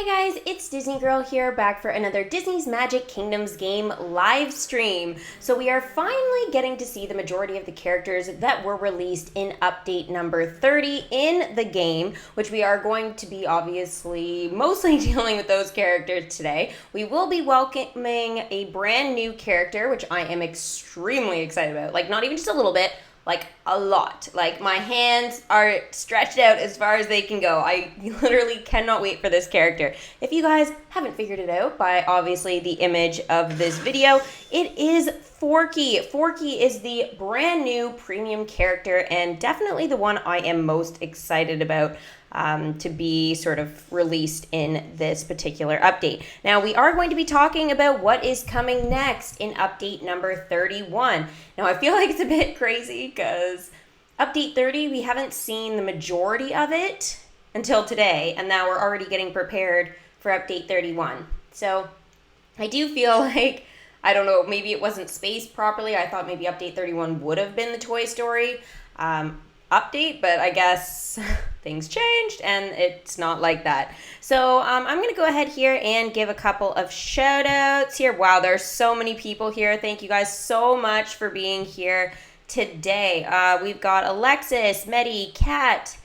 Hi guys, it's Disney Girl here, back for another Disney's Magic Kingdoms game live stream. So we are finally getting to see the majority of the characters that were released in update number 30 in the game, which we are going to be obviously mostly dealing with those characters today. We will be welcoming a brand new character, which I am extremely excited about. Like, not even just a little bit, like a lot. Like, my hands are stretched out as far as they can go. I literally cannot wait for this character. If you guys haven't figured it out by obviously the image of this video, it is Forky. Forky is the brand new premium character and definitely the one I am most excited about to be sort of released in this particular update. Now, we are going to be talking about what is coming next in update number 31. Now, I feel like it's a bit crazy because update 30, we haven't seen the majority of it until today, and now we're already getting prepared for update 31. So I do feel like, I don't know, maybe it wasn't spaced properly. I thought maybe update 31 would have been the Toy Story update, but I guess things changed and it's not like that. So I'm going to go ahead here and give a couple of shout outs here. Wow, there's so many people here. Thank you guys so much for being here today. We've got Alexis, Medi, Kat,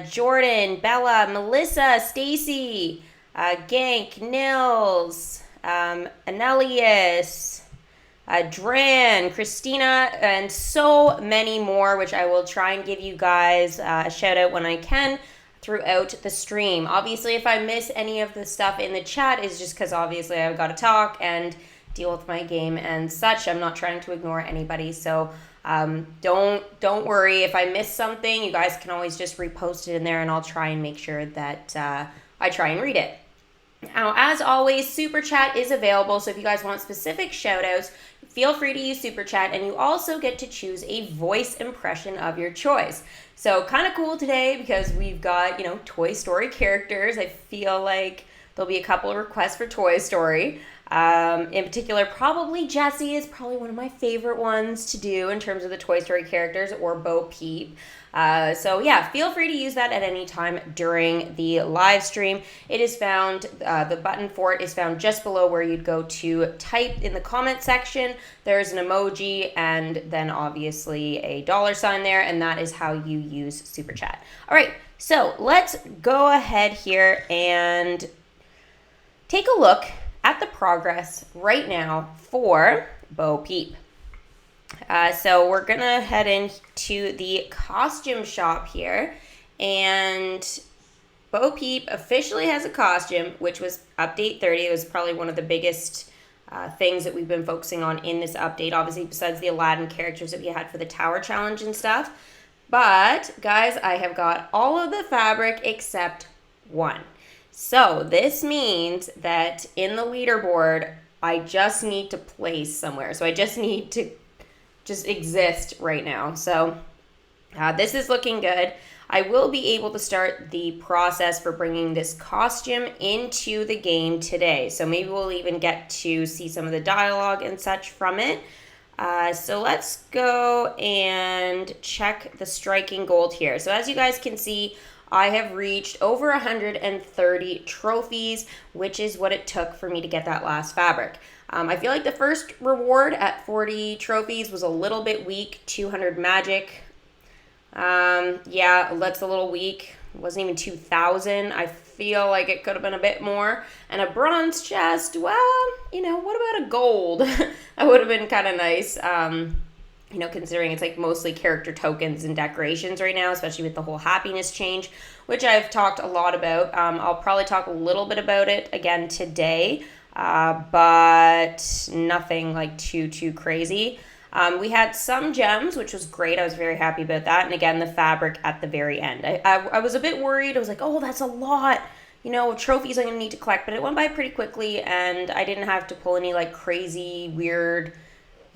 Jordan, Bella, Melissa, Stacy, Gank, Nils, Anelius, Dran, Christina, and so many more, which I will try and give you guys a shout out when I can throughout the stream. Obviously, if I miss any of the stuff in the chat, is just because obviously I've got to talk and deal with my game and such. I'm not trying to ignore anybody, so don't worry if I miss something. You guys can always just repost it in there, and I'll try and make sure that I try and read it. Now, as always, Super Chat is available, so if you guys want specific shout-outs, feel free to use Super Chat, and you also get to choose a voice impression of your choice. So, kind of cool today because we've got, Toy Story characters. I feel like there'll be a couple of requests for Toy Story. In particular, probably Jessie is probably one of my favorite ones to do in terms of the Toy Story characters, or Peep. So yeah, feel free to use that at any time during the live stream. It is found, the button for it is found just below where you'd go to type in the comment section. There's an emoji and then obviously a $sign there, and that is how you use Super Chat. All right, so let's go ahead here and take a look at the progress right now for Peep. So we're going to head into the costume shop here, and Peep officially has a costume, which was update 30. It was probably one of the biggest things that we've been focusing on in this update, obviously besides the Aladdin characters that we had for the Tower Challenge and stuff. But guys, I have got all of the fabric except one. So this means that in the leaderboard, I just need to place somewhere. So I just need to exist right now. So this is looking good. I will be able to start the process for bringing this costume into the game today. So maybe we'll even get to see some of the dialogue and such from it. So let's go and check the striking gold here. So as you guys can see, I have reached over 130 trophies, which is what it took for me to get that last fabric. I feel like the first reward at 40 trophies was a little bit weak. 200 magic. Yeah, that's a little weak. It wasn't even 2,000. I feel like it could have been a bit more. And a bronze chest, well, what about a gold? That would have been kind of nice. Considering it's like mostly character tokens and decorations right now, especially with the whole happiness change, which I've talked a lot about. I'll probably talk a little bit about it again today, but nothing like too crazy. We had some gems, which was great. I was very happy about that. And again, the fabric at the very end. I was a bit worried. I was like, oh, that's a lot, trophies I'm going to need to collect. But it went by pretty quickly, and I didn't have to pull any like crazy, weird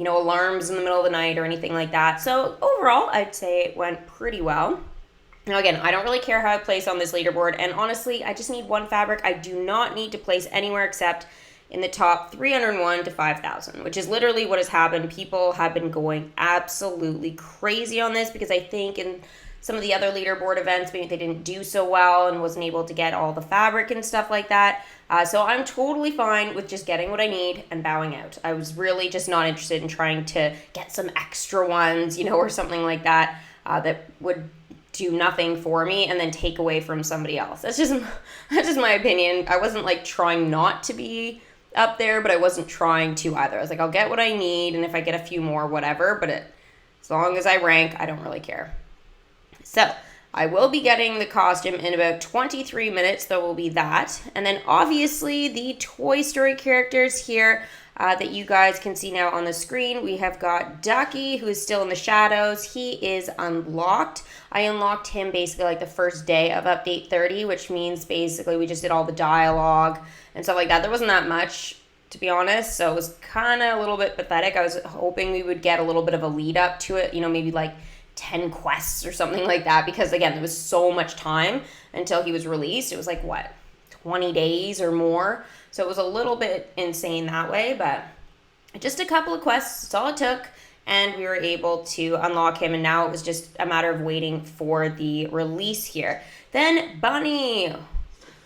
alarms in the middle of the night or anything like that. So overall, I'd say it went pretty well. Now again, I don't really care how I place on this leaderboard, and honestly, I just need one fabric. I do not need to place anywhere except in the top 301 to 5,000, which is literally what has happened. People have been going absolutely crazy on this because I think in some of the other leaderboard events, maybe they didn't do so well and wasn't able to get all the fabric and stuff like that. So I'm totally fine with just getting what I need and bowing out. I was really just not interested in trying to get some extra ones, you know, or something like that, that would do nothing for me and then take away from somebody else. That's just my opinion. I wasn't like trying not to be up there, but I wasn't trying to either. I was like, I'll get what I need, and if I get a few more, whatever, but as long as I rank, I don't really care. So I will be getting the costume in about 23 minutes. There will be that. And then obviously the Toy Story characters here that you guys can see now on the screen. We have got Ducky, who is still in the shadows. He is unlocked. I unlocked him basically like the first day of update 30, which means basically we just did all the dialogue and stuff like that. There wasn't that much, to be honest, so it was kind of a little bit pathetic. I was hoping we would get a little bit of a lead up to it, you know, maybe like 10 quests or something like that, because again, there was so much time until he was released. It was like, what, 20 days or more? So it was a little bit insane that way, but just a couple of quests, that's all it took, and we were able to unlock him, and now it was just a matter of waiting for the release here. Then Bunny.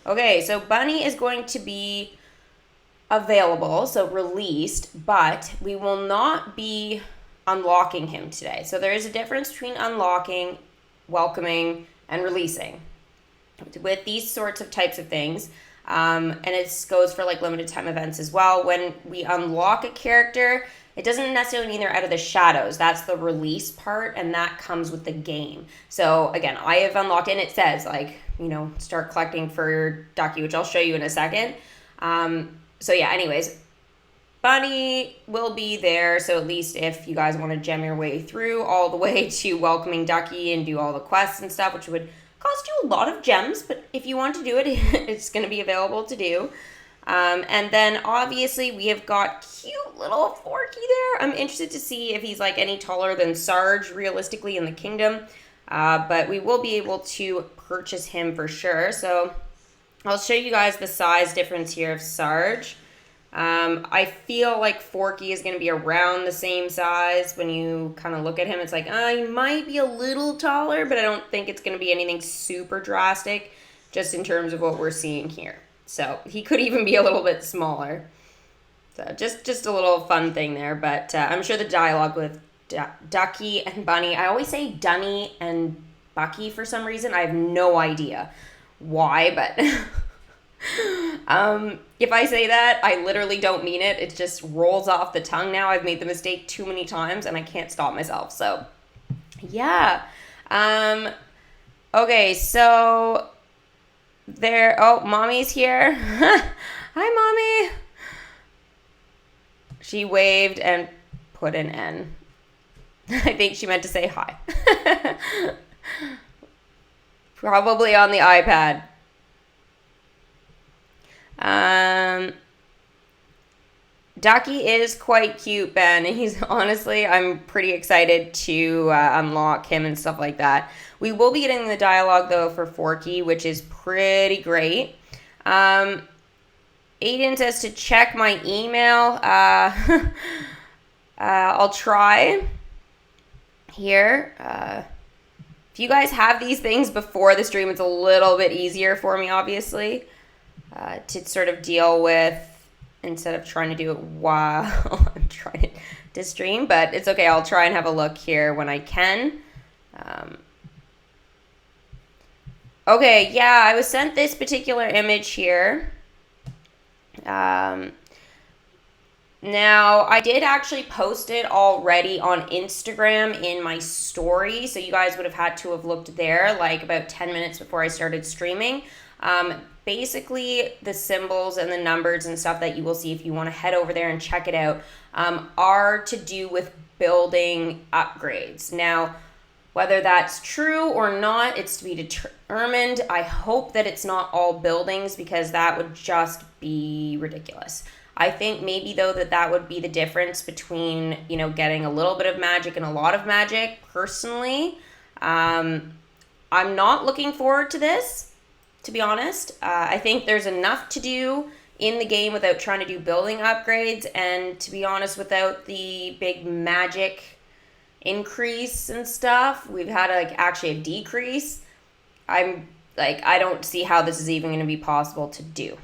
Okay, so Bunny is going to be available, so released, but we will not be unlocking him today. So there is a difference between unlocking, welcoming, and releasing with these sorts of types of things. And it goes for like limited time events as well. When we unlock a character, it doesn't necessarily mean they're out of the shadows. That's the release part, and that comes with the game. So again, I have unlocked, and it says like, you know, start collecting for Ducky, which I'll show you in a second. So yeah, anyways, Bunny will be there, so at least if you guys want to gem your way through all the way to welcoming Ducky and do all the quests and stuff, which would cost you a lot of gems, but if you want to do it, it's going to be available to do. And then obviously we have got cute little Forky there. I'm interested to see if he's like any taller than Sarge realistically in the kingdom, but we will be able to purchase him for sure. So I'll show you guys the size difference here of Sarge. I feel like Forky is going to be around the same size. When you kind of look at him, it's like, he might be a little taller, but I don't think it's going to be anything super drastic just in terms of what we're seeing here. So he could even be a little bit smaller. So just a little fun thing there, but I'm sure the dialogue with Ducky and Bunny, I always say Dunny and Bucky for some reason. I have no idea why, but if I say that, I literally don't mean it. It just rolls off the tongue now. I've made the mistake too many times and I can't stop myself. So yeah. Okay, so Mommy's here. Hi, Mommy. She waved and put an N. I think she meant to say hi. Probably on the iPad. Ducky is quite cute, Ben. He's honestly, I'm pretty excited to unlock him and stuff like that. We will be getting the dialogue though for Forky, which is pretty great. Aiden says to check my email. I'll try here. If you guys have these things before the stream, it's a little bit easier for me, obviously, to sort of deal with instead of trying to do it while I'm trying to stream. But it's okay. I'll try and have a look here when I can. Okay, yeah, I was sent this particular image here. Now, I did actually post it already on Instagram in my story, so you guys would have had to have looked there like about 10 minutes before I started streaming. Basically, the symbols and the numbers and stuff that you will see if you want to head over there and check it out are to do with building upgrades. Now, whether that's true or not, it's to be determined. I hope that it's not all buildings because that would just be ridiculous. I think maybe, though, that would be the difference between, you know, getting a little bit of magic and a lot of magic. Personally, I'm not looking forward to this, to be honest. I think there's enough to do in the game without trying to do building upgrades, and to be honest, without the big magic increase and stuff. We've had actually a decrease. I don't see how this is even going to be possible to do.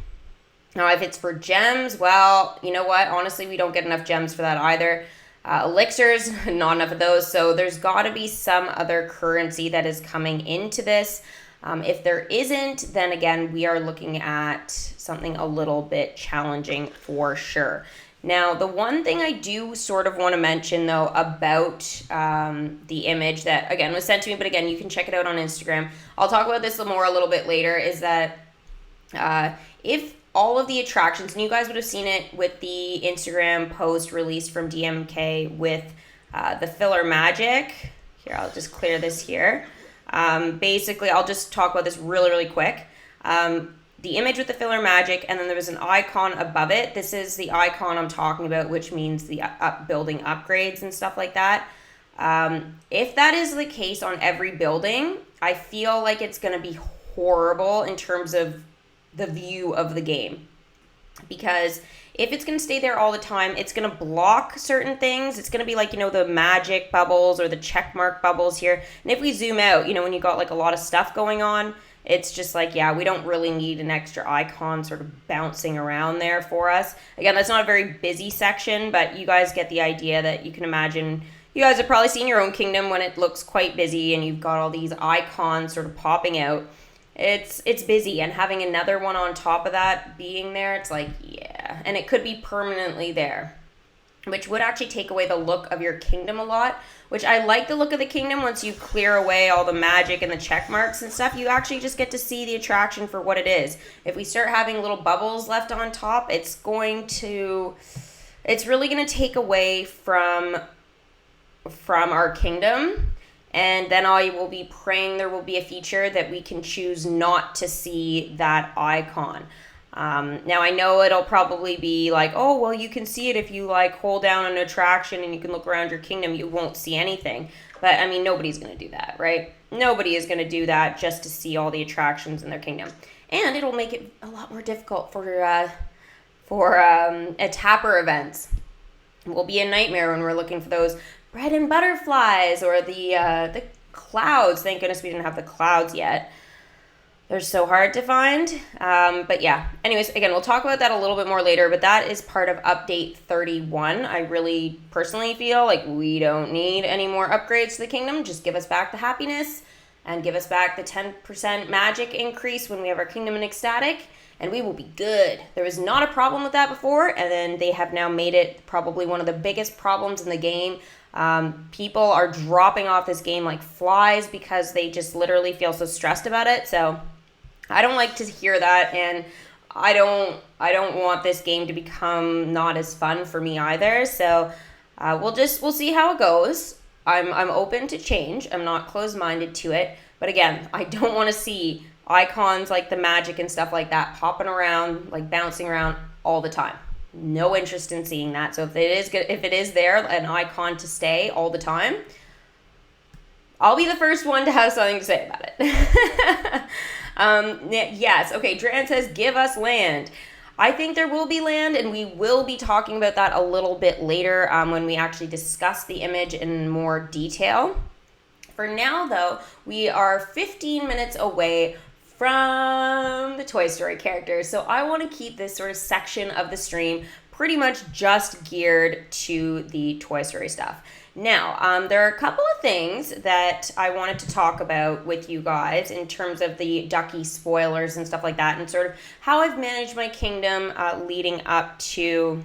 Now, if it's for gems, well, you know what? Honestly, we don't get enough gems for that either. Elixirs, not enough of those. So there's got to be some other currency that is coming into this. If there isn't, then again, we are looking at something a little bit challenging for sure. Now, the one thing I do sort of want to mention, though, about the image that, again, was sent to me, but again, you can check it out on Instagram. I'll talk about this more a little bit later, is that if all of the attractions, and you guys would have seen it with the Instagram post released from DMK with the filler magic. Here, I'll just clear this here. Basically, I'll just talk about this really, really quick. The image with the filler magic, and then there was an icon above it. This is the icon I'm talking about, which means the building upgrades and stuff like that. If that is the case on every building, I feel like it's going to be horrible in terms of the view of the game. Because if it's going to stay there all the time, it's going to block certain things. It's going to be like, the magic bubbles or the check mark bubbles here. And if we zoom out, when you got a lot of stuff going on, it's just yeah, we don't really need an extra icon sort of bouncing around there for us. Again, that's not a very busy section, but you guys get the idea that you can imagine. You guys have probably seen your own kingdom when it looks quite busy and you've got all these icons sort of popping out. It's busy, and having another one on top of that being there, it's yeah. And it could be permanently there, which would actually take away the look of your kingdom a lot, which I like the look of the kingdom. Once you clear away all the magic and the check marks and stuff, you actually just get to see the attraction for what it is. If we start having little bubbles left on top, it's really going to take away from our kingdom. And then I will be praying there will be a feature that we can choose not to see that icon. Now, I know it'll probably be oh, well, you can see it if you hold down an attraction and you can look around your kingdom. You won't see anything. But, I mean, nobody's going to do that, right? Nobody is going to do that just to see all the attractions in their kingdom. And it'll make it a lot more difficult for tapper events. It will be a nightmare when we're looking for those bread and butterflies or the clouds. Thank goodness we didn't have the clouds yet. They're so hard to find. But yeah, anyways, again, we'll talk about that a little bit more later, but that is part of update 31. I really personally feel like we don't need any more upgrades to the kingdom. Just give us back the happiness and give us back the 10% magic increase when we have our kingdom in ecstatic, and we will be good. There was not a problem with that before, and then they have now made it probably one of the biggest problems in the game. People are dropping off this game like flies because they just literally feel so stressed about it. So I don't like to hear that, and I don't want this game to become not as fun for me either. So we'll see how it goes. I'm open to change. I'm not closed-minded to it. But again, I don't want to see icons like the magic and stuff like that popping around, bouncing around all the time. No interest in seeing that. So if it is there, an icon to stay all the time, I'll be the first one to have something to say about it. Yes. Okay. Dran says, give us land. I think there will be land, and we will be talking about that a little bit later when we actually discuss the image in more detail. For now, though, we are 15 minutes away from the Toy Story characters. So I want to keep this sort of section of the stream pretty much just geared to the Toy Story stuff. Now, there are a couple of things that I wanted to talk about with you guys in terms of the Ducky spoilers and stuff like that, and sort of how I've managed my kingdom leading up to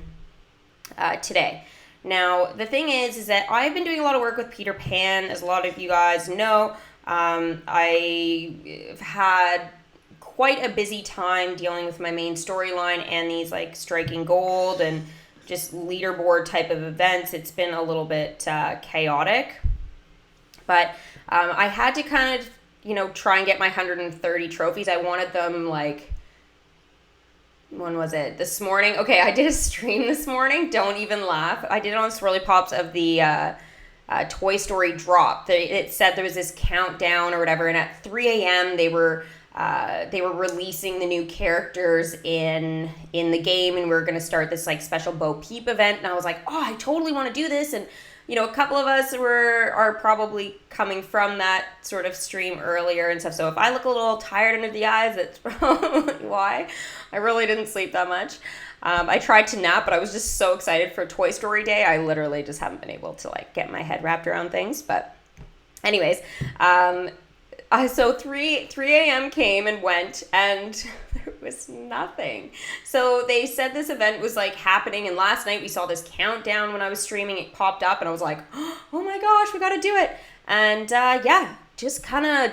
today. Now, the thing is that I've been doing a lot of work with Peter Pan, as a lot of you guys know. I've had quite a busy time dealing with my main storyline and these striking gold and just leaderboard type of events. It's been a little bit chaotic, but I had to kind of try and get my 130 trophies. I wanted them when was it? This morning. Okay, I did a stream this morning. Don't even laugh. I did it on Swirly Pops of the Toy Story drop. It said there was this countdown or whatever, and at 3 a.m. they were releasing the new characters in the game, and we were going to start this special Peep event, and I was like, oh, I totally want to do this, and you know, a couple of us are probably coming from that sort of stream earlier and stuff. So if I look a little tired under the eyes, that's probably why. I really didn't sleep that much. I tried to nap, but I was just so excited for Toy Story Day. I literally just haven't been able to like get my head wrapped around things. But anyways, so 3 a.m. came and went, and there was nothing. So they said this event was like happening, and last night we saw this countdown when I was streaming. It popped up, and I was like, oh my gosh, we got to do it. And yeah, just kind of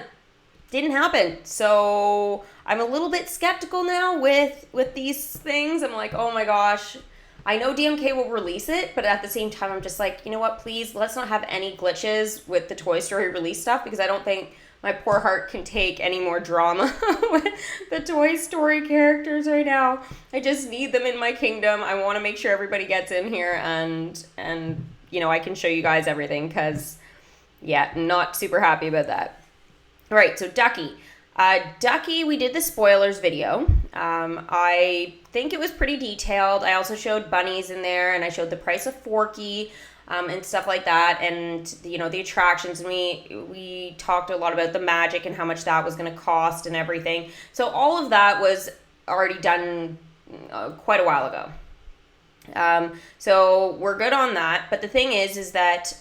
didn't happen. So I'm a little bit skeptical now with these things. I'm like, oh my gosh. I know DMK will release it, but at the same time, I'm just like, you know what, please, let's not have any glitches with the Toy Story release stuff, because I don't think my poor heart can take any more drama with the Toy Story characters right now. I just need them in my kingdom. I want to make sure everybody gets in here, and you know, I can show you guys everything, because, yeah, not super happy about that. All right, so Ducky. Ducky, we did the spoilers video. I think it was pretty detailed. I also showed bunnies in there, and I showed the price of Forky, and stuff like that, and you know, the attractions, and we talked a lot about the magic and how much that was going to cost and everything. So all of that was already done quite a while ago. So we're good on that. But the thing is that,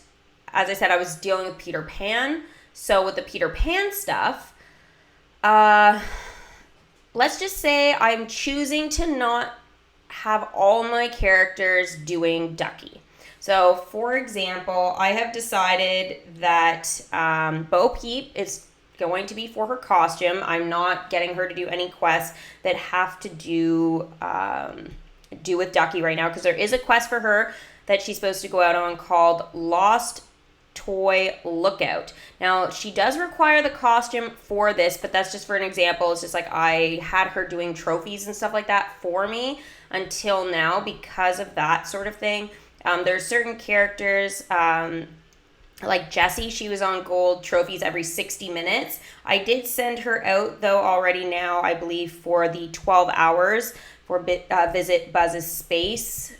as I said, I was dealing with Peter Pan. So with the Peter Pan stuff, let's just say I'm choosing to not have all my characters doing Ducky. So, for example, I have decided that Bo Peep is going to be for her costume. I'm not getting her to do any quests that have to do with Ducky right now, because there is a quest for her that she's supposed to go out on called Lost Toy Lookout. Now, she does require the costume for this, but that's just for an example. It's just like I had her doing trophies and stuff like that for me until now because of that sort of thing. There's certain characters, like Jessie, she was on gold trophies every 60 minutes. I did send her out, though, already now, I believe, for the 12 hours for Visit Buzz's Space.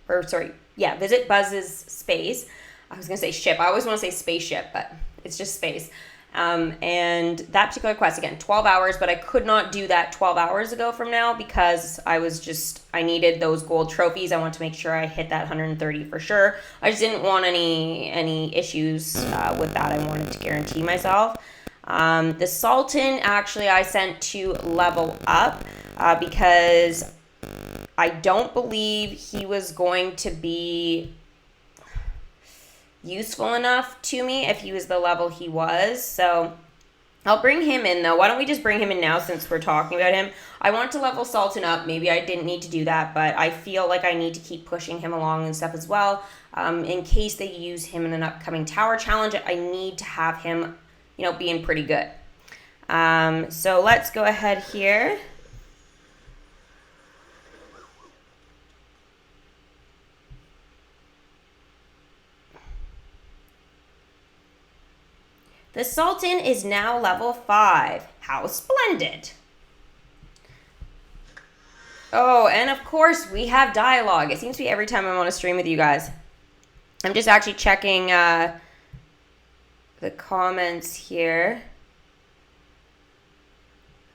Visit Buzz's Space. I was going to say ship. I always want to say spaceship, but it's just space. And that particular quest, again, 12 hours, but I could not do that 12 hours ago from now because I needed those gold trophies. I want to make sure I hit that 130 for sure. I just didn't want any issues with that. I wanted to guarantee myself. The Sultan, actually, I sent to level up because I don't believe he was going to be useful enough to me if he was the level he was. So I'll bring him in, though. Why don't we just bring him in now since we're talking about him? I want to level Sultan up. Maybe I didn't need to do that, but I feel like I need to keep pushing him along and stuff as well. In case they use him in an upcoming tower challenge, I need to have him, being pretty good. So let's go ahead here. The Sultan is now level 5. How splendid. Oh, and of course, we have dialogue. It seems to be every time I'm on a stream with you guys. I'm just actually checking the comments here.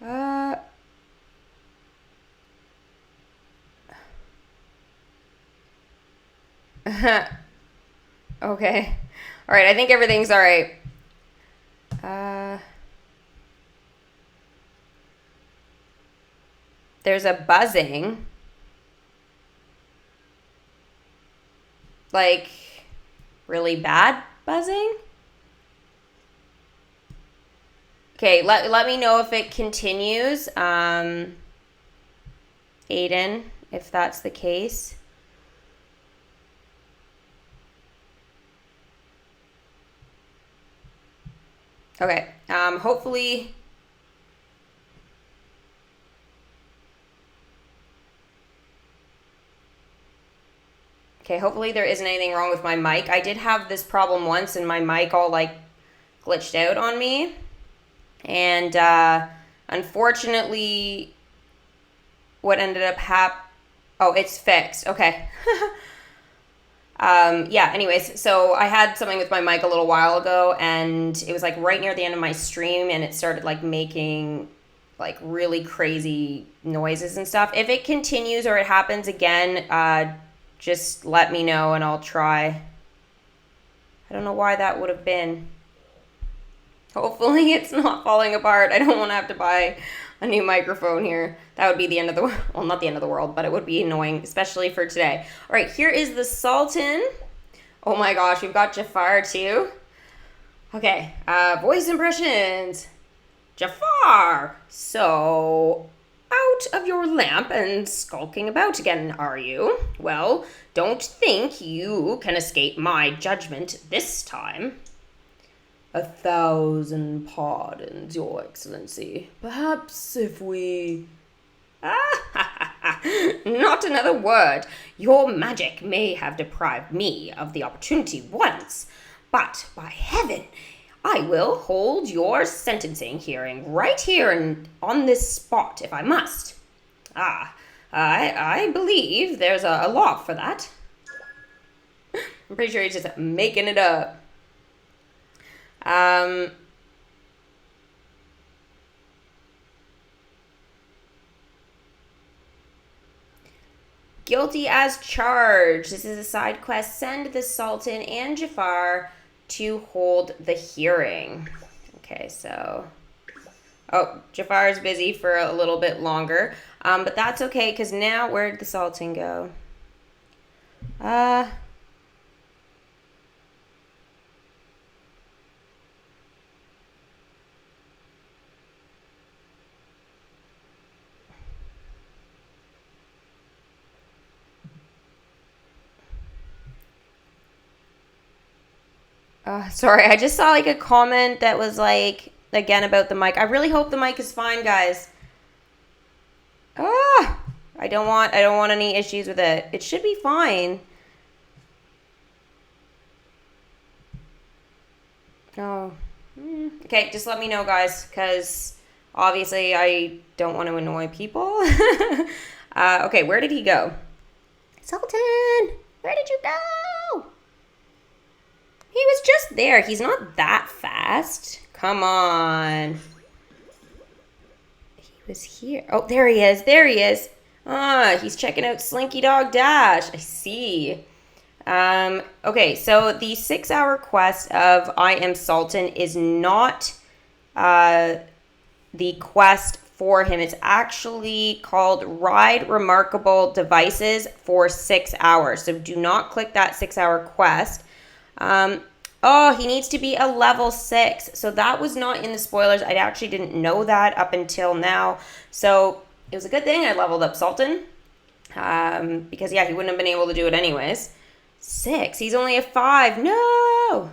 Okay. All right, I think everything's all right. There's a buzzing. Like, really bad buzzing? Okay, let me know if it continues. Aiden, if that's the case. Okay, hopefully... Okay, hopefully there isn't anything wrong with my mic. I did have this problem once and my mic all, glitched out on me. And, unfortunately, what ended up Oh, it's fixed. Okay. Yeah, anyways, so I had something with my mic a little while ago, and it was like right near the end of my stream, and it started like making like really crazy noises and stuff. If it continues or it happens again, just let me know and I'll try. I don't know why that would have been. Hopefully it's not falling apart. I don't want to have to buy a new microphone here. That would be the end of the world. Well, not the end of the world, but it would be annoying, especially for today. All right, here is the Sultan. Oh my gosh, we've got Jafar too. Okay, voice impressions. Jafar, so out of your lamp and skulking about again, are you? Well, don't think you can escape my judgment this time. 1,000 pardons, Your Excellency. Perhaps if we... Not another word. Your magic may have deprived me of the opportunity once, but by heaven, I will hold your sentencing hearing right here and on this spot if I must. I believe there's a law for that. I'm pretty sure he's just making it up. Guilty as charged. This is a side quest. Send the Sultan and Jafar to hold the hearing. Okay, so... Oh, Jafar's busy for a little bit longer. But that's okay, because now, where'd the Sultan go? Sorry, I just saw like a comment that was like, again, about the mic. I really hope the mic is fine, guys. I don't want any issues with it. It should be fine. Oh. Okay, just let me know, guys, because obviously I don't want to annoy people. Okay, where did he go? Sultan, where did you go? He was just there. He's not that fast. Come on. He was here. Oh, there he is. There he is. He's checking out Slinky Dog Dash. I see. Okay, so the 6-hour quest of I Am Sultan is not the quest for him. It's actually called Ride Remarkable Devices for 6 hours. So do not click that 6-hour quest. He needs to be a level 6. So that was not in the spoilers. I actually didn't know that up until now. So it was a good thing I leveled up Sultan. Because, yeah, he wouldn't have been able to do it anyways. 6. He's only a 5. No!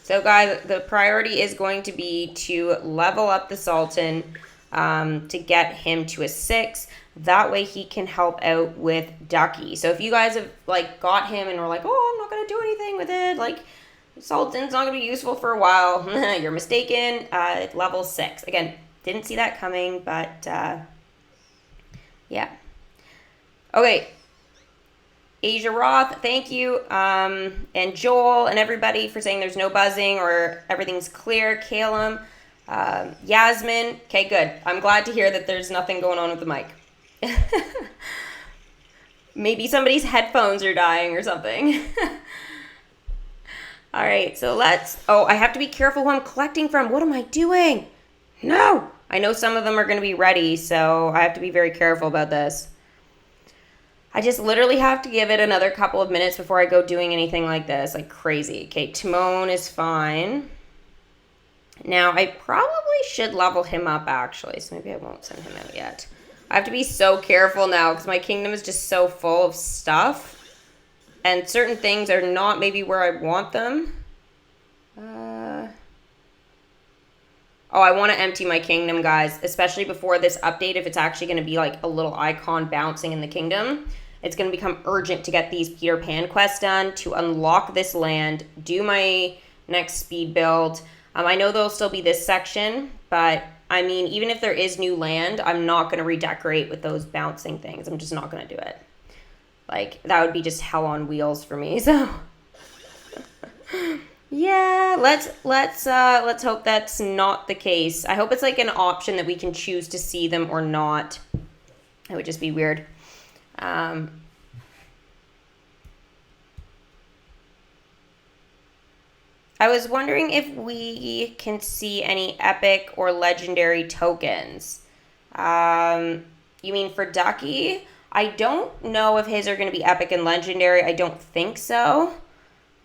So, guys, the priority is going to be to level up the Sultan to get him to a 6. That way he can help out with Ducky. So if you guys have, like, got him and were like, oh, I'm not going to do anything with it, like, Sultan's not going to be useful for a while, you're mistaken. Level 6. Again, didn't see that coming, but, yeah. Okay. Asia Roth, thank you. And Joel and everybody for saying there's no buzzing or everything's clear. Calum, Yasmin. Okay, good. I'm glad to hear that there's nothing going on with the mic. Maybe somebody's headphones are dying or something. All right, so let's... Oh, I have to be careful who I'm collecting from. What am I doing? No! I know some of them are going to be ready, so I have to be very careful about this. I just literally have to give it another couple of minutes before I go doing anything like this, like crazy. Okay, Timon is fine. Now, I probably should level him up, actually, so maybe I won't send him out yet. I have to be so careful now because my kingdom is just so full of stuff. And certain things are not maybe where I want them. Oh, I want to empty my kingdom, guys, especially before this update. If it's actually going to be like a little icon bouncing in the kingdom, it's going to become urgent to get these Peter Pan quests done, to unlock this land, do my next speed build. I know there'll still be this section, but I mean, even if there is new land, I'm not going to redecorate with those bouncing things. I'm just not going to do it. Like, that would be just hell on wheels for me, so. Yeah, let's hope that's not the case. I hope it's like an option that we can choose to see them or not. It would just be weird. I was wondering if we can see any epic or legendary tokens. You mean for Ducky? I don't know if his are going to be epic and legendary. I don't think so.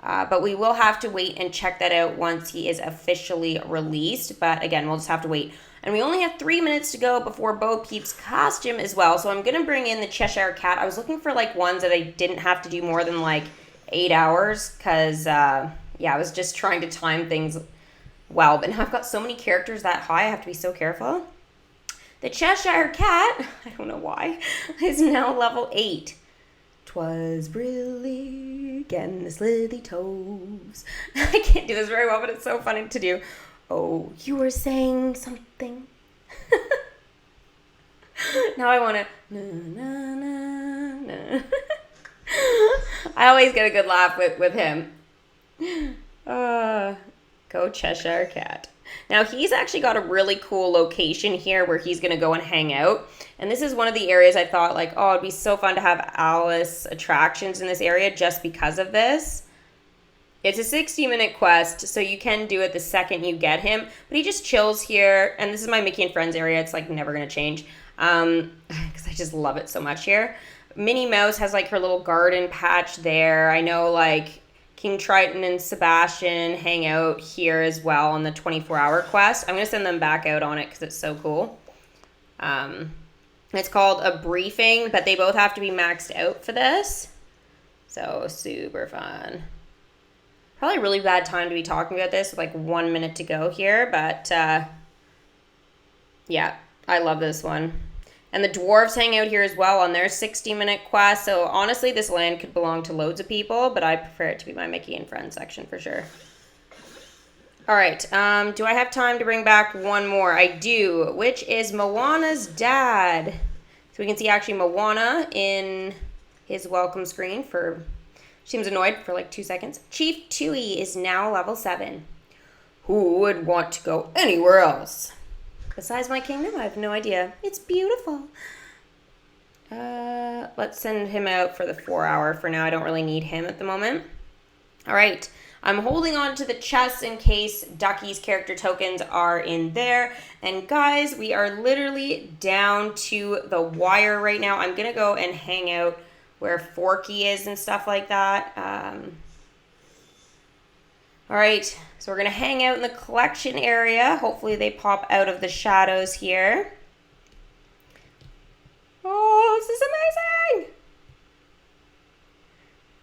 But we will have to wait and check that out once he is officially released. But again, we'll just have to wait. And we only have 3 minutes to go before Peeps Costume as well. So I'm going to bring in the Cheshire Cat. I was looking for like ones that I didn't have to do more than like 8 hours. Because, yeah, I was just trying to time things well. But now I've got so many characters that high. I have to be so careful. The Cheshire Cat, I don't know why, is now level 8. 'Twas brillig and the slithy toes. I can't do this very well, but it's so funny to do. Oh, you were saying something. Now I want to. Na, na, na, na. I always get a good laugh with him. Go Cheshire Cat. Now, he's actually got a really cool location here where he's going to go and hang out. And this is one of the areas I thought, like, oh, it'd be so fun to have Alice attractions in this area just because of this. It's a 60-minute quest, so you can do it the second you get him. But he just chills here. And this is my Mickey and Friends area. It's, like, never going to change because I just love it so much here. Minnie Mouse has, like, her little garden patch there. I know, like, King Triton and Sebastian hang out here as well on the 24-hour quest. I'm going to send them back out on it because it's so cool. It's called a briefing, but they both have to be maxed out for this. So super fun. Probably a really bad time to be talking about this with like 1 minute to go here, but yeah, I love this one. And the dwarves hang out here as well on their 60-minute quest. So honestly, this land could belong to loads of people, but I prefer it to be my Mickey and Friends section for sure. All right, do I have time to bring back one more? I do, which is Moana's dad. So we can see actually Moana in his welcome screen for, seems annoyed for like 2 seconds. Chief Tui is now level 7. Who would want to go anywhere else? Besides my kingdom, I have no idea. It's beautiful. Let's send him out for the 4-hour for now. I don't really need him at the moment. All right. I'm holding on to the chest in case Ducky's character tokens are in there. And guys, we are literally down to the wire right now. I'm going to go and hang out where Forky is and stuff like that. All right, so we're going to hang out in the collection area. Hopefully they pop out of the shadows here. Oh, this is amazing!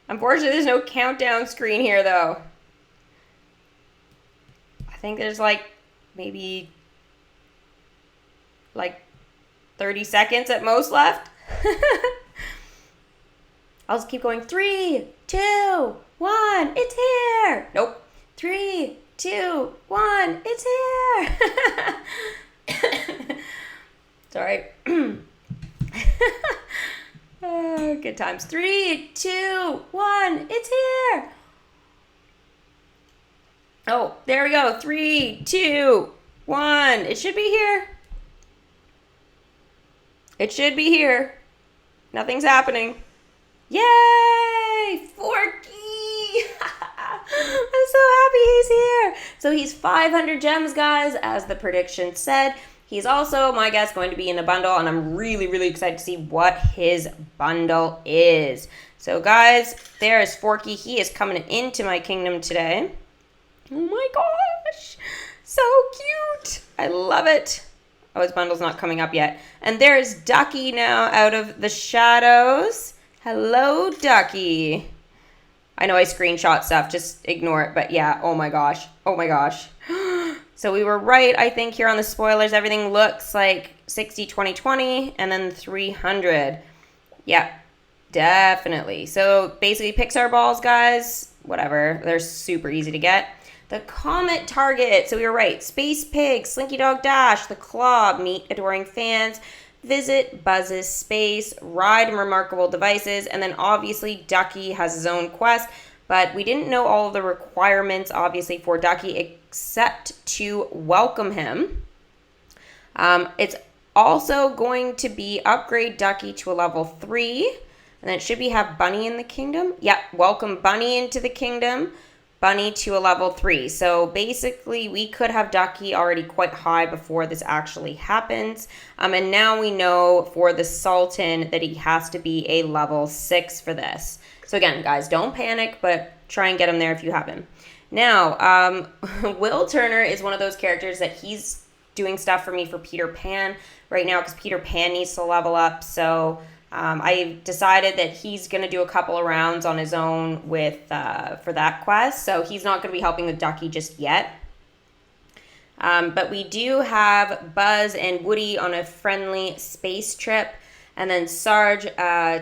Unfortunately, there's no countdown screen here, though. I think there's, like, maybe, like, 30 seconds at most left. I'll just keep going. 3, 2, 1, it's here! Nope. 3, 2, 1, it's here! Sorry. Oh, good times. 3, 2, 1, it's here! Oh, there we go. 3, 2, 1. It should be here. It should be here. Nothing's happening. Yay! Forky! I'm so happy he's here. So he's 500 gems, guys, as the prediction said. He's also, my guess, going to be in a bundle, and I'm really, really excited to see what his bundle is. So, guys, there is Forky. He is coming into my kingdom today. Oh, my gosh. So cute. I love it. Oh, his bundle's not coming up yet. And there's Ducky now out of the shadows. Hello, Ducky. I know I screenshot stuff, just ignore it, but yeah, oh my gosh, oh my gosh. So we were right, I think, here on the spoilers. Everything looks like 60, 20, 20, and then 300. Yeah, definitely. So basically Pixar balls, guys, whatever, they're super easy to get. The Comet Target, so we were right. Space Pig, Slinky Dog Dash, The Claw, Meet Adoring Fans, visit Buzz's space, ride remarkable devices, and then obviously Ducky has his own quest, but we didn't know all of the requirements, obviously, for Ducky except to welcome him. It's also going to be upgrade Ducky to a level 3, and then it should be have Bunny in the kingdom. Yep, welcome Bunny into the kingdom. Bunny to a level 3. So basically we could have Ducky already quite high before this actually happens. And now we know for the Sultan that he has to be a level 6 for this. So again, guys, don't panic, but try and get him there if you have him. Now, Will Turner is one of those characters that he's doing stuff for me for Peter Pan right now because Peter Pan needs to level up. So I decided that he's going to do a couple of rounds on his own with for that quest. So he's not going to be helping with Ducky just yet. But we do have Buzz and Woody on a friendly space trip. And then Sarge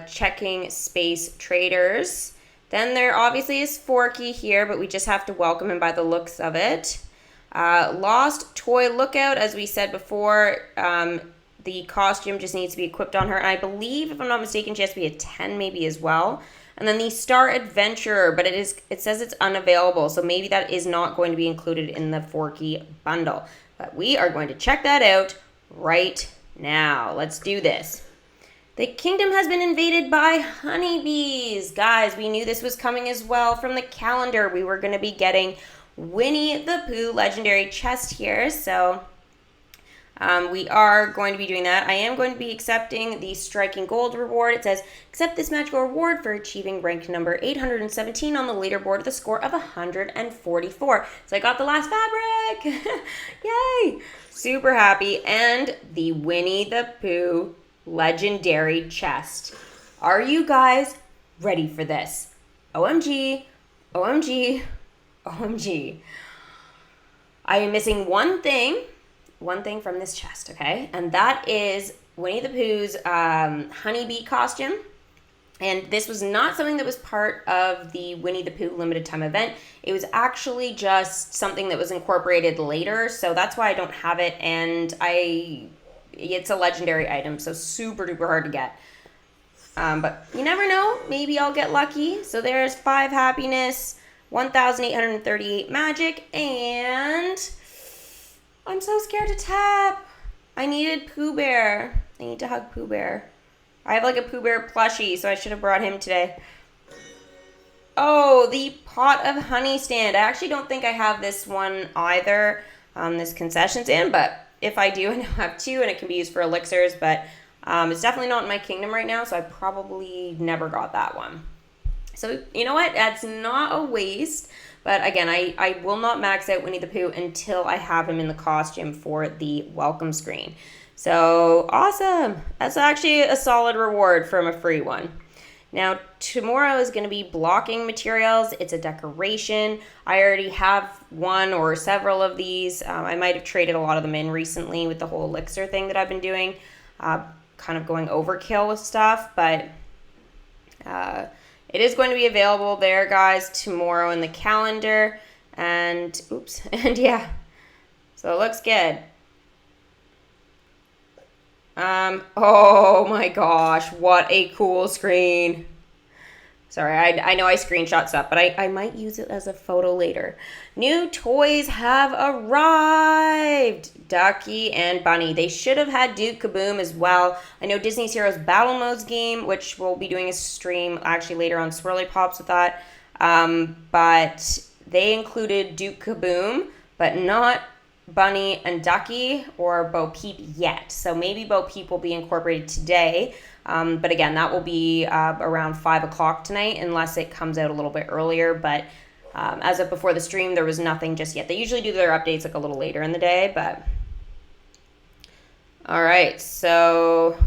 checking space traders. Then there obviously is Forky here, but we just have to welcome him by the looks of it. Lost Toy Lookout, as we said before, the costume just needs to be equipped on her. And I believe, if I'm not mistaken, she has to be a 10 maybe as well. And then the Star Adventurer, but it says it's unavailable. So maybe that is not going to be included in the Forky bundle. But we are going to check that out right now. Let's do this. The kingdom has been invaded by honeybees. Guys, we knew this was coming as well from the calendar. We were going to be getting Winnie the Pooh legendary chest here. So we are going to be doing that. I am going to be accepting the striking gold reward. It says, accept this magical reward for achieving rank number 817 on the leaderboard with a score of 144. So I got the last fabric. Yay. Super happy. And the Winnie the Pooh legendary chest. Are you guys ready for this? OMG, OMG, OMG. I am missing one thing from this chest, okay? And that is Winnie the Pooh's honeybee costume. And this was not something that was part of the Winnie the Pooh limited time event. It was actually just something that was incorporated later. So that's why I don't have it. And it's a legendary item, so super duper hard to get. But you never know. Maybe I'll get lucky. So there's 5 happiness, 1,838 magic, and I'm so scared to tap. I needed Pooh Bear. I need to hug Pooh Bear. I have like a Pooh Bear plushie, so I should have brought him today. Oh, the pot of honey stand. I actually don't think I have this one either, this concession stand, but if I do, I now have 2, and it can be used for elixirs, but it's definitely not in my kingdom right now, so I probably never got that one. So, you know what? That's not a waste. But again, I will not max out Winnie the Pooh until I have him in the costume for the welcome screen. So, awesome. That's actually a solid reward from a free one. Now, tomorrow is going to be blocking materials. It's a decoration. I already have one or several of these. I might have traded a lot of them in recently with the whole elixir thing that I've been doing. Kind of going overkill with stuff, but it is going to be available there, guys, tomorrow in the calendar. And, and yeah. So it looks good. Oh my gosh, what a cool screen. Sorry, I know I screenshot stuff, but I might use it as a photo later. New toys have arrived. Ducky and Bunny. They should have had Duke Kaboom as well. I know Disney's Heroes Battle Modes game, which we'll be doing a stream actually later on Swirly Pops with that. But they included Duke Kaboom, but not Bunny and Ducky or Bo Peep yet. So maybe Bo Peep will be incorporated today. But again, that will be around 5 o'clock tonight unless it comes out a little bit earlier. But as of before the stream, there was nothing just yet. They usually do their updates like a little later in the day. But all right, so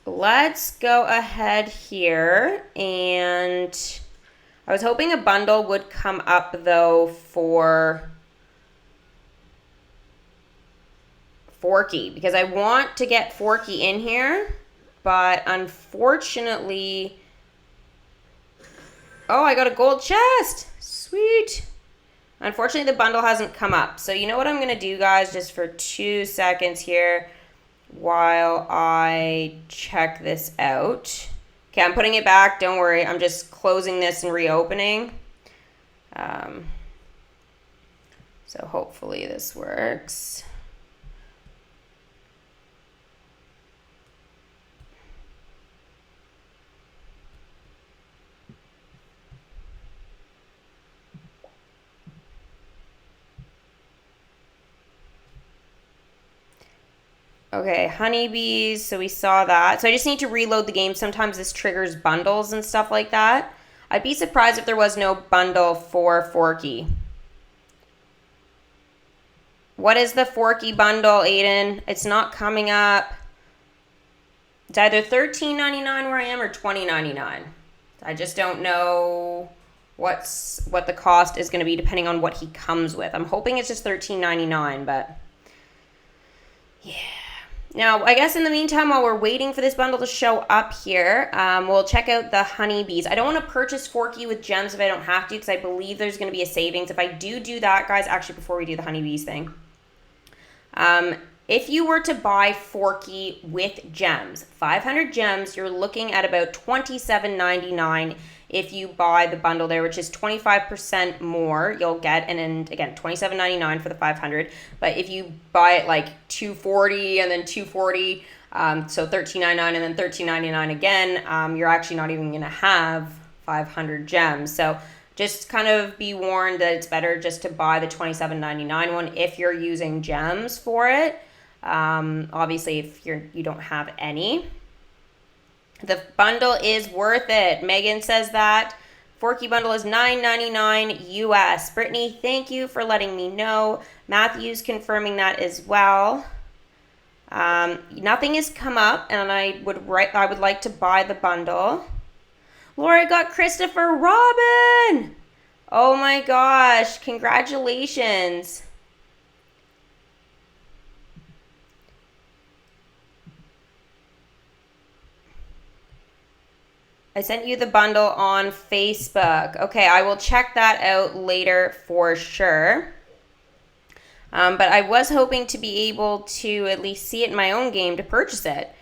let's go ahead here. And I was hoping a bundle would come up, though, for Forky, because I want to get Forky in here, but unfortunately, oh, I got a gold chest. Sweet. Unfortunately, the bundle hasn't come up. So you know what I'm going to do, guys, just for 2 seconds here. while I check this out. Okay, I'm putting it back. Don't worry. I'm just closing this and reopening. So hopefully this works. Okay, Honeybees, so we saw that. So I just need to reload the game. Sometimes this triggers bundles and stuff like that. I'd be surprised if there was no bundle for Forky. What is the Forky bundle, Aiden? It's not coming up. It's either $13.99 where I am or $20.99. I just don't know what the cost is going to be depending on what he comes with. I'm hoping it's just $13.99, but yeah. Now, I guess in the meantime, while we're waiting for this bundle to show up here, we'll check out the Honeybees. I don't want to purchase Forky with gems if I don't have to, because I believe there's going to be a savings. If I do that, guys, actually, before we do the Honeybees thing, if you were to buy Forky with gems, 500 gems, you're looking at about $27.99 if you buy the bundle there, which is 25% more you'll get. And then again, $27.99 for the 500. But if you buy it like $240 and then $240, so $13.99 and then $13.99 again, you're actually not even going to have 500 gems. So just kind of be warned that it's better just to buy the $27.99 one if you're using gems for it. Obviously, if you don't have any. The bundle is worth it. Megan says that. Forky bundle is $9.99 US. Brittany, thank you for letting me know. Matthew's confirming that as well. Nothing has come up, and I would like to buy the bundle. Laura got Christopher Robin. Oh my gosh, congratulations. I sent you the bundle on Facebook. Okay, I will check that out later for sure. But I was hoping to be able to at least see it in my own game to purchase it.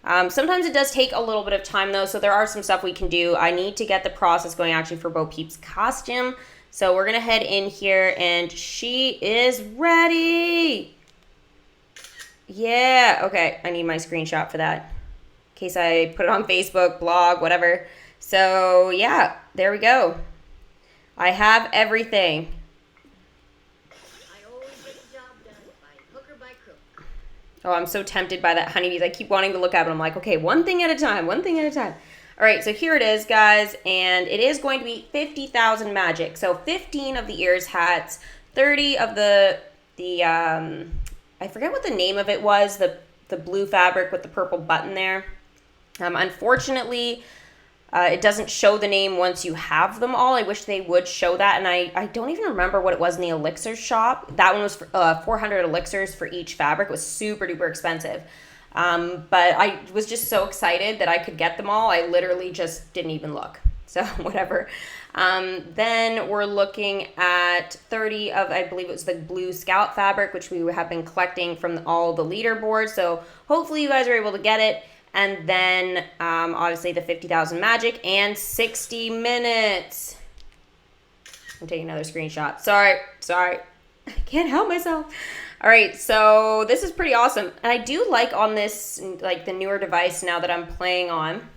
Sometimes it does take a little bit of time though, so there are some stuff we can do. I need to get the process going actually for Bo Peeps Costume. So we're going to head in here and she is ready. Yeah, okay, I need my screenshot for that. In case I put it on Facebook, blog, whatever. So yeah, there we go. I have everything. I always get the job done by hook or by crook. Oh, I'm so tempted by that Honeybees. I keep wanting to look at it. I'm like, okay, one thing at a time, one thing at a time. All right, so here it is, guys, and it is going to be 50,000 magic. So 15 of the ears hats, 30 of the I forget what the name of it was, the blue fabric with the purple button there. Unfortunately, it doesn't show the name once you have them all. I wish they would show that, and I don't even remember what it was in the elixir shop. That one was for, 400 elixirs for each fabric. It was super duper expensive. But I was just so excited that I could get them all. I literally just didn't even look. So whatever. Then we're looking at 30 of, I believe it was the blue scout fabric, which we have been collecting from all the leaderboards. So hopefully you guys are able to get it. And then obviously the 50,000 magic and 60 minutes. I'm taking another screenshot. Sorry. I can't help myself. All right, so this is pretty awesome. And I do like on this, like the newer device now that I'm playing on,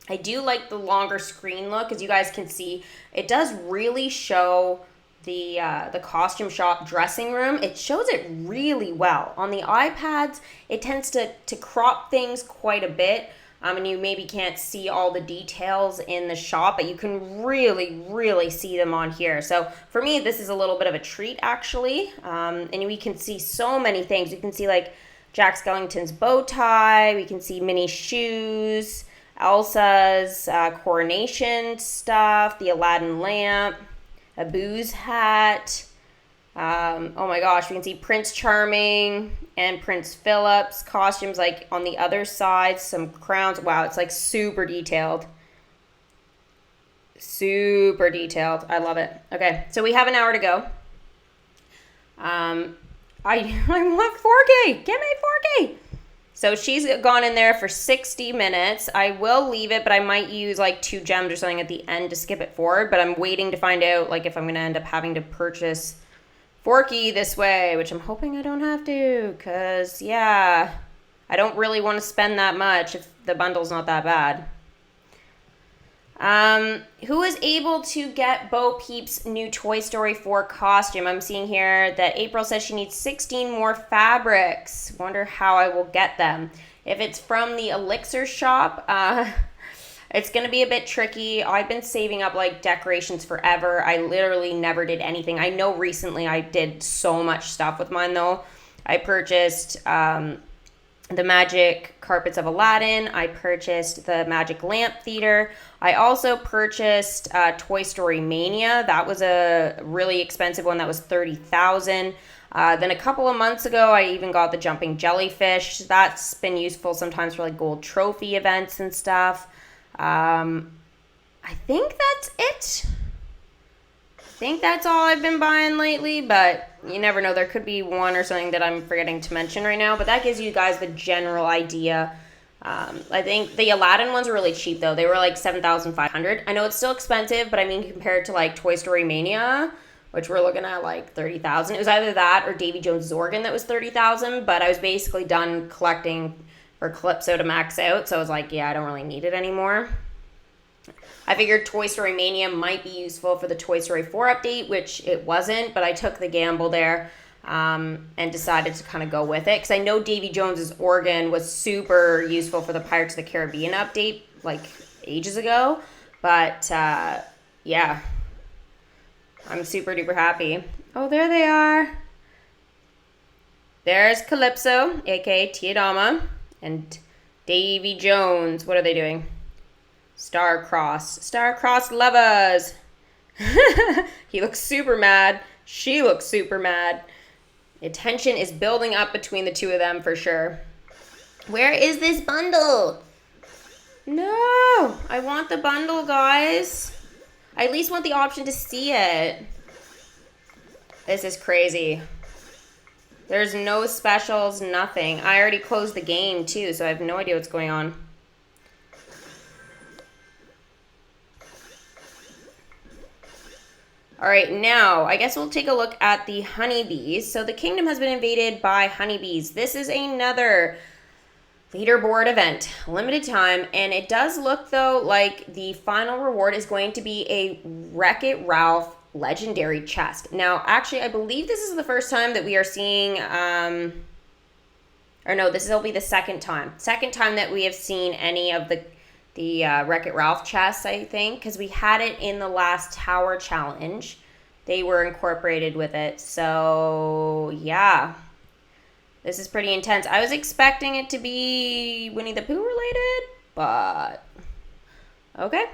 I do like the longer screen look. As you guys can see, it does really show the costume shop dressing room. It shows it really well. On the iPads, it tends to crop things quite a bit. And you maybe can't see all the details in the shop, but you can really, really see them on here. So for me, this is a little bit of a treat, actually. And we can see so many things. You can see like Jack Skellington's bow tie. We can see Minnie's shoes, Elsa's coronation stuff, the Aladdin lamp, Abu's hat. Oh my gosh, we can see Prince Charming and Prince Philip's costumes like on the other side, some crowns. Wow, it's like super detailed. Super detailed. I love it. Okay, so we have an hour to go. I want Forky. Give me Forky. So she's gone in there for 60 minutes. I will leave it, but I might use like 2 gems or something at the end to skip it forward. But I'm waiting to find out like if I'm going to end up having to purchase Forky this way, which I'm hoping I don't have to. Because, yeah, I don't really want to spend that much if the bundle's not that bad. Who is able to get Bo Peep's new Toy Story 4 costume? I'm seeing here that April says she needs 16 more fabrics. Wonder how I will get them. If it's from the Elixir shop, it's going to be a bit tricky. I've been saving up like decorations forever. I literally never did anything. I know recently I did so much stuff with mine though. I purchased, the Magic Carpets of Aladdin. I purchased the Magic Lamp Theater. I also purchased Toy Story Mania. That was a really expensive one. That was $30,000. Then a couple of months ago, I even got the Jumping Jellyfish. That's been useful sometimes for like gold trophy events and stuff. I think that's it. I think that's all I've been buying lately, but you never know. There could be one or something that I'm forgetting to mention right now, but that gives you guys the general idea. I think the Aladdin ones are really cheap, though. They were like $7,500. I know it's still expensive, but I mean, compared to like Toy Story Mania, which we're looking at like $30,000. It was either that or Davy Jones' Zorgon that was $30,000, but I was basically done collecting for Calypso to max out, so I was like, yeah, I don't really need it anymore. I figured Toy Story Mania might be useful for the Toy Story 4 update, which it wasn't, but I took the gamble there and decided to kind of go with it. Because I know Davy Jones's organ was super useful for the Pirates of the Caribbean update, like ages ago. But yeah, I'm super duper happy. Oh, there they are. There's Calypso, aka Tiadama, and Davy Jones. What are they doing? Star-crossed lovers. He looks super mad. She looks super mad. The tension is building up between the two of them for sure. Where is this bundle? No, I want the bundle, guys. I at least want the option to see it. This is crazy. There's no specials, nothing. I already closed the game too, so I have no idea what's going on. All right, now I guess we'll take a look at the honeybees. So the kingdom has been invaded by honeybees. This is another leaderboard event, limited time, and it does look though like the final reward is going to be a Wreck-It Ralph legendary chest. Now, actually, I believe this is the first time that we are seeing, or no, this will be the second time that we have seen any of the Wreck-It Ralph chests, I think, because we had it in the last tower challenge. They were incorporated with it. So, yeah. This is pretty intense. I was expecting it to be Winnie the Pooh related, but okay.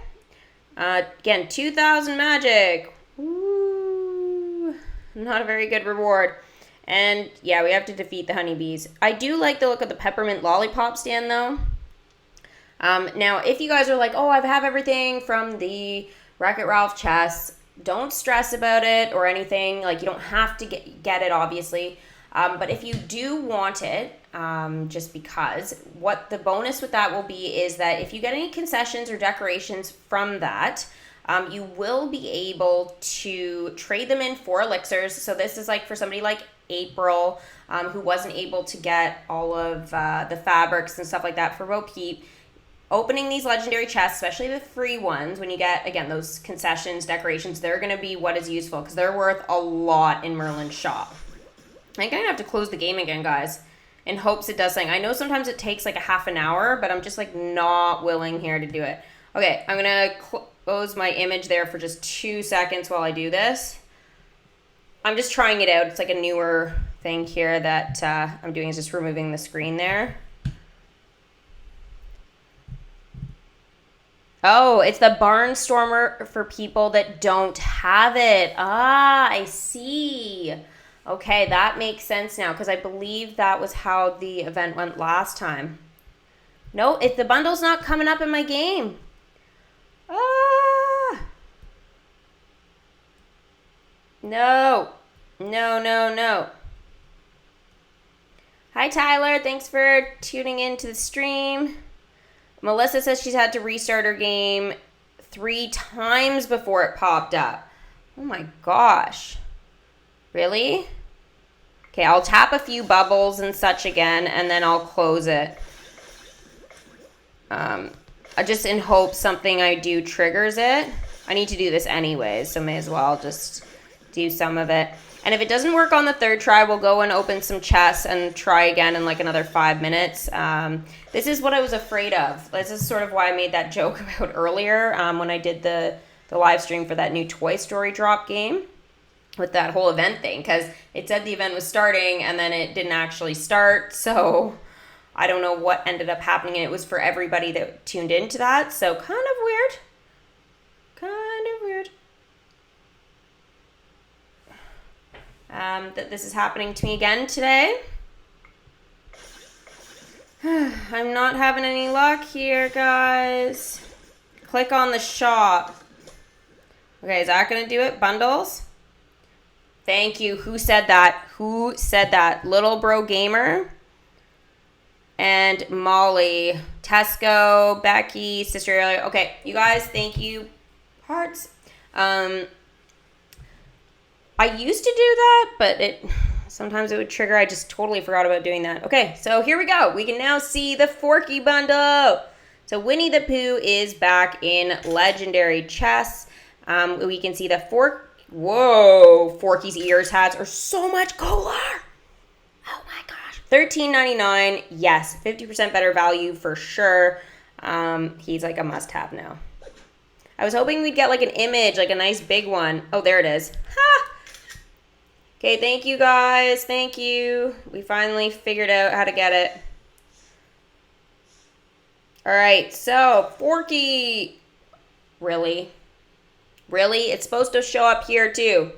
Again, 2,000 magic. Ooh, not a very good reward. And, yeah, we have to defeat the honeybees. I do like the look of the peppermint lollipop stand, though. Now, if you guys are like, oh, I have everything from the Wreck-It Ralph chests, don't stress about it or anything. Like, you don't have to get it, obviously. But if you do want it, just because, what the bonus with that will be is that if you get any concessions or decorations from that, you will be able to trade them in for elixirs. So this is like for somebody like April, who wasn't able to get all of the fabrics and stuff like that for Bo Peep. Opening these legendary chests, especially the free ones, when you get, again, those concessions, decorations, they're going to be what is useful because they're worth a lot in Merlin's shop. I think I'm going to have to close the game again, guys, in hopes it does something. I know sometimes it takes like a half an hour, but I'm just like not willing here to do it. Okay, I'm going to close my image there for just 2 seconds while I do this. I'm just trying it out. It's like a newer thing here that I'm doing is just removing the screen there. Oh, it's the Barnstormer for people that don't have it. Ah, I see. Okay, that makes sense now because I believe that was how the event went last time. No, if the bundle's not coming up in my game. Ah. No. No, no, no. Hi, Tyler. Thanks for tuning in to the stream. Melissa says she's had to restart her game 3 times before it popped up. Oh my gosh. Really? Okay, I'll tap a few bubbles and such again, and then I'll close it. I just in hope something I do triggers it. I need to do this anyways, so may as well just do some of it. And if it doesn't work on the 3rd try, we'll go and open some chests and try again in like another 5 minutes. This is what I was afraid of. This is sort of why I made that joke about earlier when I did the live stream for that new Toy Story drop game with that whole event thing, because it said the event was starting and then it didn't actually start. So I don't know what ended up happening, and it was for everybody that tuned into that. So kind of weird. That this is happening to me again today. I'm not having any luck here, guys. Click on the shop. Okay, is that going to do it? Bundles? Thank you. Who said that? Who said that? Little Bro Gamer and Molly. Tesco, Becky, Sister Earlier. Okay, you guys, thank you. Hearts. I used to do that, but sometimes it would trigger. I just totally forgot about doing that. Okay, so here we go. We can now see the Forky bundle. So Winnie the Pooh is back in Legendary Chests. We can see the Whoa, Forky's ears hats are so much cooler. Oh my gosh. $13.99. Yes, 50% better value for sure. He's like a must-have now. I was hoping we'd get like an image, like a nice big one. Oh, there it is. Ha! Okay, thank you guys. Thank you. We finally figured out how to get it. All right, so Forky. Really? Really? It's supposed to show up here too.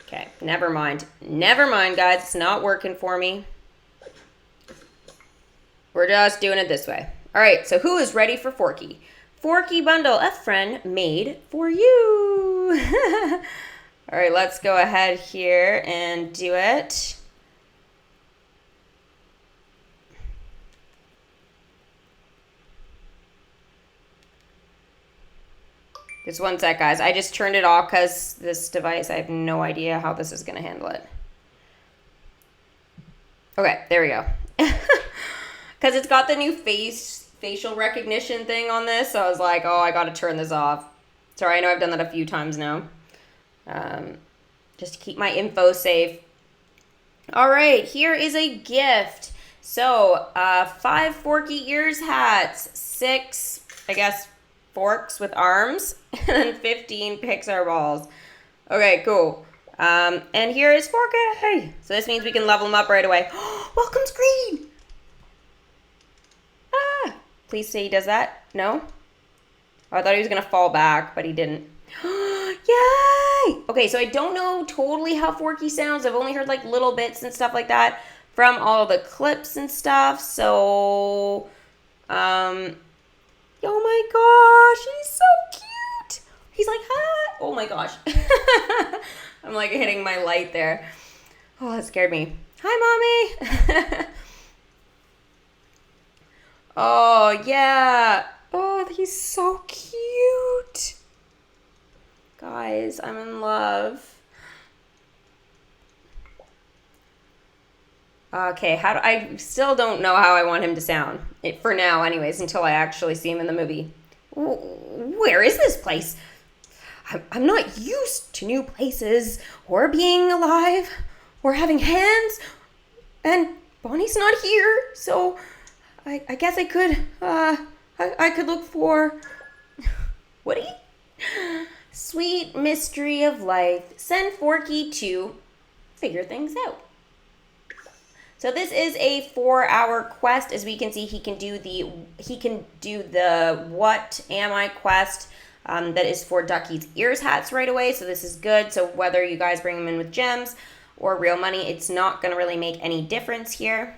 Okay, never mind. Never mind, guys. It's not working for me. We're just doing it this way. All right, so who is ready for Forky? Forky bundle, a friend made for you. All right, let's go ahead here and do it. Just one sec, guys. I just turned it off because this device, I have no idea how this is going to handle it. Okay, there we go. Because it's got the new facial recognition thing on this, so I was like, oh, I got to turn this off. Sorry, I know I've done that a few times now. Just to keep my info safe. All right, here is a gift. So, 5 Forky ears hats, 6, I guess, forks with arms, and then 15 Pixar balls. Okay, cool. And here is Forky. So this means we can level them up right away. Welcome screen. Ah, please say he does that. No? Oh, I thought he was gonna fall back, but he didn't. Yay! Okay, so I don't know totally how Forky sounds. I've only heard like little bits and stuff like that from all of the clips and stuff. So, oh my gosh, he's so cute. He's like, hi. Oh my gosh. I'm like hitting my light there. Oh, that scared me. Hi, mommy. Oh, yeah. Oh, he's so cute. Guys, I'm in love. Okay, I still don't know how I want him to sound. For now, anyways, until I actually see him in the movie. Where is this place? I'm not used to new places, or being alive, or having hands, and Bonnie's not here, so I guess I could, I could look for Woody? Sweet mystery of life. Send Forky to figure things out. So this is a 4-hour quest. As we can see, he can do the What Am I quest that is for Ducky's ears hats right away. So this is good. So whether you guys bring him in with gems or real money, it's not going to really make any difference here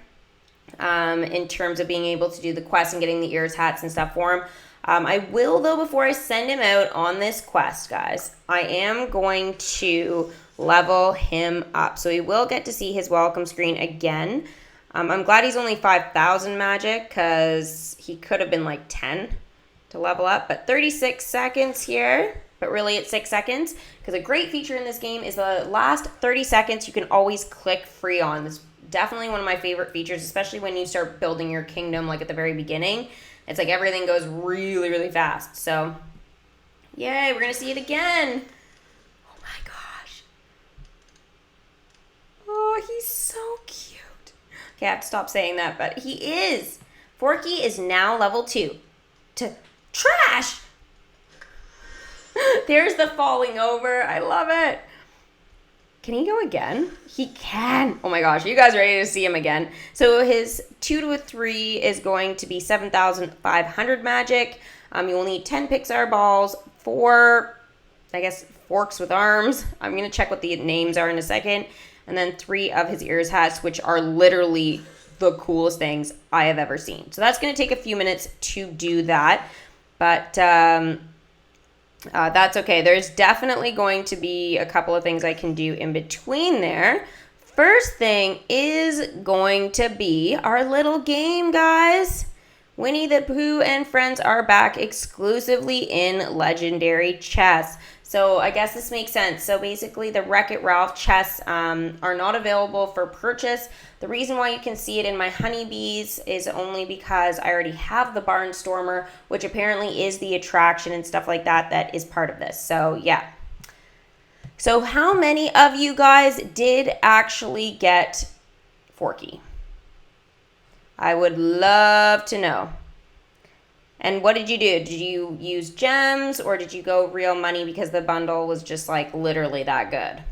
in terms of being able to do the quest and getting the ears hats and stuff for him. I will, though, before I send him out on this quest, guys, I am going to level him up. So he will get to see his welcome screen again. I'm glad he's only 5,000 magic because he could have been like 10 to level up. But 36 seconds here, but really it's 6 seconds because a great feature in this game is the last 30 seconds you can always click free on. This is definitely one of my favorite features, especially when you start building your kingdom like at the very beginning. It's like everything goes really, really fast. So, yay, we're going to see it again. Oh my gosh. Oh, he's so cute. Okay, I have to stop saying that, but he is. Forky is now level 2. Trash! There's the falling over. I love it. Can he go again? He can. Oh my gosh, are you guys ready to see him again? So his 2 to a 3 is going to be 7,500 magic. You will need 10 Pixar balls, 4, I guess, forks with arms. I'm going to check what the names are in a second. And then 3 of his ears hats, which are literally the coolest things I have ever seen. So that's going to take a few minutes to do that. But that's okay. There's definitely going to be a couple of things I can do in between there. First thing is going to be our little game, guys. Winnie the Pooh and friends are back exclusively in Legendary Chests. So I guess this makes sense. So basically the Wreck-It Ralph chests are not available for purchase. The reason why you can see it in my Honeybees is only because I already have the Barnstormer, which apparently is the attraction and stuff like that that is part of this. So yeah. So how many of you guys did actually get Forky? I would love to know. And what did you do? Did you use gems or did you go real money because the bundle was just like literally that good?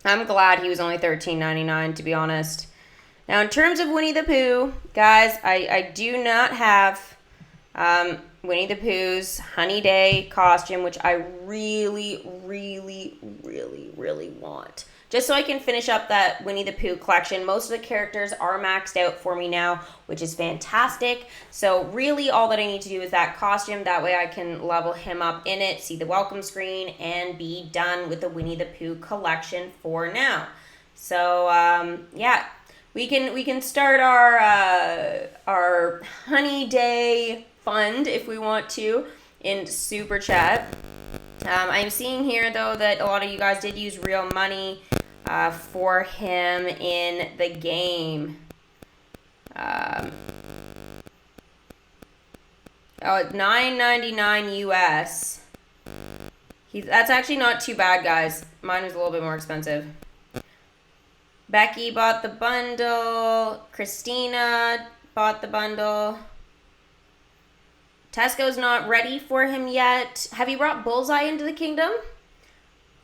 I'm glad he was only $13.99 to be honest. Now in terms of Winnie the Pooh, guys, I do not have Winnie the Pooh's Honey Day costume, which I really, really, really, really want. Just so I can finish up that Winnie the Pooh collection. Most of the characters are maxed out for me now, which is fantastic. So really all that I need to do is that costume. That way I can level him up in it, see the welcome screen, and be done with the Winnie the Pooh collection for now. So yeah, we can start our Honey Day fund if we want to in Super Chat. I'm seeing here, though, that a lot of you guys did use real money for him in the game. Oh, $9.99 US. That's actually not too bad, guys. Mine was a little bit more expensive. Becky bought the bundle. Christina bought the bundle. Tesco's not ready for him yet. Have you brought Bullseye into the kingdom?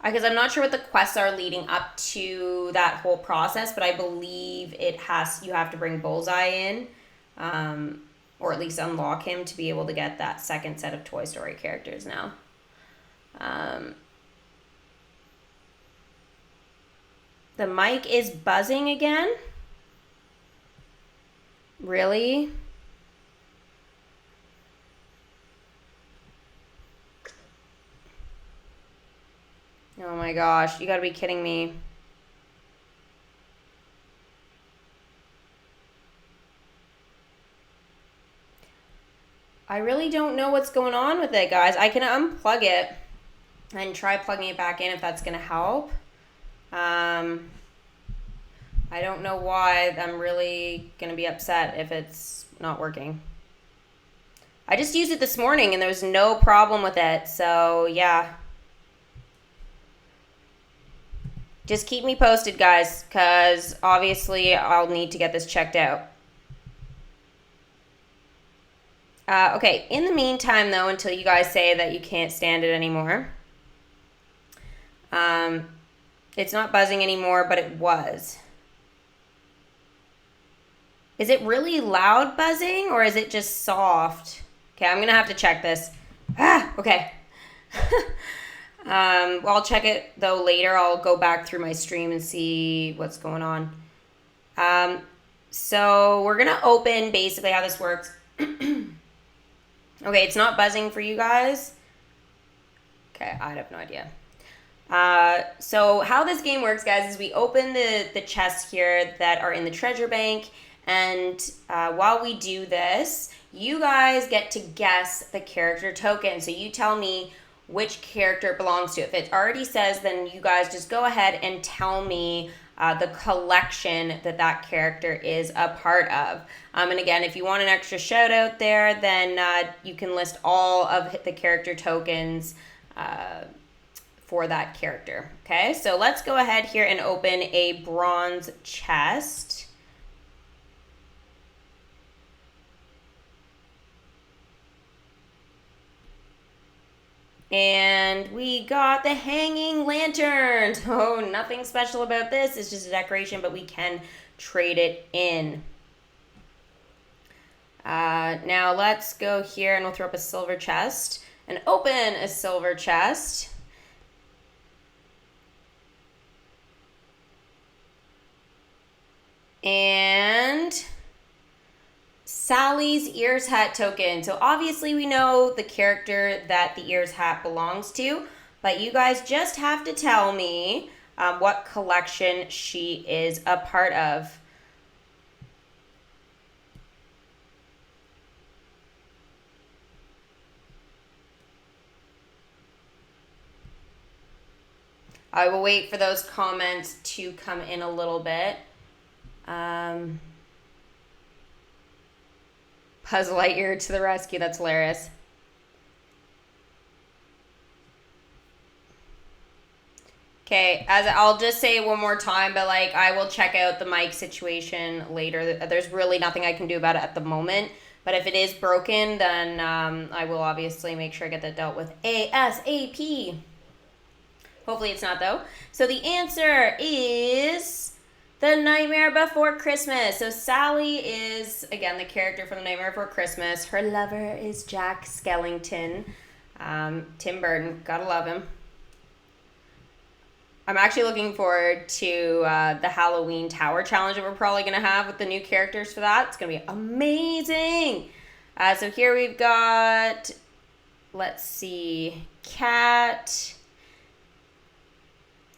Because I'm not sure what the quests are leading up to that whole process, but I believe you have to bring Bullseye in, or at least unlock him to be able to get that second set of Toy Story characters now. The mic is buzzing again? Really? Oh my gosh, you gotta be kidding me. I really don't know what's going on with it, guys. I can unplug it and try plugging it back in if that's gonna help. I don't know why I'm really gonna be upset if it's not working. I just used it this morning and there was no problem with it, so yeah. Just keep me posted, guys, because obviously I'll need to get this checked out. Okay, in the meantime, though, until you guys say that you can't stand it anymore, it's not buzzing anymore, but it was. Is it really loud buzzing, or is it just soft? Okay, I'm going to have to check this. Okay. Well, I'll check it, though, later. I'll go back through my stream and see what's going on. So we're going to open basically how this works. Okay, it's not buzzing for you guys. Okay, I have no idea. So how this game works, guys, is we open the chests here that are in the treasure bank, And while we do this, you guys get to guess the character token. So you tell me which character it belongs to. If it already says, then you guys just go ahead and tell me the collection that character is a part of. And again, if you want an extra shout out there, then you can list all of the character tokens for that character. Okay, so let's go ahead here and open a bronze chest. And we got the hanging lanterns. Oh, nothing special about this. It's just a decoration, but we can trade it in. Now let's go here and we'll throw up a silver chest and open a silver chest. And Sally's ears hat token. So obviously we know the character that the ears hat belongs to, but you guys just have to tell me what collection she is a part of. I will wait for those comments to come in a little bit. Buzz Lightyear to the rescue. That's hilarious. Okay, as I'll just say it one more time, but like I will check out the mic situation later. There's really nothing I can do about it at the moment. But if it is broken, then I will obviously make sure I get that dealt with ASAP. Hopefully it's not though. So the answer is The Nightmare Before Christmas. So Sally is, again, the character from The Nightmare Before Christmas. Her lover is Jack Skellington. Tim Burton, gotta love him. I'm actually looking forward to the Halloween Tower Challenge that we're probably going to have with the new characters for that. It's going to be amazing. So here we've got, let's see, Cat,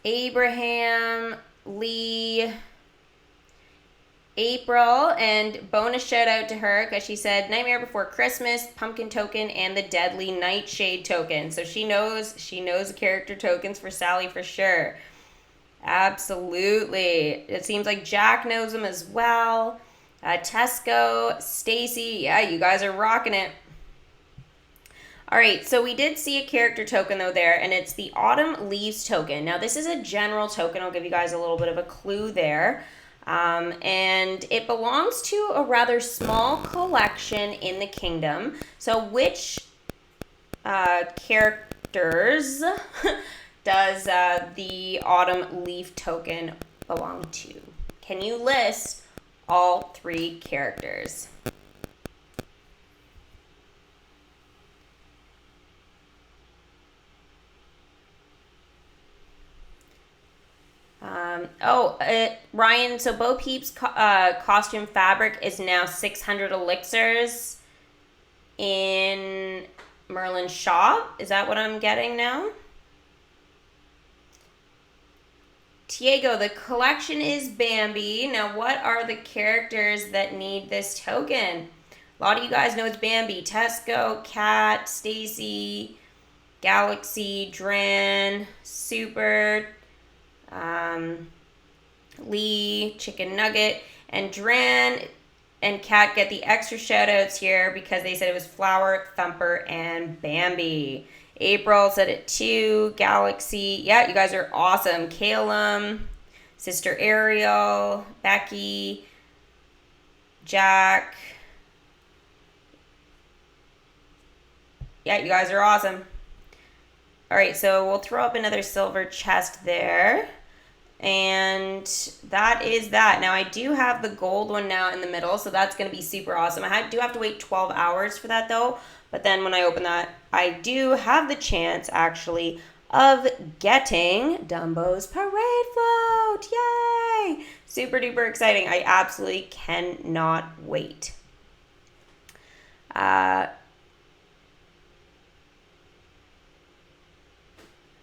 Abraham, Lee, April, and bonus shout out to her because she said Nightmare Before Christmas, Pumpkin Token, and the Deadly Nightshade Token. So she knows the character tokens for Sally for sure. Absolutely. It seems like Jack knows them as well. Tesco, Stacy, yeah, you guys are rocking it. All right, so we did see a character token though there, and it's the Autumn Leaves token. Now this is a general token. I'll give you guys a little bit of a clue there. And it belongs to a rather small collection in the kingdom. So which characters does the Autumn Leaf token belong to? Can you list all 3 characters? Ryan, so Bo Peep's costume fabric is now 600 elixirs in Merlin's shop. Is that what I'm getting now? Diego, the collection is Bambi. Now, what are the characters that need this token? A lot of you guys know it's Bambi. Tesco, Cat, Stacy, Galaxy, Dran, Super, Lee, Chicken Nugget, and Dran and Cat get the extra shout outs here because they said it was Flower, Thumper, and Bambi. April said it too. Galaxy, yeah, you guys are awesome. Calum, Sister Ariel, Becky, Jack. Yeah, you guys are awesome. All right, so we'll throw up another silver chest there. And that is that. Now, I do have the gold one now in the middle, so that's going to be super awesome. I do have to wait 12 hours for that, though. But then when I open that, I do have the chance, actually, of getting Dumbo's Parade Float. Yay! Super duper exciting. I absolutely cannot wait.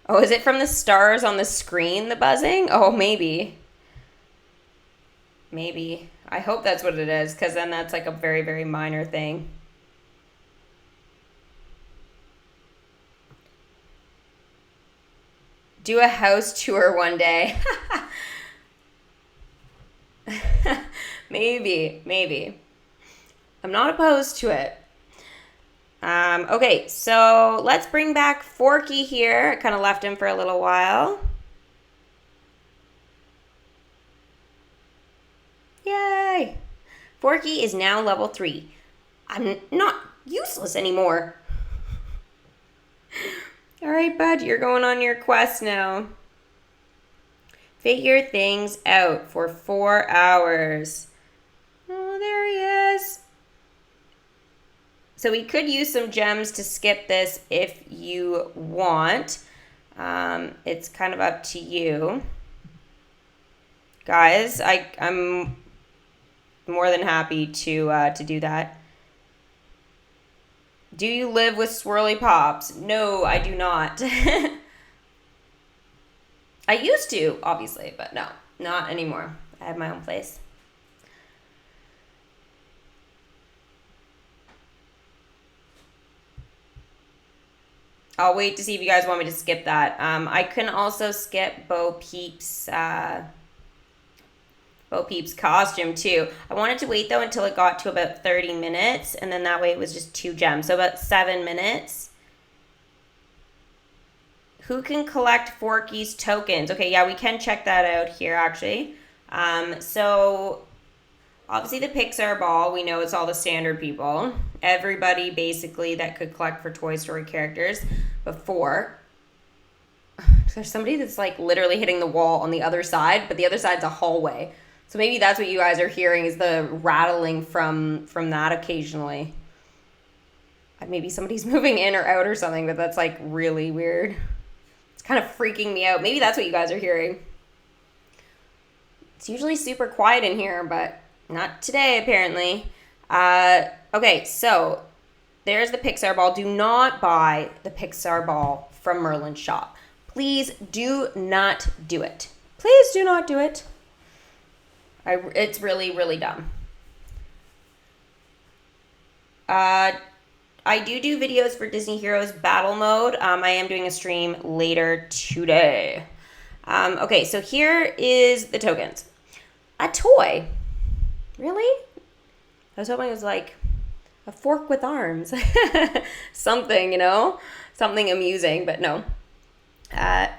Oh, is it from the stars on the screen, the buzzing? Oh, maybe. Maybe. I hope that's what it is, because then that's like a very, very minor thing. Do a house tour one day. Maybe. I'm not opposed to it. Okay, so let's bring back Forky here. I kind of left him for a little while. Yay! Forky is now level 3. I'm not useless anymore. All right, bud, you're going on your quest now. Figure things out for 4 hours. Oh, there he is. So we could use some gems to skip this if you want. It's kind of up to you. Guys, I'm more than happy to do that. Do you live with swirly pops? No, I do not. I used to, obviously, but no, not anymore. I have my own place. I'll wait to see if you guys want me to skip that. I can also skip Bo Peep's costume too. I wanted to wait though until it got to about 30 minutes, and then that way it was just 2 gems, so about 7 minutes. Who can collect Forky's tokens? Okay, yeah, we can check that out here actually. So obviously the Pixar ball, we know it's all the standard people. Everybody basically that could collect for Toy Story characters before. There's somebody that's like literally hitting the wall on the other side, but the other side's a hallway. So maybe that's what you guys are hearing, is the rattling from that occasionally. Maybe somebody's moving in or out or something, but that's like really weird. It's kind of freaking me out. Maybe that's what you guys are hearing. It's usually super quiet in here, but not today apparently. Okay, so there's the Pixar ball. Do not buy the Pixar ball from Merlin's shop. Please do not do it. Please do not do it. It's really, really dumb. I do videos for Disney Heroes Battle Mode. I am doing a stream later today. Okay, so here is the tokens. A toy. Really? I was hoping it was like a fork with arms. Something, you know? Something amusing, but no.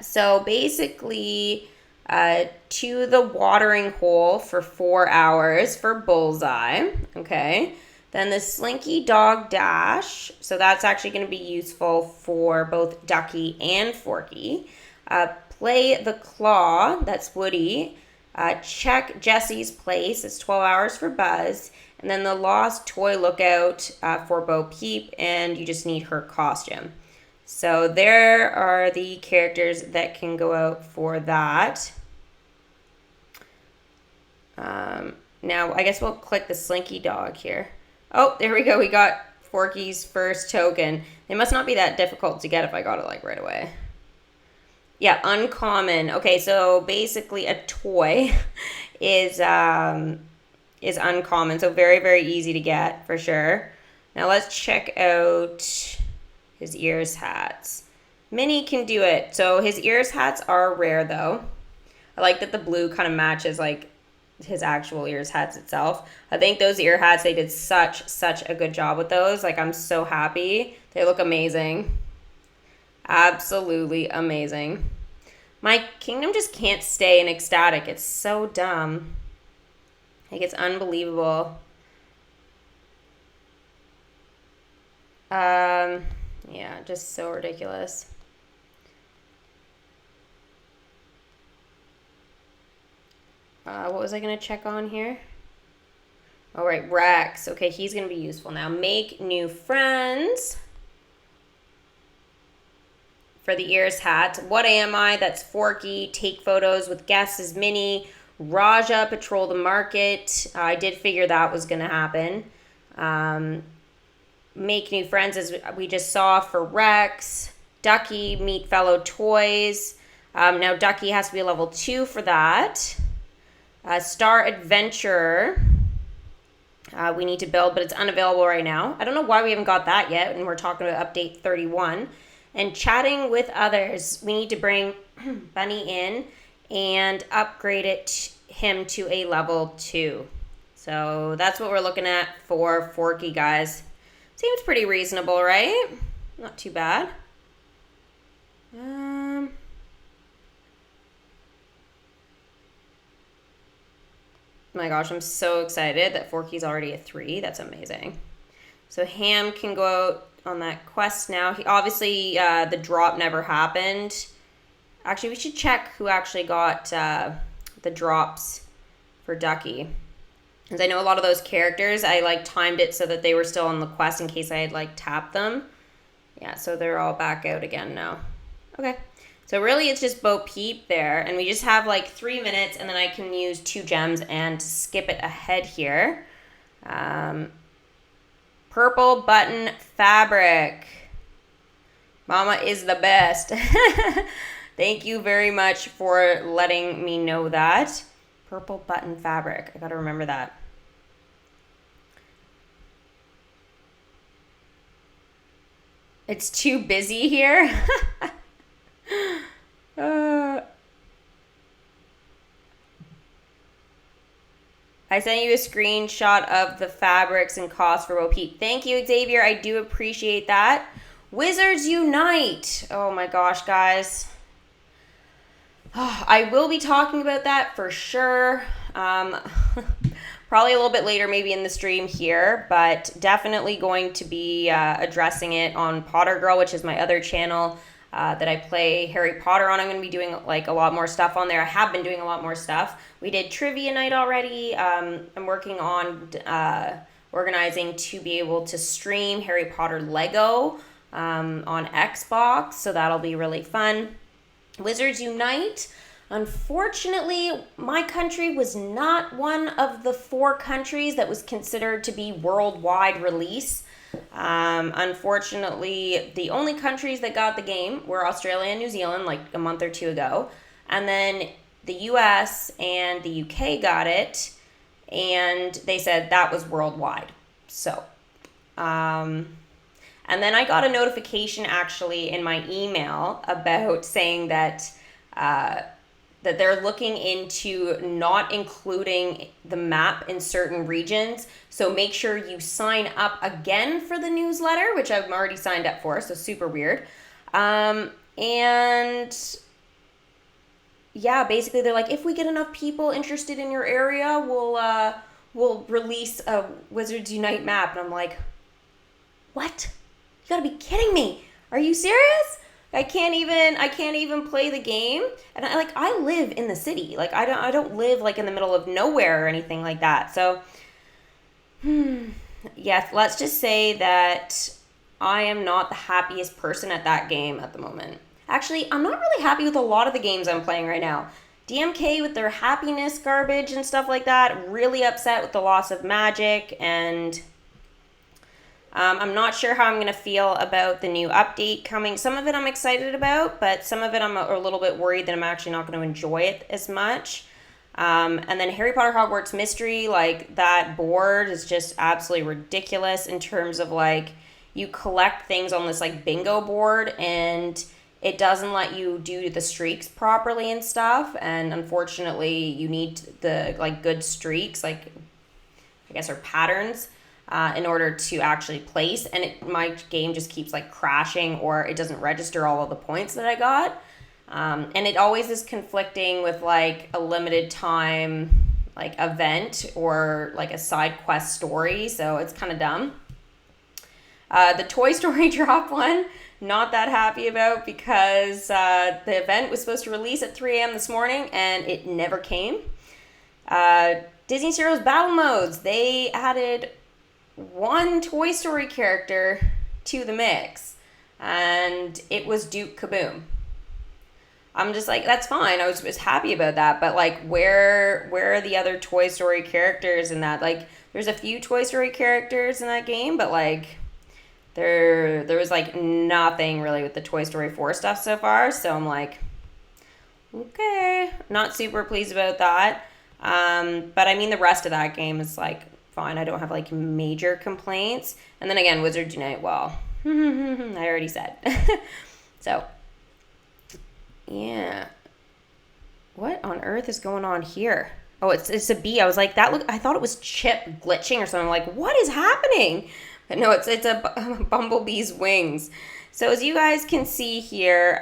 So basically, to the watering hole for 4 hours for Bullseye. Okay. Then the Slinky Dog Dash. So that's actually going to be useful for both Ducky and Forky. Play the Claw. That's Woody. Check Jesse's place. It's 12 hours for Buzz. And then the Lost Toy Lookout for Bo Peep. And you just need her costume. So there are the characters that can go out for that. Now, I guess we'll click the Slinky Dog here. Oh, there we go. We got Forky's first token. It must not be that difficult to get if I got it like right away. Yeah, uncommon. Okay, so basically a toy is uncommon. So very, very easy to get for sure. Now let's check out his ears hats. Minnie can do it. So his ears hats are rare though. I like that the blue kind of matches like his actual ears hats itself. I think those ear hats, they did such a good job with those. Like, I'm so happy. They look amazing. Absolutely amazing. My kingdom just can't stay in ecstatic. It's so dumb. Like, it's unbelievable. Yeah, just so ridiculous. What was I going to check on here? All right, Rex. Okay, he's going to be useful now. Make new friends. For the ears hat. What am I? That's Forky. Take photos with guests is Minnie. Raja, patrol the market. I did figure that was going to happen. Make new friends, as we just saw, for Rex. Ducky, meet fellow toys. Now, Ducky has to be a level 2 for that. Star Adventurer. We need to build, but it's unavailable right now. I don't know why we haven't got that yet, and we're talking about update 31. And chatting with others. We need to bring Bunny in and upgrade him to a level 2. So that's what we're looking at for Forky, guys. Seems pretty reasonable, right? Not too bad. My gosh, I'm so excited that Forky's already a 3. That's amazing. So Ham can go out on that quest now. He obviously, the drop never happened. Actually, we should check who actually got the drops for Ducky. Because I know a lot of those characters, I like timed it so that they were still on the quest in case I had like tapped them. Yeah, so they're all back out again now. Okay. So really it's just Bo Peep there, and we just have like 3 minutes, and then I can use 2 gems and skip it ahead here. Purple button fabric. Mama is the best. Thank you very much for letting me know that. Purple button fabric. I gotta remember that. It's too busy here. I sent you a screenshot of the fabrics and cost for Bo Peep. Thank you, Xavier. I do appreciate that. Wizards Unite. Oh my gosh, guys. Oh, I will be talking about that for sure. Probably a little bit later, maybe in the stream here, but definitely going to be addressing it on Potter Girl, which is my other channel that I play Harry Potter on. I'm going to be doing like a lot more stuff on there. I have been doing a lot more stuff. We did trivia night already. I'm working on organizing to be able to stream Harry Potter Lego on Xbox, so that'll be really fun. Wizards Unite. Unfortunately, my country was not one of the 4 countries that was considered to be worldwide release. Unfortunately, the only countries that got the game were Australia and New Zealand like a month or 2 ago. And then the US and the UK got it, and they said that was worldwide. So, and then I got a notification actually in my email about saying that that they're looking into not including the map in certain regions. So make sure you sign up again for the newsletter, which I've already signed up for, so super weird. And yeah, basically they're like, if we get enough people interested in your area, we'll release a Wizards Unite map. And I'm like, what? You gotta be kidding me. Are you serious? I can't even play the game. And I live in the city. Like I don't live like in the middle of nowhere or anything like that. So yes, let's just say that I am not the happiest person at that game at the moment. Actually, I'm not really happy with a lot of the games I'm playing right now. DMK with their happiness garbage and stuff like that, really upset with the loss of magic, and I'm not sure how I'm going to feel about the new update coming. Some of it I'm excited about, but some of it I'm a little bit worried that I'm actually not going to enjoy it as much. And then Harry Potter Hogwarts Mystery, like that board is just absolutely ridiculous in terms of like you collect things on this like bingo board and it doesn't let you do the streaks properly and stuff. And unfortunately you need the like good streaks, like I guess are patterns, in order to actually place, and my game just keeps like crashing or it doesn't register all of the points that I got. And it always is conflicting with like a limited time like event or like a side quest story, so it's kind of dumb. The Toy Story drop one, not that happy about because the event was supposed to release at 3 a.m. this morning and it never came. Disney Heroes Battle Modes, they added 1 Toy Story character to the mix, and it was Duke Kaboom. I'm just like, that's fine. I was happy about that, but like, where are the other Toy Story characters in that? Like, there's a few Toy Story characters in that game, but like, there was like nothing really with the Toy Story 4 stuff so far. So I'm like, okay, not super pleased about that. But I mean, the rest of that game is like fine. I don't have like major complaints. And then again, Wizards Unite, well, I already said. So, yeah. What on earth is going on here? Oh, it's a bee. I was like, I thought it was Chip glitching or something. I'm like, what is happening? But no, it's a bumblebee's wings. So as you guys can see here,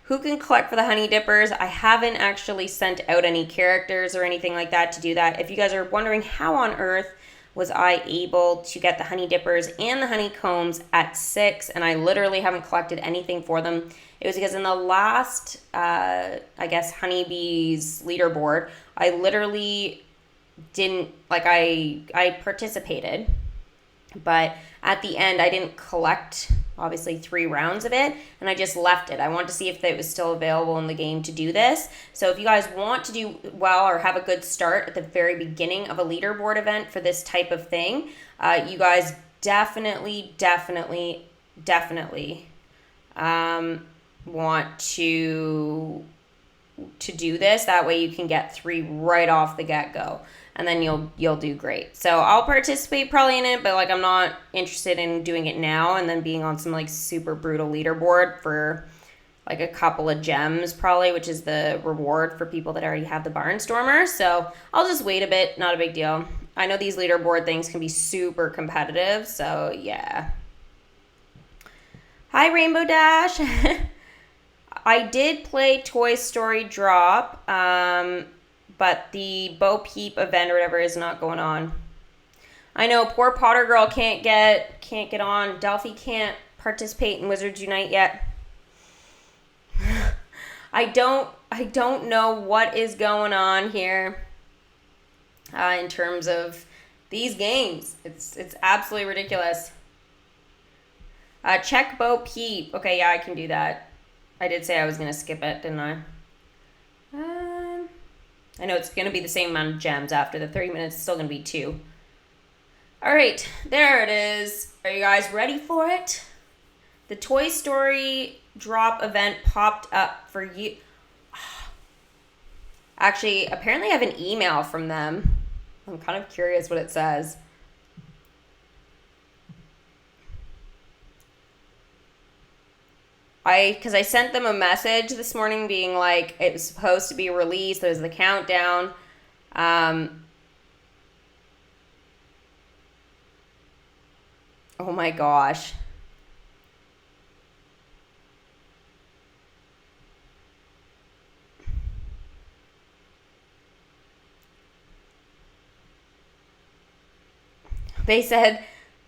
who can collect for the honey dippers? I haven't actually sent out any characters or anything like that to do that. If you guys are wondering how on earth was I able to get the honey dippers and the honeycombs at 6, and I literally haven't collected anything for them, it was because in the last, I guess, honeybees leaderboard, I literally didn't, like, I participated, but at the end I didn't collect obviously 3 rounds of it, and I just left it. I wanted to see if it was still available in the game to do this. So if you guys want to do well or have a good start at the very beginning of a leaderboard event for this type of thing, you guys definitely want to do this. That way you can get 3 right off the get-go, and then you'll do great. So I'll participate probably in it, but like I'm not interested in doing it now and then being on some like super brutal leaderboard for like a couple of gems probably, which is the reward for people that already have the Barnstormer. So I'll just wait a bit, not a big deal. I know these leaderboard things can be super competitive, so yeah. Hi Rainbow Dash. I did play Toy Story Drop, but the Bo Peep event or whatever is not going on. I know poor Potter Girl can't get on. Delphi can't participate in Wizards Unite yet. I don't know what is going on here in terms of these games. It's absolutely ridiculous. Check Bo Peep. Okay, yeah, I can do that. I did say I was gonna skip it, didn't I? I know it's going to be the same amount of gems after the 30 minutes. It's still going to be 2. All right, there it is. Are you guys ready for it? The Toy Story drop event popped up for you. Actually, apparently I have an email from them. I'm kind of curious what it says. Because I sent them a message this morning being like, it was supposed to be released. There's the countdown. Oh my gosh. They said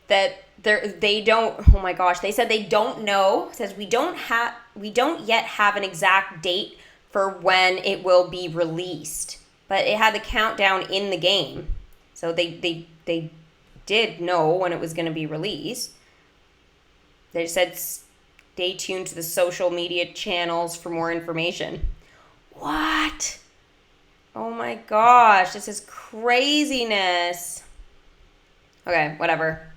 that they don't, oh my gosh, they said they don't know. It says we don't yet have an exact date for when it will be released, but it had the countdown in the game, so they did know when it was going to be released. They said stay tuned to the social media channels for more information. What? Oh my gosh, this is craziness. Okay, whatever.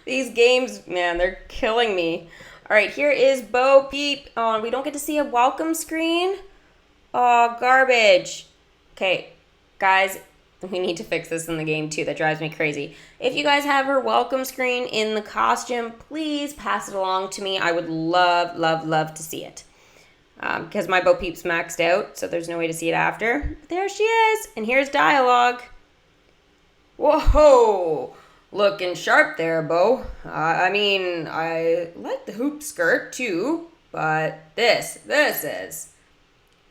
These games, man, they're killing me. All right, here is Bo Peep. Oh, we don't get to see a welcome screen. Oh, garbage. Okay, guys, we need to fix this in the game too. That drives me crazy. If you guys have her welcome screen in the costume, please pass it along to me. I would love to see it. Because my Bo Peep's maxed out, so there's no way to see it after. But there she is, and here's dialogue. Whoa! Looking sharp there, Bo. I mean, I like the hoop skirt too, but this is...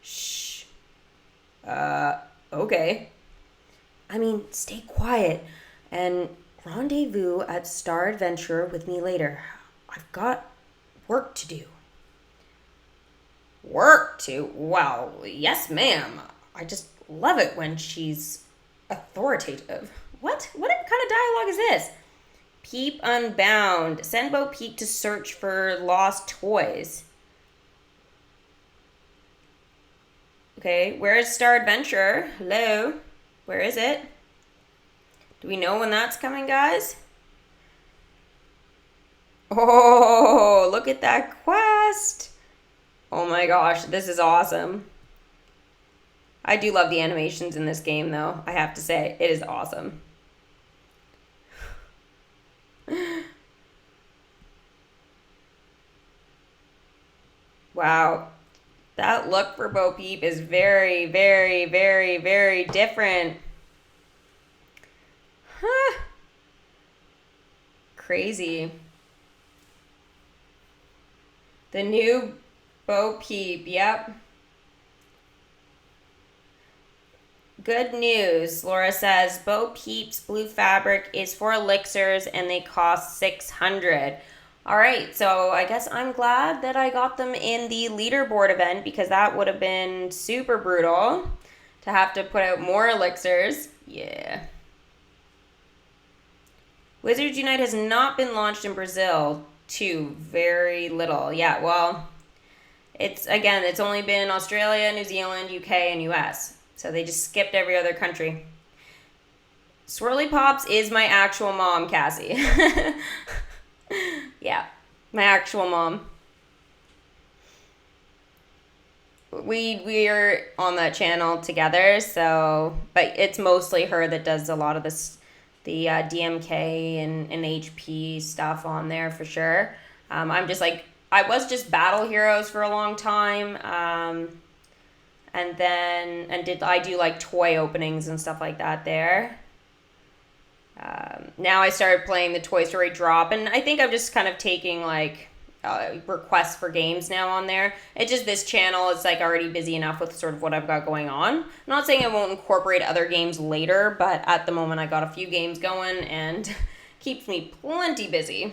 Shh. Okay. I mean, stay quiet and rendezvous at Star Adventure with me later. I've got work to do. Work to? Well, yes, ma'am. I just love it when she's authoritative. What kind of dialogue is this? Peep Unbound. Send Bo Peep to search for lost toys. Okay, where is Star Adventure? Hello? Where is it? Do we know when that's coming, guys? Oh, look at that quest. Oh my gosh, this is awesome. I do love the animations in this game, though. I have to say, it is awesome. Wow. That look for Bo Peep is very, very, very, very different. Huh. Crazy. The new Bo Peep, yep. Good news, Laura says. Bo Peep's blue fabric is 4 elixirs and they cost 600. All right, so I guess I'm glad that I got them in the leaderboard event because that would have been super brutal to have to put out more elixirs. Yeah. Wizards Unite has not been launched in Brazil. Too very little. Yeah, well, it's only been in Australia, New Zealand, UK, and US. So they just skipped every other country. Swirly Pops is my actual mom, Cassie. Yeah, my actual mom. We're on that channel together, so but it's mostly her that does a lot of this, the DMK and HP stuff on there for sure. I'm just like I was just Battle Heroes for a long time, and then I do like toy openings and stuff like that there. Now I started playing the Toy Story drop, and I think I'm just kind of taking like requests for games now on there. It's just this channel is like already busy enough with sort of what I've got going on. I'm not saying I won't incorporate other games later, but at the moment I got a few games going and keeps me plenty busy.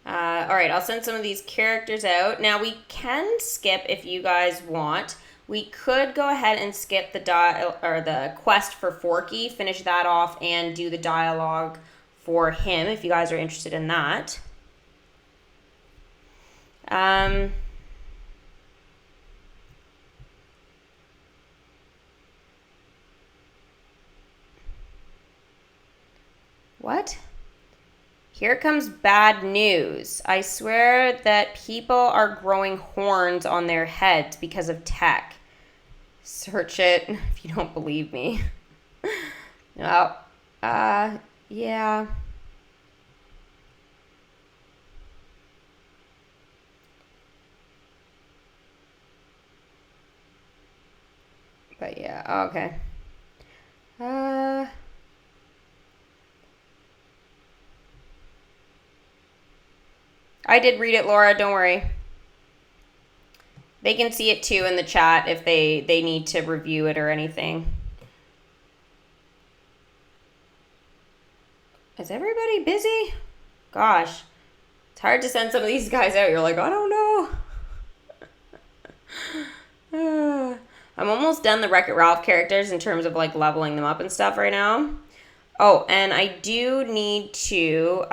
All right, I'll send some of these characters out. Now we can skip if you guys want. We could go ahead and skip the quest for Forky, finish that off, and do the dialogue for him if you guys are interested in that. What? Here comes bad news. I swear that people are growing horns on their heads because of tech. Search it if you don't believe me. Oh, yeah. But yeah, okay. I did read it, Laura, don't worry. They can see it too in the chat if they need to review it or anything. Is everybody busy? Gosh. It's hard to send some of these guys out. You're like, I don't know. I'm almost done the Wreck-It Ralph characters in terms of like leveling them up and stuff right now. Oh, and I do need to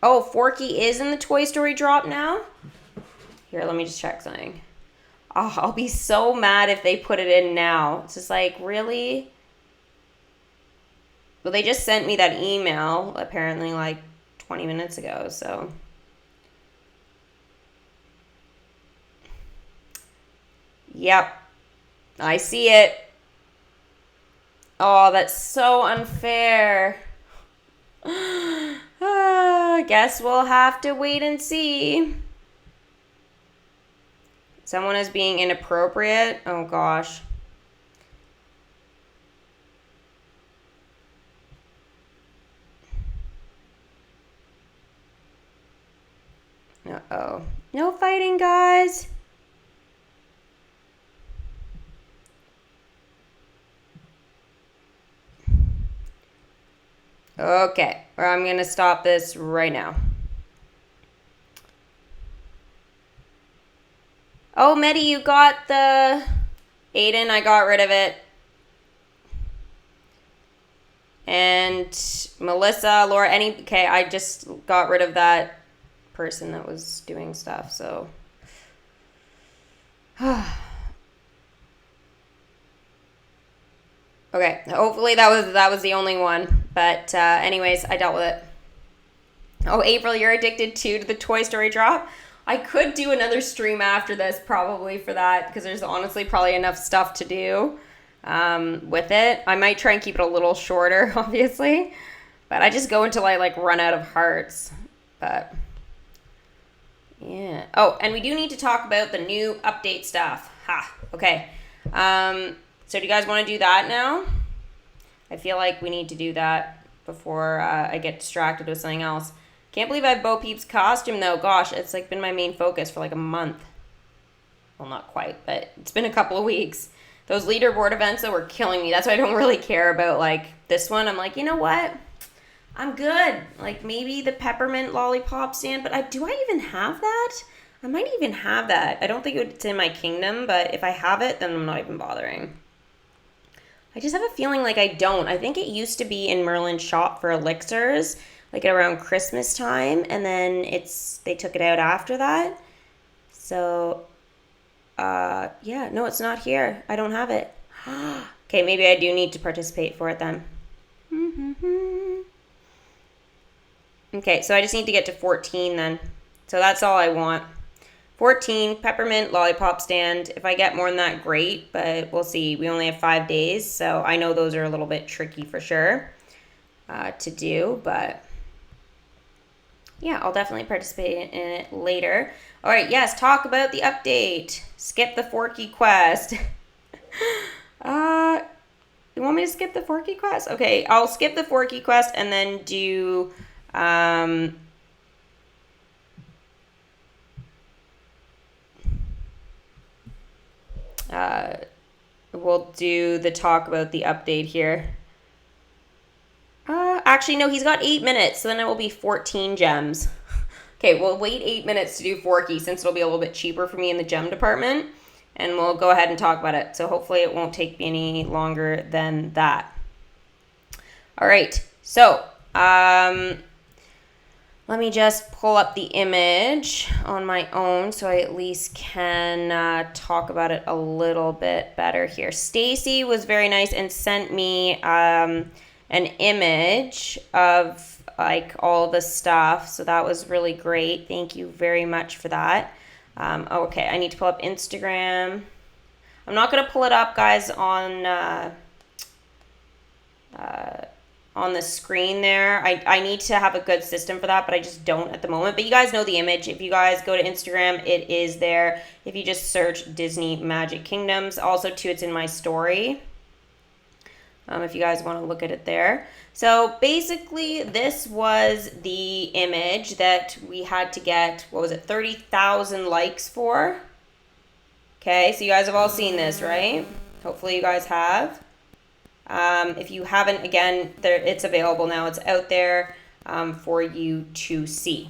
oh, Forky is in the Toy Story drop now? Here, let me just check something. Oh, I'll be so mad if they put it in now. It's just like, really? Well, they just sent me that email, apparently, like 20 minutes ago, so. Yep. I see it. Oh, that's so unfair. Guess we'll have to wait and see. Someone is being inappropriate. Oh, gosh. Uh-oh. No fighting, guys. Okay, I'm going to stop this right now. Oh, Medi, you got the... Aiden, I got rid of it. And Melissa, Laura, okay, I just got rid of that person that was doing stuff, so... Okay, hopefully that was the only one. But anyways, I dealt with it. Oh, April, you're addicted to the Toy Story drop? I could do another stream after this probably for that because there's honestly probably enough stuff to do with it. I might try and keep it a little shorter, obviously. But I just go until I like run out of hearts. But yeah. Oh, and we do need to talk about the new update stuff. Ha. Okay. So do you guys want to do that now? I feel like we need to do that before I get distracted with something else. Can't believe I have Bo Peeps Costume though. Gosh, it's like been my main focus for like a month. Well, not quite, but it's been a couple of weeks. Those leaderboard events though were killing me. That's why I don't really care about like this one. I'm like, you know what? I'm good. Like maybe the peppermint lollipop stand, but do I even have that? I might even have that. I don't think it's in my kingdom, but if I have it, then I'm not even bothering. I just have a feeling like I don't. I think it used to be in Merlin's shop for elixirs, like around Christmas time, and then they took it out after that. So, yeah, no, it's not here. I don't have it. Okay, maybe I do need to participate for it then. Okay, so I just need to get to 14 then. So that's all I want. 14, peppermint lollipop stand. If I get more than that, great, but we'll see. We only have 5 days, so I know those are a little bit tricky for sure to do, but yeah, I'll definitely participate in it later. All right, yes, talk about the update. Skip the Forky quest. You want me to skip the Forky quest? Okay, I'll skip the Forky quest and then do we'll do the talk about the update here. Actually, no, he's got 8 minutes, so then it will be 14 gems. Okay, we'll wait 8 minutes to do Forky since it'll be a little bit cheaper for me in the gem department, and we'll go ahead and talk about it. So hopefully it won't take me any longer than that. All right, so let me just pull up the image on my own so I at least can talk about it a little bit better here. Stacy was very nice and sent me an image of like all the stuff, so that was really great. Thank you very much for that. Okay, I need to pull up Instagram. I'm not going to pull it up, guys, on the screen there. I need to have a good system for that, but I just don't at the moment. But you guys know the image. If you guys go to Instagram, it is there. If you just search Disney Magic Kingdoms. Also, too, it's in my story. If you guys want to look at it there. So basically, this was the image that we had to get, 30,000 likes for. Okay, so you guys have all seen this, right? Hopefully you guys have. If you haven't, again, it's available now. It's out there for you to see.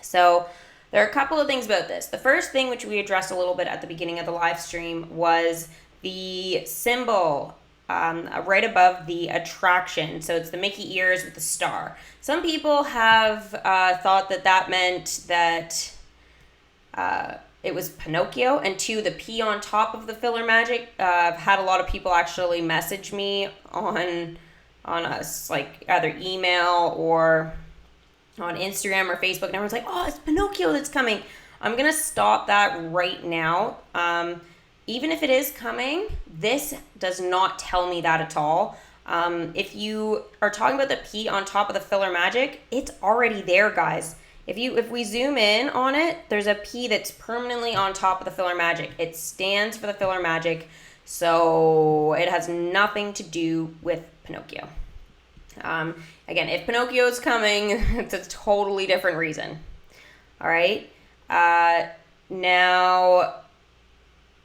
So there are a couple of things about this. The first thing, which we addressed a little bit at the beginning of the live stream, was the symbol right above the attraction. So it's the Mickey ears with the star. Some people have thought that meant that it was Pinocchio, and two, the P on top of the filler magic. I've had a lot of people actually message me on us, like either email or on Instagram or Facebook, and everyone's like, oh, it's Pinocchio that's coming. I'm going to stop that right now. Even if it is coming, this does not tell me that at all. If you are talking about the P on top of the filler magic, it's already there, guys. If we zoom in on it, there's a P that's permanently on top of the filler magic. It stands for the filler magic, so it has nothing to do with Pinocchio. Again, if Pinocchio is coming, it's a totally different reason. All right. Now,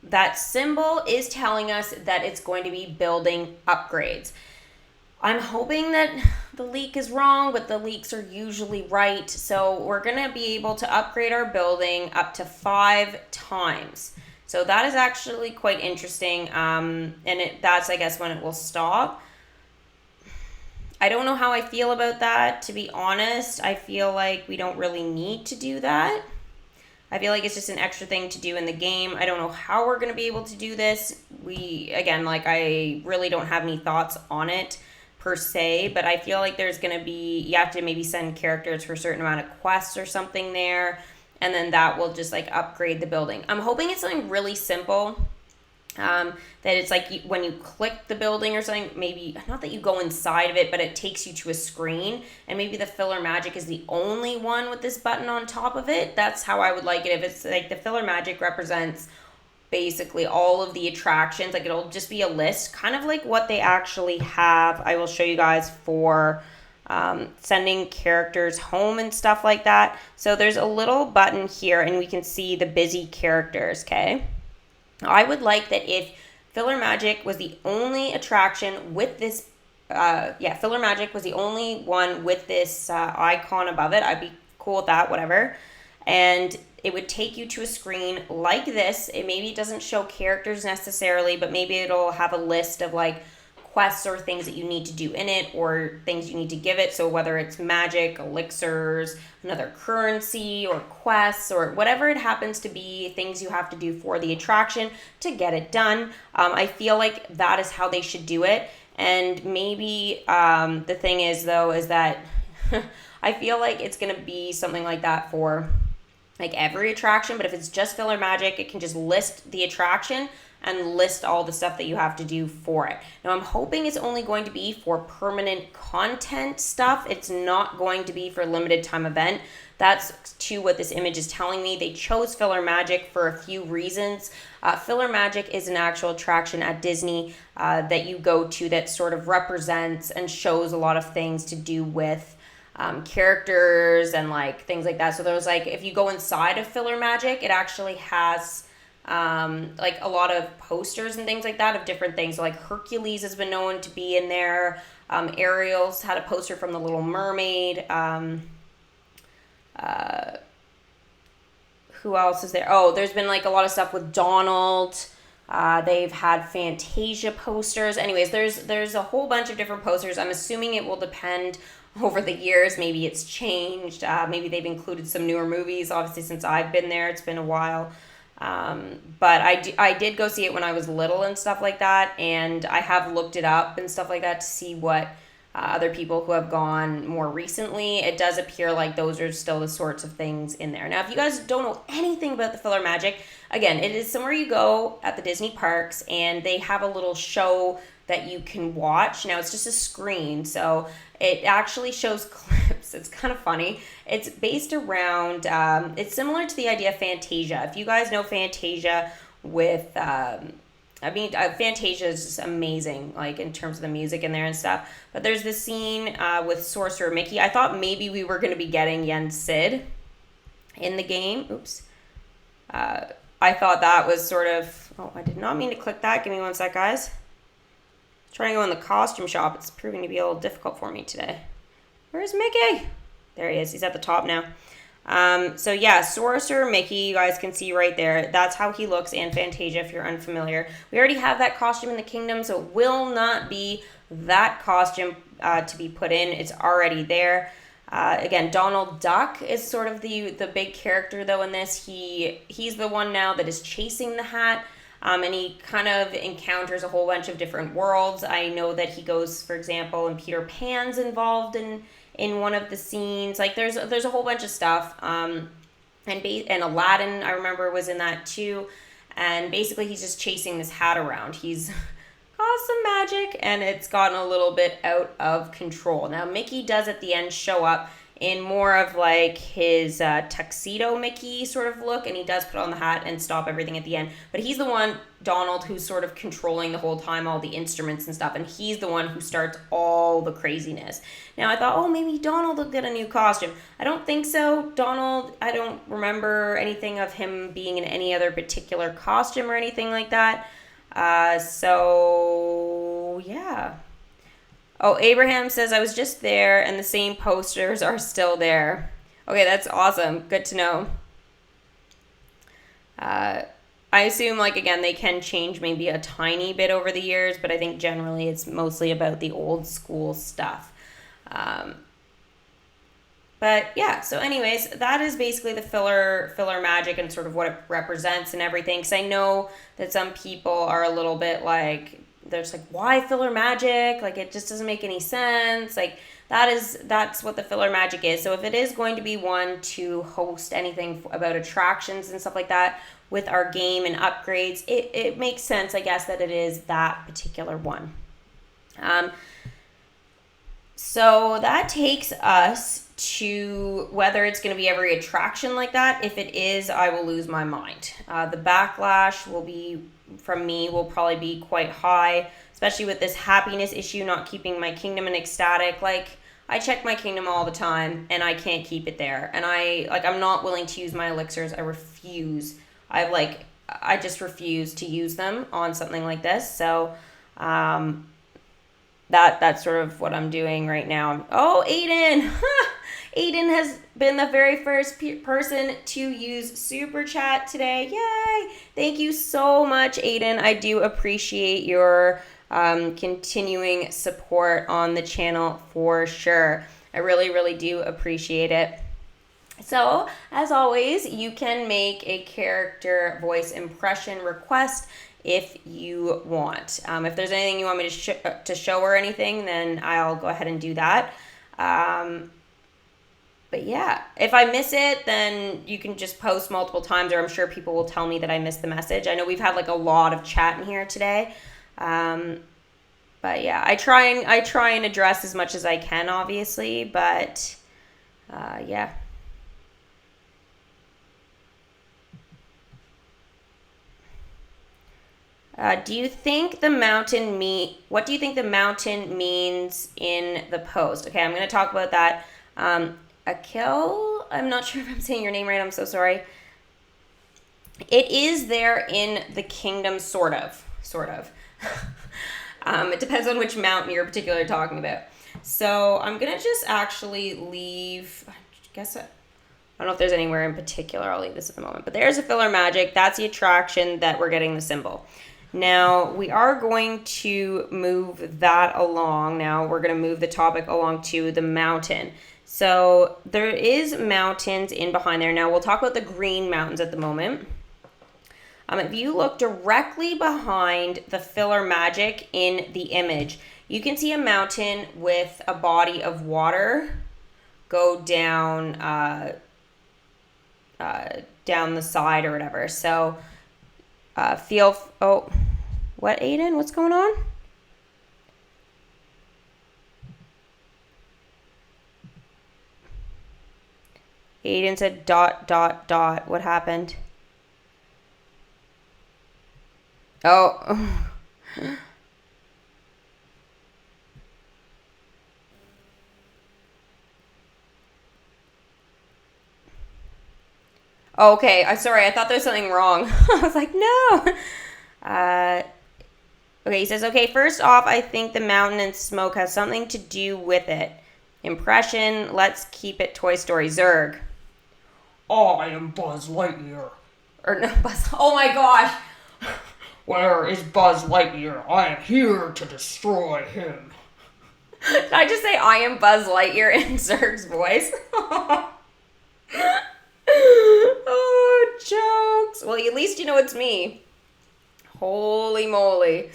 that symbol is telling us that it's going to be building upgrades. I'm hoping that the leak is wrong, but the leaks are usually right. So we're going to be able to upgrade our building up to 5 times. So that is actually quite interesting. And that's, I guess, when it will stop. I don't know how I feel about that, to be honest. I feel like we don't really need to do that. I feel like it's just an extra thing to do in the game. I don't know how we're going to be able to do this. I really don't have any thoughts on it. per se, but I feel like there's going to be, you have to maybe send characters for a certain amount of quests or something there, and then that will just like upgrade the building. I'm hoping it's something really simple, that it's like when you click the building or something, maybe not that you go inside of it, but it takes you to a screen, and maybe the filler magic is the only one with this button on top of it. That's how I would like it. If it's like the filler magic represents basically all of the attractions, like it'll just be a list, kind of like what they actually have. I will show you guys for sending characters home and stuff like that. So there's a little button here, and we can see the busy characters, okay? I would like that if filler magic was the only attraction with this, filler magic was the only one with this icon above it. I'd be cool with that, whatever. And it would take you to a screen like this. It maybe doesn't show characters necessarily, but maybe it'll have a list of like quests or things that you need to do in it, or things you need to give it. So whether it's magic, elixirs, another currency, or quests, or whatever it happens to be, things you have to do for the attraction to get it done. I feel like that is how they should do it. And maybe the thing is though, is that I feel like it's going to be something like that for like every attraction, but if it's just filler magic, it can just list the attraction and list all the stuff that you have to do for it. Now, I'm hoping it's only going to be for permanent content stuff. It's not going to be for limited time event. That's to what this image is telling me. They chose filler magic for a few reasons. Filler magic is an actual attraction at Disney that you go to that sort of represents and shows a lot of things to do with characters and like things like that. So there's like, if you go inside of filler magic, it actually has like a lot of posters and things like that of different things. So like Hercules has been known to be in there. Ariel's had a poster from The Little Mermaid. Who else is there? Oh, there's been like a lot of stuff with Donald. They've had Fantasia posters. Anyways, there's a whole bunch of different posters. I'm assuming it will depend over the years. Maybe it's changed. Maybe they've included some newer movies. Obviously, since I've been there, it's been a while. But I did go see it when I was little and stuff like that. And I have looked it up and stuff like that to see what other people who have gone more recently. It does appear like those are still the sorts of things in there. Now, if you guys don't know anything about the filler magic, again, it is somewhere you go at the Disney parks, and they have a little show that you can watch. Now, it's just a screen, so it actually shows clips. It's kind of funny. It's based around, it's similar to the idea of Fantasia. If you guys know Fantasia with, Fantasia is just amazing, like in terms of the music in there and stuff. But there's this scene with Sorcerer Mickey. I thought maybe we were going to be getting Yen Sid in the game. Oops. I thought that was sort of, oh, I did not mean to click that. Give me one sec, guys. Trying to go in the costume shop. It's proving to be a little difficult for me today. Where's Mickey? There he is. He's at the top now. So yeah, Sorcerer Mickey, you guys can see right there. That's how he looks in Fantasia if you're unfamiliar. We already have that costume in the kingdom, so it will not be that costume to be put in. It's already there. Again, Donald Duck is sort of the big character though in this. He's the one now that is chasing the hat. And he kind of encounters a whole bunch of different worlds. I know that he goes, for example, and Peter Pan's involved in one of the scenes. Like there's a whole bunch of stuff. And Aladdin, I remember, was in that too. And basically he's just chasing this hat around. He's caused some magic, and it's gotten a little bit out of control. Now Mickey does at the end show up in more of like his tuxedo Mickey sort of look, and he does put on the hat and stop everything at the end. But he's the one, Donald, who's sort of controlling the whole time, all the instruments and stuff, and he's the one who starts all the craziness. Now I thought, oh, maybe Donald will get a new costume. I don't think so. Donald, I don't remember anything of him being in any other particular costume or anything like that. So yeah. Oh, Abraham says, I was just there and the same posters are still there. Okay, that's awesome. Good to know. I assume, like, again, they can change maybe a tiny bit over the years, but I think generally it's mostly about the old school stuff. But yeah, so anyways, that is basically the filler magic and sort of what it represents and everything. Because I know that some people are a little bit like, there's like, why filler magic? Like, it just doesn't make any sense. Like, that's what the filler magic is. So if it is going to be one to host anything about attractions and stuff like that with our game and upgrades, it makes sense, I guess, that it is that particular one. So that takes us to whether it's going to be every attraction like that. If it is, I will lose my mind. The backlash will probably be quite high, especially with this happiness issue, not keeping my kingdom in ecstatic. Like, I check my kingdom all the time and I can't keep it there. And I'm not willing to use my elixirs. I refuse. I just refuse to use them on something like this. So, that's sort of what I'm doing right now. Oh, Aiden! Aiden has been the very first person to use Super Chat today. Yay! Thank you so much, Aiden. I do appreciate your continuing support on the channel for sure. I really, really do appreciate it. So, as always, you can make a character voice impression request if you want. If there's anything you want me to show or anything, then I'll go ahead and do that. But yeah, if I miss it, then you can just post multiple times, or I'm sure people will tell me that I missed the message. I know we've had like a lot of chat in here today. But yeah, I try and address as much as I can, obviously, but yeah. What do you think the mountain means in the post? Okay, I'm going to talk about that. Akil, I'm not sure if I'm saying your name right. I'm so sorry. It is there in the kingdom, sort of. It depends on which mountain you're particularly talking about. So I'm going to just actually leave, I don't know if there's anywhere in particular. I'll leave this at the moment. But there's a filler magic. That's the attraction that we're getting the symbol. Now, we are going to move that along. Now, we're going to move the topic along to the mountain. So, there is mountains in behind there. Now, we'll talk about the green mountains at the moment. If you look directly behind the filler magic in the image, you can see a mountain with a body of water go down down the side or whatever. So, what, Aiden? What's going on? Aiden said ... What happened? Oh. Okay, I'm sorry. I thought there was something wrong. I was like, no. Okay, he says, okay, first off, I think the mountain and smoke has something to do with it. Impression, let's keep it Toy Story. Zerg. I am Buzz Lightyear. Or no, Buzz. Oh my gosh. Where is Buzz Lightyear? I am here to destroy him. Did I just say I am Buzz Lightyear in Zerg's voice? Oh, jokes. Well, at least you know it's me. Holy moly.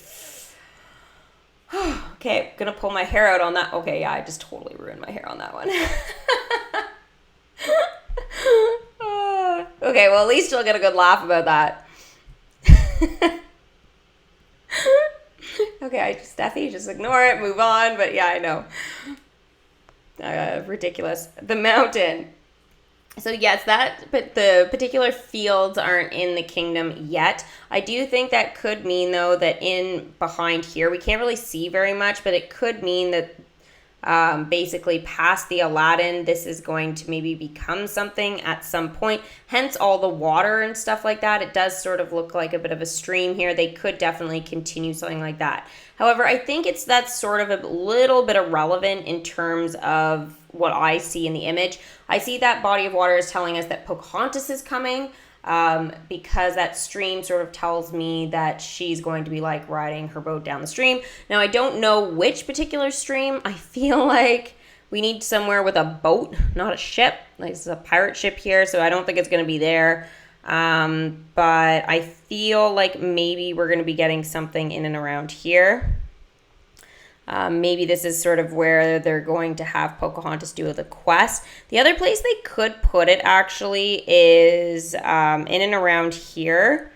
Okay, gonna pull my hair out on that. Okay, yeah, I just totally ruined my hair on that one. Okay, well, at least you'll get a good laugh about that. Okay, Steffi, just ignore it, move on. But yeah, I know. Ridiculous. The mountain. So yes, but the particular fields aren't in the kingdom yet. I do think that could mean, though, that in behind here, we can't really see very much, but it could mean that basically past the Aladdin, this is going to maybe become something at some point. Hence all the water and stuff like that. It does sort of look like a bit of a stream here. They could definitely continue something like that. However, I think that's sort of a little bit irrelevant in terms of what I see in the image. I see that body of water is telling us that Pocahontas is coming, because that stream sort of tells me that she's going to be like riding her boat down the stream. Now, I don't know which particular stream. I feel like we need somewhere with a boat, not a ship. Like, this is a pirate ship here, so I don't think it's going to be there. But I feel like maybe we're going to be getting something in and around here. Maybe this is sort of where they're going to have Pocahontas do the quest. The other place they could put it actually is in and around here,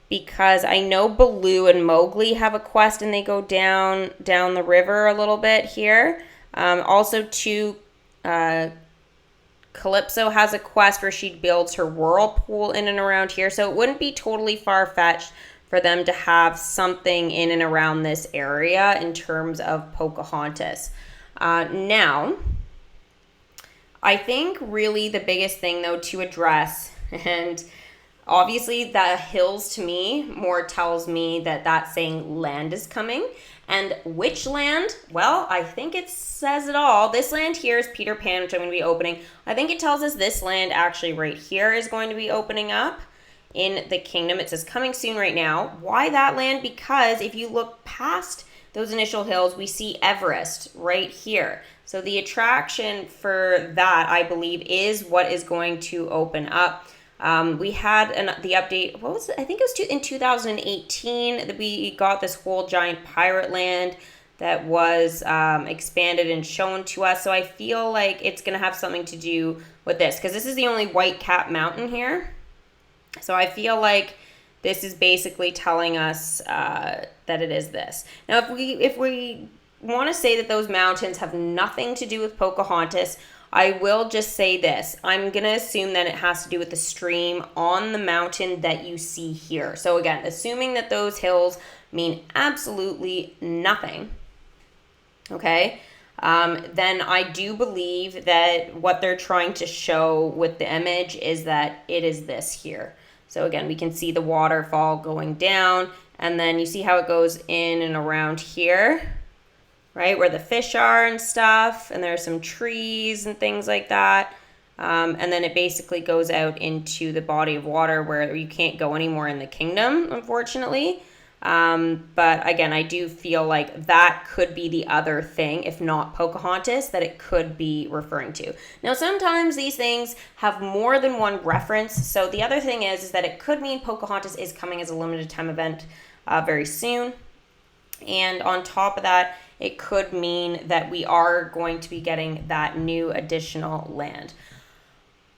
because I know Baloo and Mowgli have a quest and they go down the river a little bit here. Also, too, Calypso has a quest where she builds her whirlpool in and around here, so it wouldn't be totally far-fetched for them to have something in and around this area in terms of Pocahontas. Now, I think really the biggest thing, though, to address, and obviously the hills to me more tells me that that's saying land is coming. And which land? Well, I think it says it all. This land here is Peter Pan, which I'm going to be opening. I think it tells us this land actually right here is going to be opening up in the kingdom. It says coming soon right now. Why that land? Because if you look past those initial hills, we see Everest right here. So the attraction for that, I believe, is what is going to open up. We had the update, what was it? I think it was in 2018 that we got this whole giant pirate land that was expanded and shown to us. So I feel like it's going to have something to do with this, because this is the only white cap mountain here. So I feel like this is basically telling us that it is this. Now, if we want to say that those mountains have nothing to do with Pocahontas, I will just say this. I'm going to assume that it has to do with the stream on the mountain that you see here. So again, assuming that those hills mean absolutely nothing, okay, then I do believe that what they're trying to show with the image is that it is this here. So again, we can see the waterfall going down, and then you see how it goes in and around here, right, where the fish are and stuff, and there's some trees and things like that. And then it basically goes out into the body of water where you can't go anymore in the kingdom, unfortunately. But again, I do feel like that could be the other thing, if not Pocahontas, that it could be referring to. Now, sometimes these things have more than one reference. So the other thing is that it could mean Pocahontas is coming as a limited time event very soon. And on top of that, it could mean that we are going to be getting that new additional land.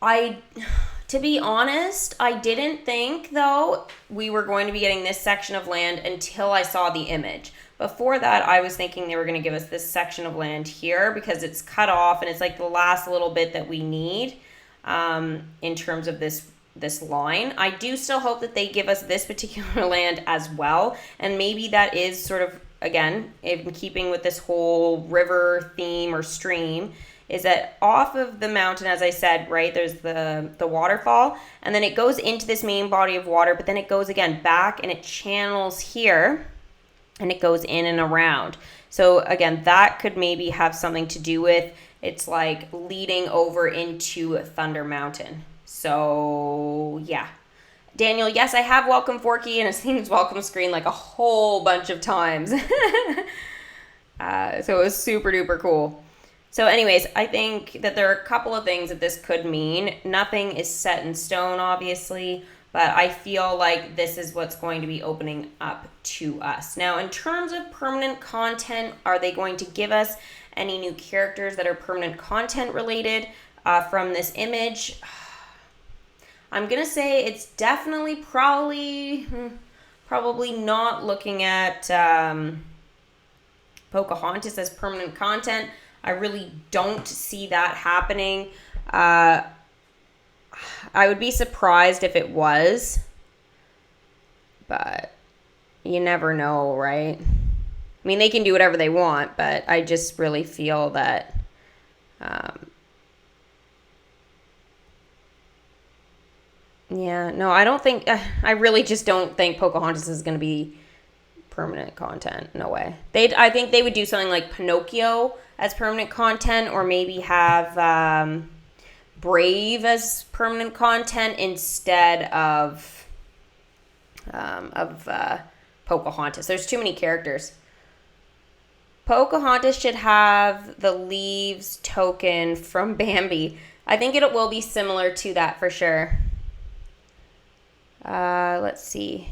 To be honest, I didn't think, though, we were going to be getting this section of land until I saw the image. Before that, I was thinking they were going to give us this section of land here because it's cut off and it's like the last little bit that we need in terms of this line. I do still hope that they give us this particular land as well, and maybe that is sort of, again, in keeping with this whole river theme or stream, is that off of the mountain, as I said, right, there's the waterfall, and then it goes into this main body of water, but then it goes again back and it channels here and it goes in and around. So again, that could maybe have something to do with, it's like leading over into Thunder Mountain. So yeah. Daniel, yes, I have welcome Forky and I've seen his welcome screen like a whole bunch of times. So it was super duper cool. So anyways, I think that there are a couple of things that this could mean. Nothing is set in stone, obviously, but I feel like this is what's going to be opening up to us. Now, in terms of permanent content, are they going to give us any new characters that are permanent content related from this image? I'm going to say it's definitely probably not looking at Pocahontas as permanent content. I really don't see that happening. I would be surprised if it was, but you never know, right? I mean, they can do whatever they want, but I just really feel that yeah, no, I don't think, I really just don't think Pocahontas is going to be permanent content. No way. I think they would do something like Pinocchio as permanent content, or maybe have Brave as permanent content instead of Pocahontas. There's too many characters. Pocahontas should have the leaves token from Bambi. I think it will be similar to that for sure. Let's see.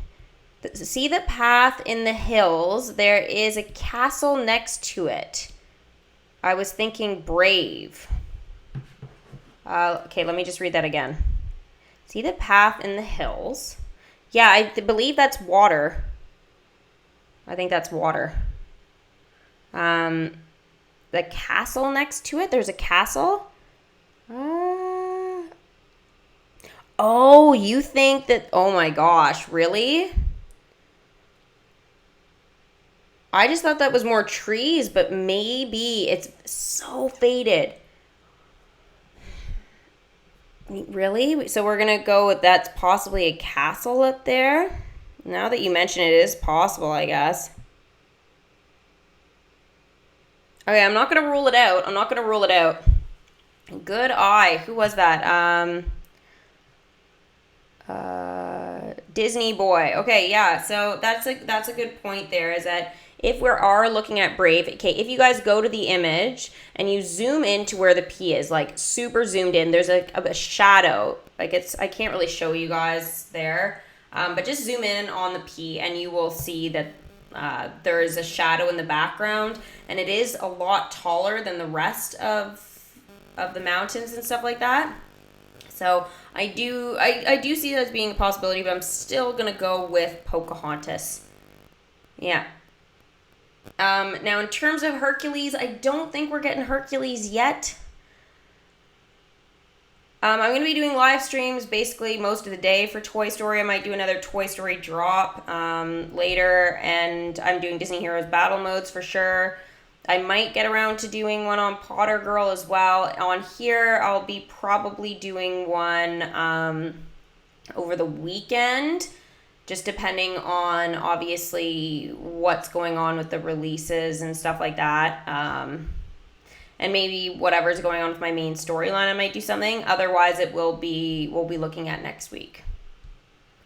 See the path in the hills? There is a castle next to it. I was thinking Brave. Okay, let me just read that again. See the path in the hills? Yeah, I believe that's water. I think that's water. The castle next to it? There's a castle? Oh, you think that... Oh my gosh, really? I just thought that was more trees, but maybe it's so faded. Really? So we're going to go with that's possibly a castle up there? Now that you mention it, it is possible, I guess. Okay, I'm not going to rule it out. Good eye. Who was that? Disney boy. Okay, yeah. So that's a good point there, is that if we are looking at Brave, okay, if you guys go to the image and you zoom into where the P is, like super zoomed in, there's a shadow. Like I can't really show you guys there, but just zoom in on the P and you will see that there is a shadow in the background, and it is a lot taller than the rest of the mountains and stuff like that. So I do see that as being a possibility, but I'm still gonna go with Pocahontas. Yeah. Now in terms of Hercules, I don't think we're getting Hercules yet. I'm going to be doing live streams basically most of the day for Toy Story. I might do another Toy Story drop later, and I'm doing Disney Heroes battle modes for sure. I might get around to doing one on Potter Girl as well. On here, I'll be probably doing one over the weekend, just depending on, obviously, what's going on with the releases and stuff like that. And maybe whatever's going on with my main storyline, I might do something. Otherwise, we'll be looking at next week.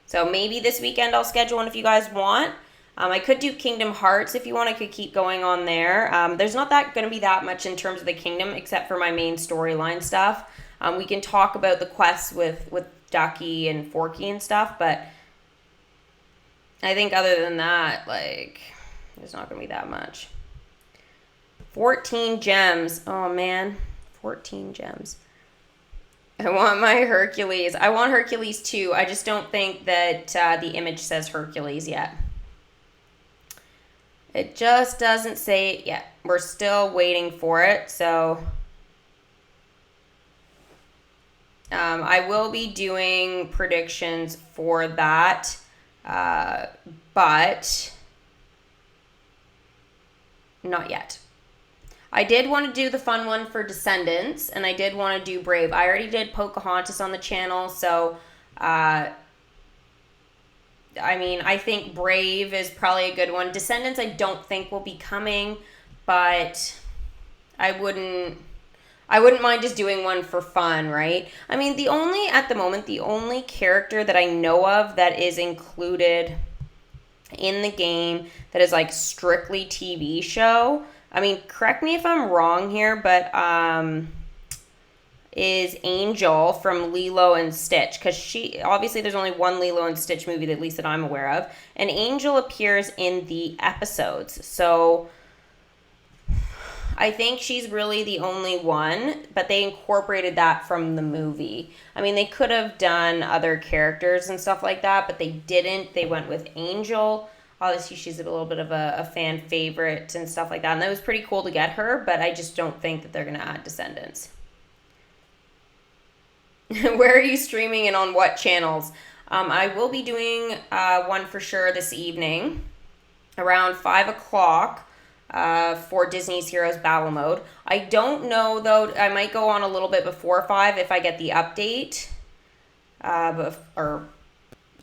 So maybe this weekend I'll schedule one if you guys want. I could do Kingdom Hearts if you want. I could keep going on there. There's not going to be that much in terms of the kingdom, except for my main storyline stuff. We can talk about the quests with Ducky and Forky and stuff, but I think other than that, like, there's not going to be that much. 14 gems. Oh, man. 14 gems. I want my Hercules. I want Hercules too. I just don't think that the image says Hercules yet. It just doesn't say it yet. We're still waiting for it, so... I will be doing predictions for that, but not yet. I did want to do the fun one for Descendants, and I did want to do Brave. I already did Pocahontas on the channel, so I mean, I think Brave is probably a good one. Descendants I don't think will be coming, but I wouldn't mind just doing one for fun, right? I mean, at the moment, the only character that I know of that is included in the game that is like strictly TV show, I mean, correct me if I'm wrong here, but is Angel from Lilo and Stitch, because obviously there's only one Lilo and Stitch movie, at least that I'm aware of, and Angel appears in the episodes, so I think she's really the only one, but they incorporated that from the movie. I mean, they could have done other characters and stuff like that, but they didn't. They went with Angel. Obviously, she's a little bit of a fan favorite and stuff like that, and that was pretty cool to get her, but I just don't think that they're going to add Descendants. Where are you streaming and on what channels? I will be doing one for sure this evening around 5 o'clock for Disney's Heroes Battle Mode. I don't know, though. I might go on a little bit before 5 if I get the update. Or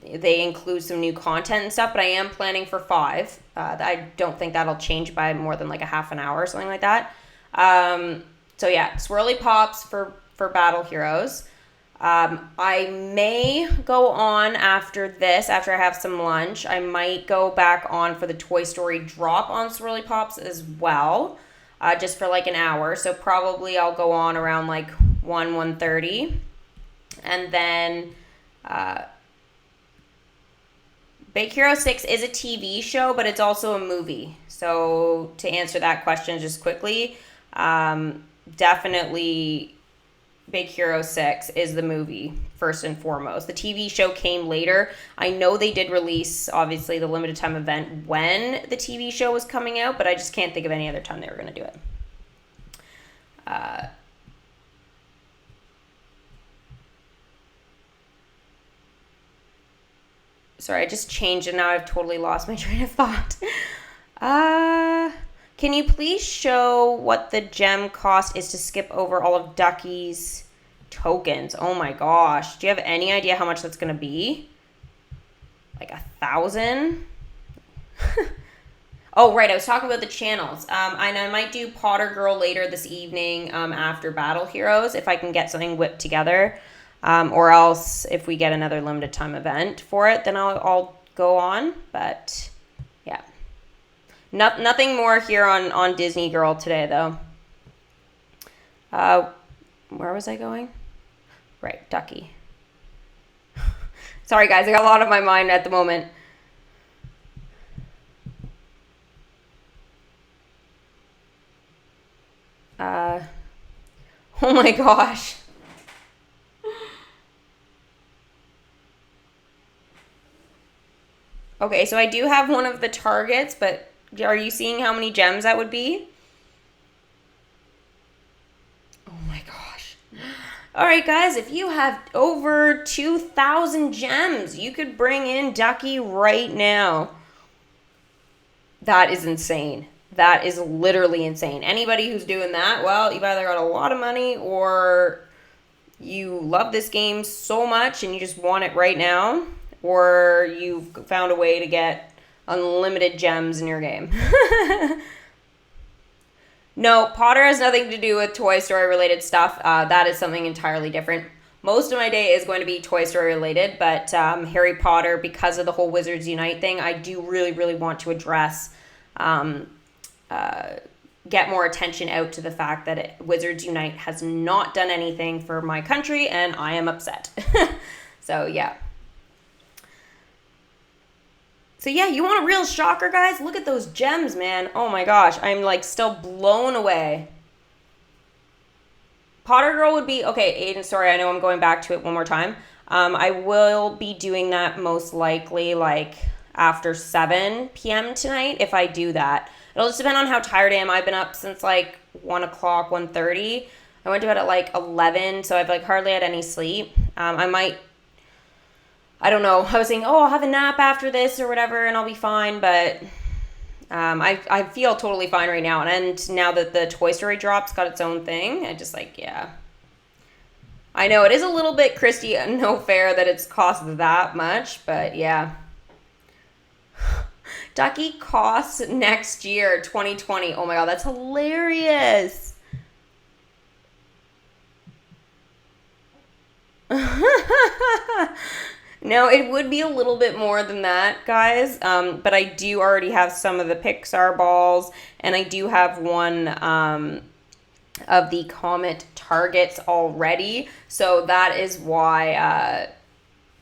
they include some new content and stuff, but I am planning for 5. I don't think that'll change by more than like a half an hour or something like that. So yeah, Swirly Pops for Battle Heroes. I may go on after this, after I have some lunch. I might go back on for the Toy Story drop on Swirly Pops as well, just for like an hour. So probably I'll go on around like 1:30. And then Big Hero 6 is a TV show, but it's also a movie. So to answer that question just quickly, definitely Big Hero 6 is the movie, first and foremost. The TV show came later. I know they did release, obviously, the limited time event when the TV show was coming out, but I just can't think of any other time they were going to do it. Sorry, I just changed and now I've totally lost my train of thought. Can you please show what the gem cost is to skip over all of Ducky's tokens? Oh my gosh. Do you have any idea how much that's going to be? Like 1,000? Oh, right. I was talking about the channels. And I might do Potter Girl later this evening after Battle Heroes if I can get something whipped together. Or else if we get another limited time event for it, then I'll go on. But yeah. Nothing more here on Disney Girl today, though. Where was I going? Right, Ducky. Sorry, guys. I got a lot on my mind at the moment. Oh my gosh. Okay, so I do have one of the targets, but are you seeing how many gems that would be? Oh my gosh. All right, guys, if you have over 2,000 gems, you could bring in Ducky right now. That is insane. That is literally insane. Anybody who's doing that, well, you've either got a lot of money or you love this game so much and you just want it right now, or you've found a way to get unlimited gems in your game. No, Potter has nothing to do with Toy Story related stuff. That is something entirely different. Most of my day is going to be Toy Story related, but Harry Potter, because of the whole Wizards Unite thing, I do really, really want to address, get more attention out to the fact that Wizards Unite has not done anything for my country, and I am upset. So, yeah. So yeah, you want a real shocker, guys? Look at those gems, man. Oh my gosh, I'm like still blown away. Potter Girl would be, okay, Aiden, sorry, I know I'm going back to it one more time. I will be doing that most likely like after 7 p.m. tonight if I do that. It'll just depend on how tired I am. I've been up since like 1 o'clock, 1:30. I went to bed at like 11, so I've like hardly had any sleep. I don't know. I was saying, I'll have a nap after this or whatever, and I'll be fine. But I feel totally fine right now. And now that the Toy Story drop's got its own thing, I just like, yeah. I know it is a little bit, Christy, no fair that it's cost that much, but yeah. Ducky costs next year, 2020. Oh my god, that's hilarious. No, it would be a little bit more than that, guys. But I do already have some of the Pixar balls, and I do have one of the Comet targets already. So that is why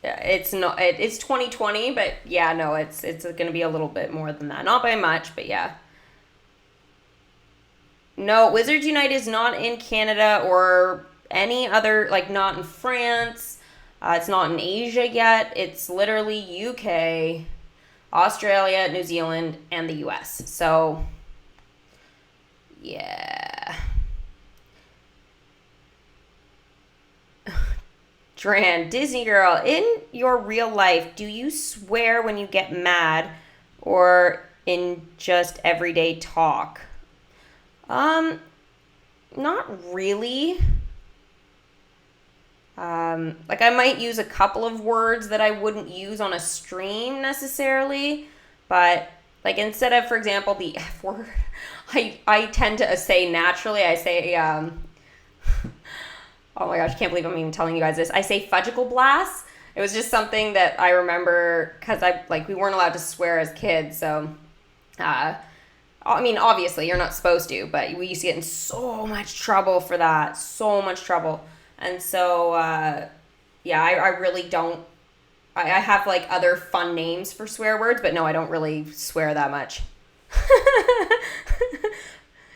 it's 2020, but yeah, no, it's going to be a little bit more than that. Not by much, but yeah. No, Wizards Unite is not in Canada or any other, like not in France. It's not in Asia yet. It's literally UK, Australia, New Zealand, and the US. So, yeah. Dran, Disney girl, in your real life, do you swear when you get mad or in just everyday talk? Not really. Like I might use a couple of words that I wouldn't use on a stream necessarily, but like instead of, for example, the F word, I tend to say naturally, I say, oh my gosh, I can't believe I'm even telling you guys this. I say fudgicle blast. It was just something that I remember because we weren't allowed to swear as kids. So, I mean, obviously you're not supposed to, but we used to get in so much trouble for that. So much trouble. And so, yeah, I really don't I have like other fun names for swear words, but no, I don't really swear that much.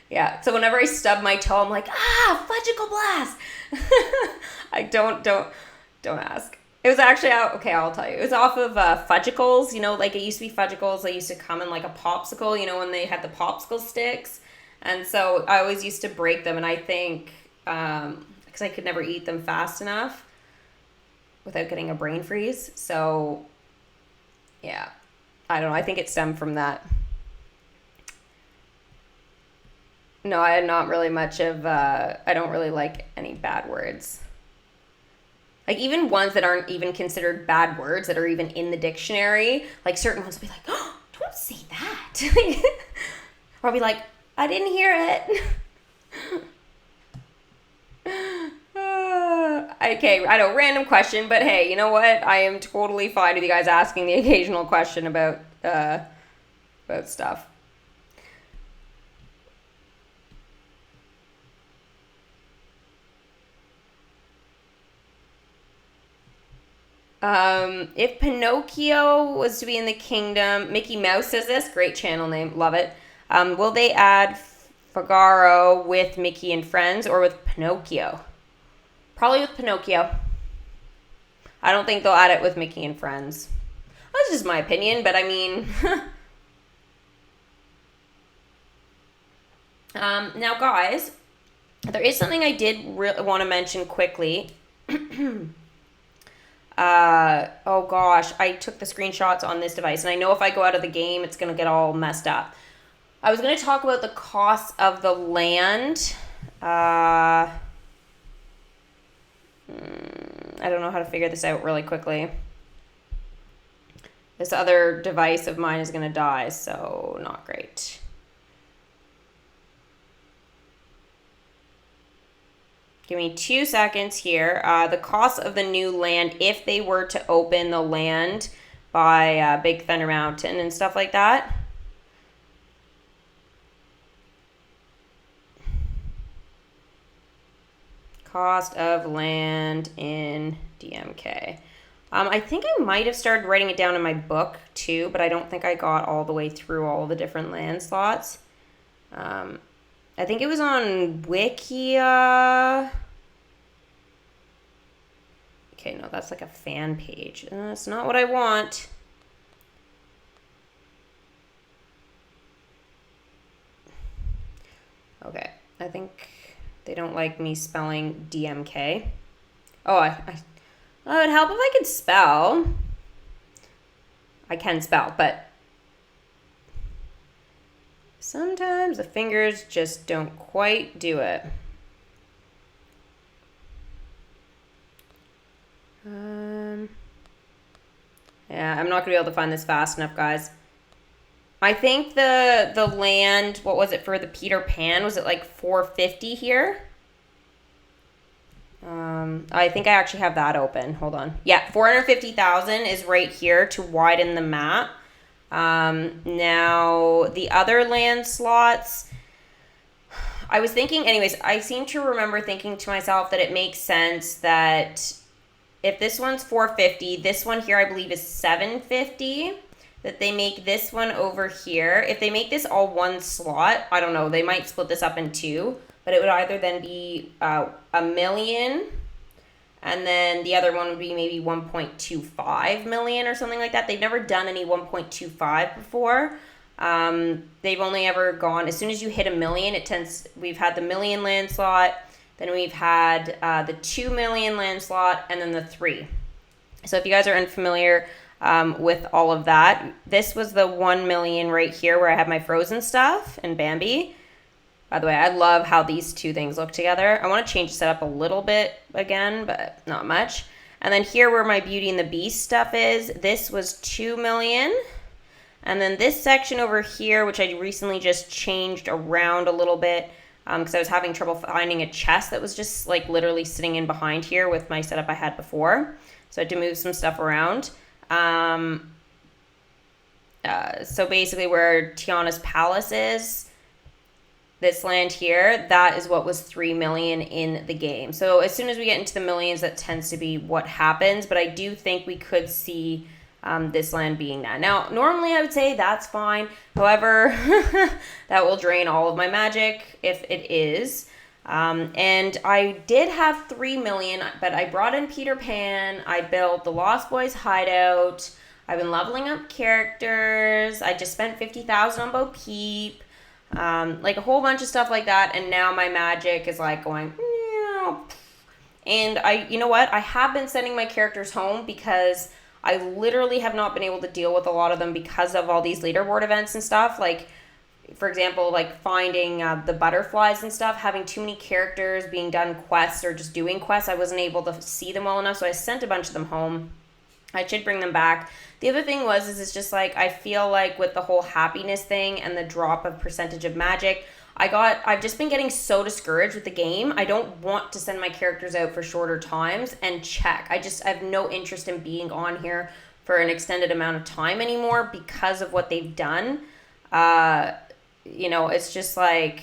Yeah, so whenever I stub my toe, I'm like, fudgicle blast. I don't ask. It was actually out, okay, I'll tell you. It was off of Fudgicles, you know, like it used to be Fudgicles. They used to come in like a popsicle, you know, when they had the popsicle sticks. And so I always used to break them, and I think, because I could never eat them fast enough without getting a brain freeze. So, yeah, I don't know. I think it stemmed from that. No, I am not really much of, I don't really like any bad words. Like, even ones that aren't even considered bad words that are even in the dictionary, like, certain ones will be like, oh, don't say that. Or I'll be like, I didn't hear it. Okay, I know, random question, but hey, you know what? I am totally fine with you guys asking the occasional question about stuff. If Pinocchio was to be in the kingdom, Mickey Mouse says this, great channel name, love it. Will they add Figaro with Mickey and Friends or with Pinocchio? Probably with Pinocchio. I don't think they'll add it with Mickey and Friends. That's just my opinion, but I mean... now, guys, there is something I did want to mention quickly. Oh gosh, I took the screenshots on this device, and I know if I go out of the game, it's going to get all messed up. I was going to talk about the cost of the land. I don't know how to figure this out really quickly. This other device of mine is going to die, so not great. Give me 2 seconds here. The cost of the new land, if they were to open the land by Big Thunder Mountain and stuff like that. Cost of land in DMK. I think I might have started writing it down in my book too, but I don't think I got all the way through all the different land slots. I think it was on Wikia. Okay, no, that's like a fan page. That's not what I want. Okay, I think they don't like me spelling DMK. Oh, it would help if I could spell. I can spell, but sometimes the fingers just don't quite do it. Yeah, I'm not gonna be able to find this fast enough, guys. I think the land, what was it for the Peter Pan? Was it like 450 here? I think I actually have that open. Hold on. Yeah, 450,000 is right here to widen the map. Now the other land slots, I was thinking, anyways, I seem to remember thinking to myself that it makes sense that if this one's 450, this one here I believe is 750, that they make this one over here. If they make this all one slot, I don't know, they might split this up in two, but it would either then be $1 million, and then the other one would be maybe 1.25 million or something like that. They've never done any 1.25 before. They've only ever gone, as soon as you hit $1 million, we've had the $1 million land slot, then we've had the 2 million land slot, and then the 3. So if you guys are unfamiliar with all of that, this was the 1 million right here where I have my Frozen stuff and Bambi. By the way, I love how these two things look together. I want to change the setup a little bit again, but not much. And then here where my Beauty and the Beast stuff is, this was 2 million. And then this section over here, which I recently just changed around a little bit, because I was having trouble finding a chest that was just like literally sitting in behind here with my setup I had before. So I had to move some stuff around. So basically where Tiana's palace is, this land here, that is what was 3 million in the game. So as soon as we get into the millions, that tends to be what happens. But I do think we could see this land being that. Now, normally I would say that's fine. However, that will drain all of my magic if it is. And I did have 3 million, but I brought in Peter Pan. I built the Lost Boys hideout. I've been leveling up characters. I just spent 50,000 on Bo Peep. Like a whole bunch of stuff like that, and now my magic is like going, meow. And you know what? I have been sending my characters home because I literally have not been able to deal with a lot of them because of all these leaderboard events and stuff. Like, for example, like finding the butterflies and stuff, having too many characters being done quests or just doing quests. I wasn't able to see them well enough, so I sent a bunch of them home. I should bring them back. The other thing is it's just like, I feel like with the whole happiness thing and the drop of percentage of magic, I've just been getting so discouraged with the game. I don't want to send my characters out for shorter times and check. I have no interest in being on here for an extended amount of time anymore because of what they've done. It's just like,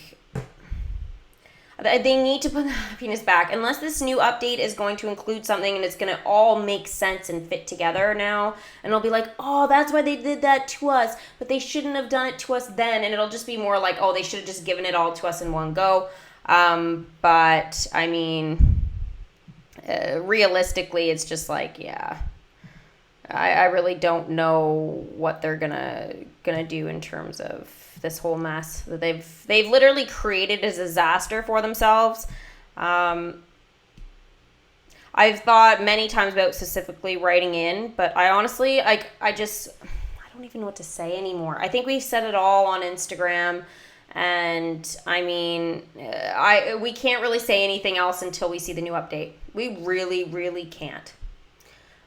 they need to put the happiness back. Unless this new update is going to include something and it's going to all make sense and fit together now. And it'll be like, oh, that's why they did that to us. But they shouldn't have done it to us then. And it'll just be more like, oh, they should have just given it all to us in one go. But, I mean, realistically, it's just like, yeah. I really don't know what they're gonna do in terms of this whole mess that they've literally created a disaster for themselves. I've thought many times about specifically writing in, but I honestly I don't even know what to say anymore. I think we've said it all on Instagram, and I mean, we can't really say anything else until we see the new update. We really can't.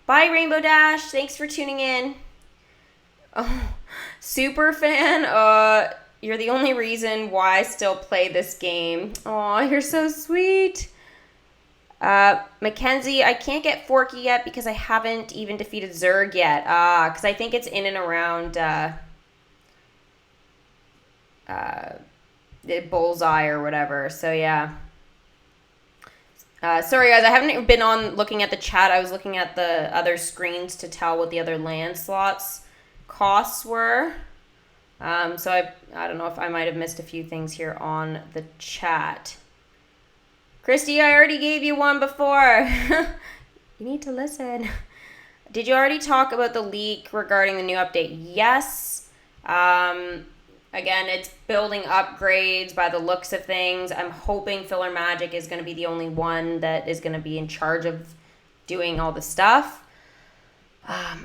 Bye, Rainbow Dash. Thanks for tuning in. Oh, super fan. You're the only reason why I still play this game. Aw, you're so sweet. Mackenzie, I can't get Forky yet because I haven't even defeated Zurg yet. Because I think it's in and around the bullseye or whatever. So, yeah. Sorry, guys, I haven't been on looking at the chat. I was looking at the other screens to tell what the other land slots costs were. So I don't know if I might have missed a few things here on the chat. Christy, I already gave you one before. You need to listen. Did you already talk about the leak regarding the new update? Yes. Again, it's building upgrades by the looks of things. I'm hoping Filler Magic is going to be the only one that is going to be in charge of doing all the stuff.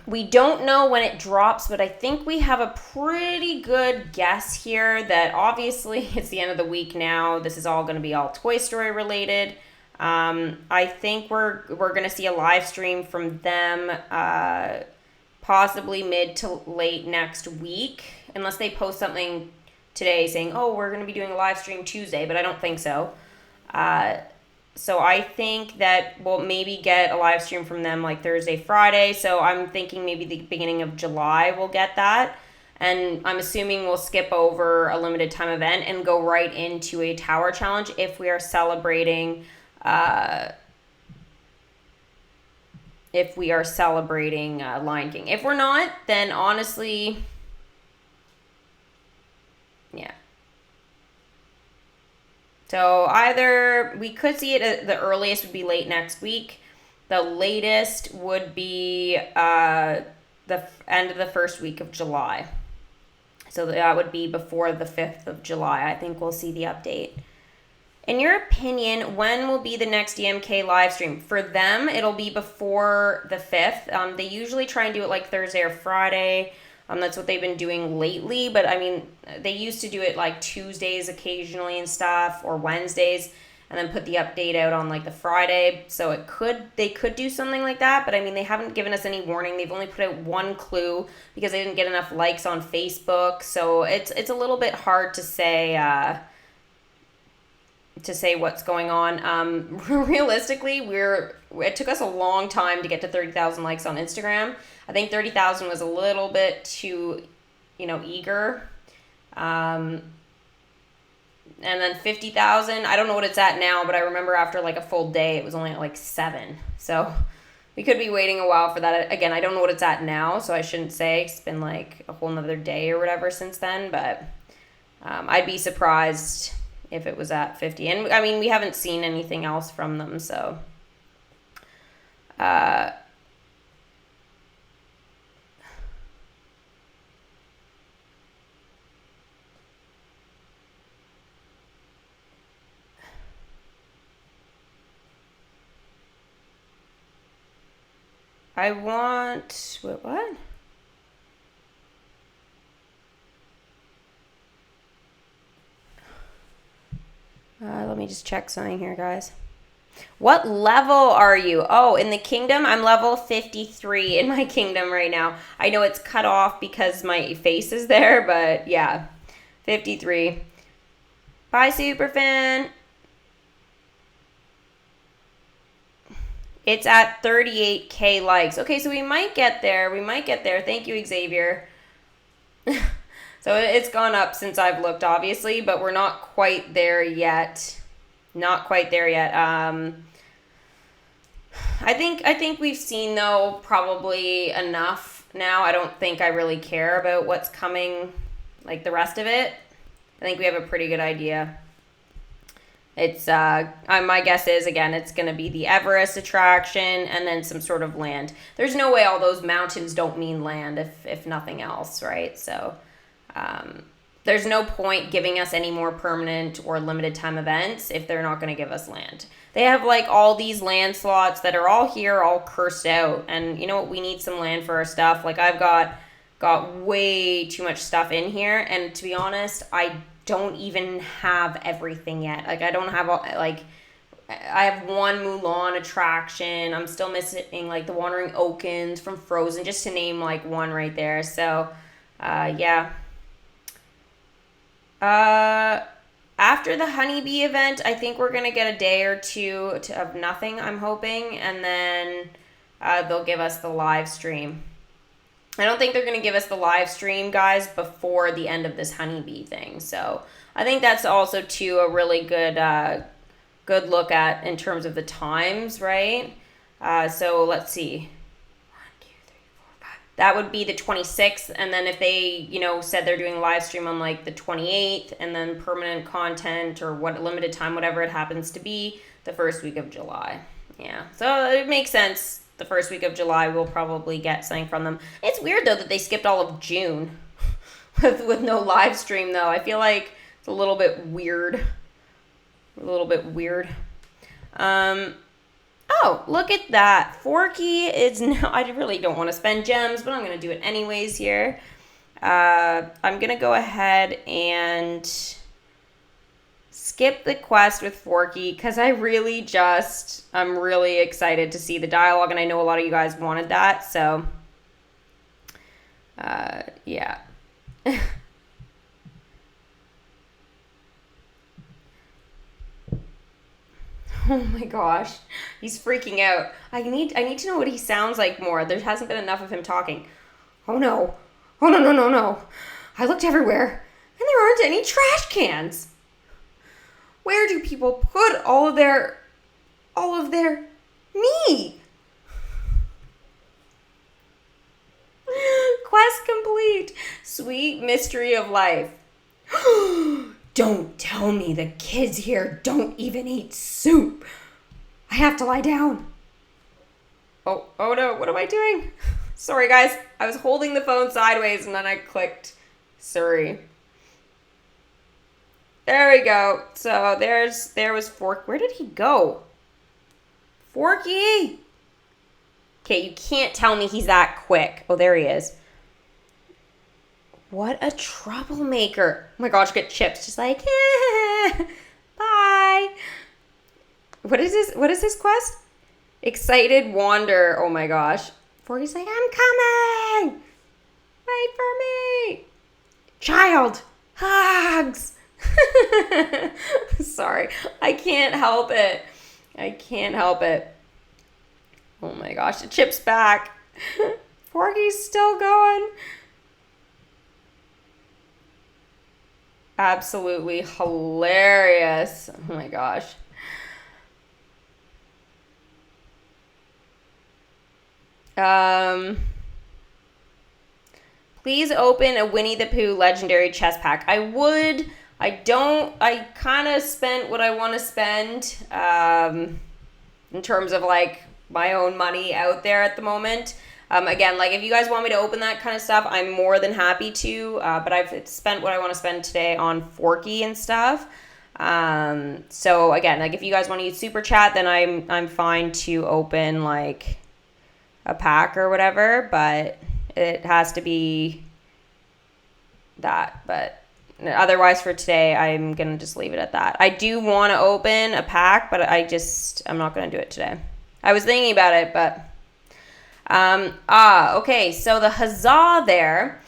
We don't know when it drops, but I think we have a pretty good guess here that obviously it's the end of the week now. This is all going to be all Toy Story related. I think we're going to see a live stream from them possibly mid to late next week, unless they post something today saying, oh, we're going to be doing a live stream Tuesday, but I don't think so. So I think that we'll maybe get a live stream from them like Thursday, Friday. So I'm thinking maybe the beginning of July we'll get that. And I'm assuming we'll skip over a limited time event and go right into a tower challenge if we are celebrating Lion King. If we're not, then honestly, yeah. So either we could see it at the earliest would be late next week. The latest would be the end of the first week of July. So that would be before the 5th of July. I think we'll see the update. In your opinion, when will be the next DMK live stream? For them, it'll be before the 5th. They usually try and do it like Thursday or Friday. That's what they've been doing lately. But, I mean, they used to do it like Tuesdays occasionally and stuff, or Wednesdays, and then put the update out on like the Friday. So they could do something like that. But, I mean, they haven't given us any warning. They've only put out one clue because they didn't get enough likes on Facebook. So it's a little bit hard to say what's going on. Realistically, it took us a long time to get to 30,000 likes on Instagram. I think 30,000 was a little bit too, eager. And then 50,000. I don't know what it's at now, but I remember after like a full day, it was only at like 7. So we could be waiting a while for that. Again, I don't know what it's at now, so I shouldn't say. It's been like a whole nother day or whatever since then, but I'd be surprised if it was at 50. And I mean, we haven't seen anything else from them, so I want, what? Let me just check something here, guys. What level are you? Oh, in the kingdom, I'm level 53 in my kingdom right now. I know it's cut off because my face is there, but yeah, 53. Bye, Superfan. It's at 38K likes. Okay, so we might get there. We might get there. Thank you, Xavier. So it's gone up since I've looked, obviously, but we're not quite there yet. Not quite there yet. I think we've seen, though, probably enough now. I don't think I really care about what's coming, like the rest of it. I think we have a pretty good idea. It's my guess is, again, it's going to be the Everest attraction and then some sort of land. There's no way all those mountains don't mean land if nothing else, right? So there's no point giving us any more permanent or limited time events if they're not going to give us land. They have like all these land slots that are all here, all cursed out. And you know what? We need some land for our stuff. Like I've got way too much stuff in here. And to be honest, I don't even have everything yet. Like I don't have I have one Mulan attraction. I'm still missing like the Wandering Oakens from Frozen, just to name like one right there. So yeah. After the Honeybee event, I think we're gonna get a day or two of nothing, I'm hoping, and then they'll give us the live stream. I don't think they're going to give us the live stream, guys, before the end of this Honeybee thing. So I think that's also, too, a really good good look at in terms of the times, right? So let's see. 1, 2, 3, 4, 5. That would be the 26th. And then if they, said they're doing live stream on like the 28th and then permanent content or what limited time, whatever it happens to be, the first week of July. Yeah. So it makes sense. The first week of July, we'll probably get something from them. It's weird, though, that they skipped all of June with no live stream, though. I feel like it's a little bit weird. Oh, look at that. Forky is now... I really don't want to spend gems, but I'm going to do it anyways here. I'm going to go ahead and skip the quest with Forky because I'm really excited to see the dialogue, and I know a lot of you guys wanted that, so yeah. Oh my gosh, he's freaking out. I need to know what he sounds like more. There hasn't been enough of him talking. Oh no. Oh no. I looked everywhere and there aren't any trash cans. Where do people put all of their meat? Quest complete. Sweet mystery of life. Don't tell me the kids here don't even eat soup. I have to lie down. Oh no, what am I doing? Sorry guys, I was holding the phone sideways and then I clicked sorry. There we go. So there was Fork. Where did he go? Forky! Okay, you can't tell me he's that quick. Oh, there he is. What a troublemaker. Oh my gosh, get Chips just like, bye. What is this quest? Excited Wander. Oh my gosh. Forky's like, I'm coming. Wait for me. Child. Hugs. Sorry. I can't help it. Oh my gosh. The Chip's back. Forky's still going. Absolutely hilarious. Oh my gosh. Please open a Winnie the Pooh legendary chest pack. I would. I don't. I kind of spent what I want to spend in terms of like my own money out there at the moment. Again, like if you guys want me to open that kind of stuff, I'm more than happy to. But I've spent what I want to spend today on FORKY and stuff. So again, like if you guys want to use super chat, then I'm fine to open like a pack or whatever, but it has to be that. But otherwise for today, I'm gonna just leave it at that. I do want to open a pack, but I'm not gonna do it today. I was thinking about it, but okay, so the huzzah there.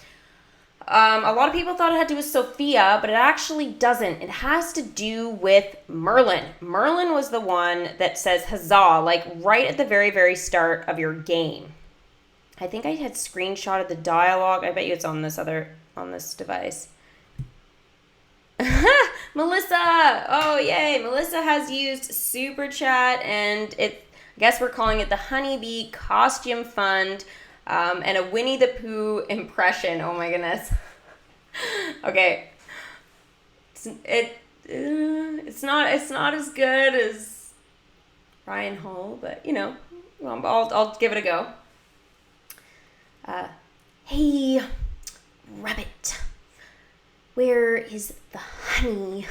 A lot of people thought it had to do with Sophia, but it actually doesn't. It has to do with Merlin. Merlin was the one that says huzzah, like right at the very, very start of your game. I think I had screenshotted the dialogue. I bet you it's on this device. Melissa! Oh, yay. Melissa has used Super Chat, and I guess we're calling it the Honeybee Costume Fund. And a Winnie the Pooh impression. Oh my goodness. Okay. It's not as good as Ryan Hall, but you know, I'll give it a go. Hey, rabbit, where is the honey?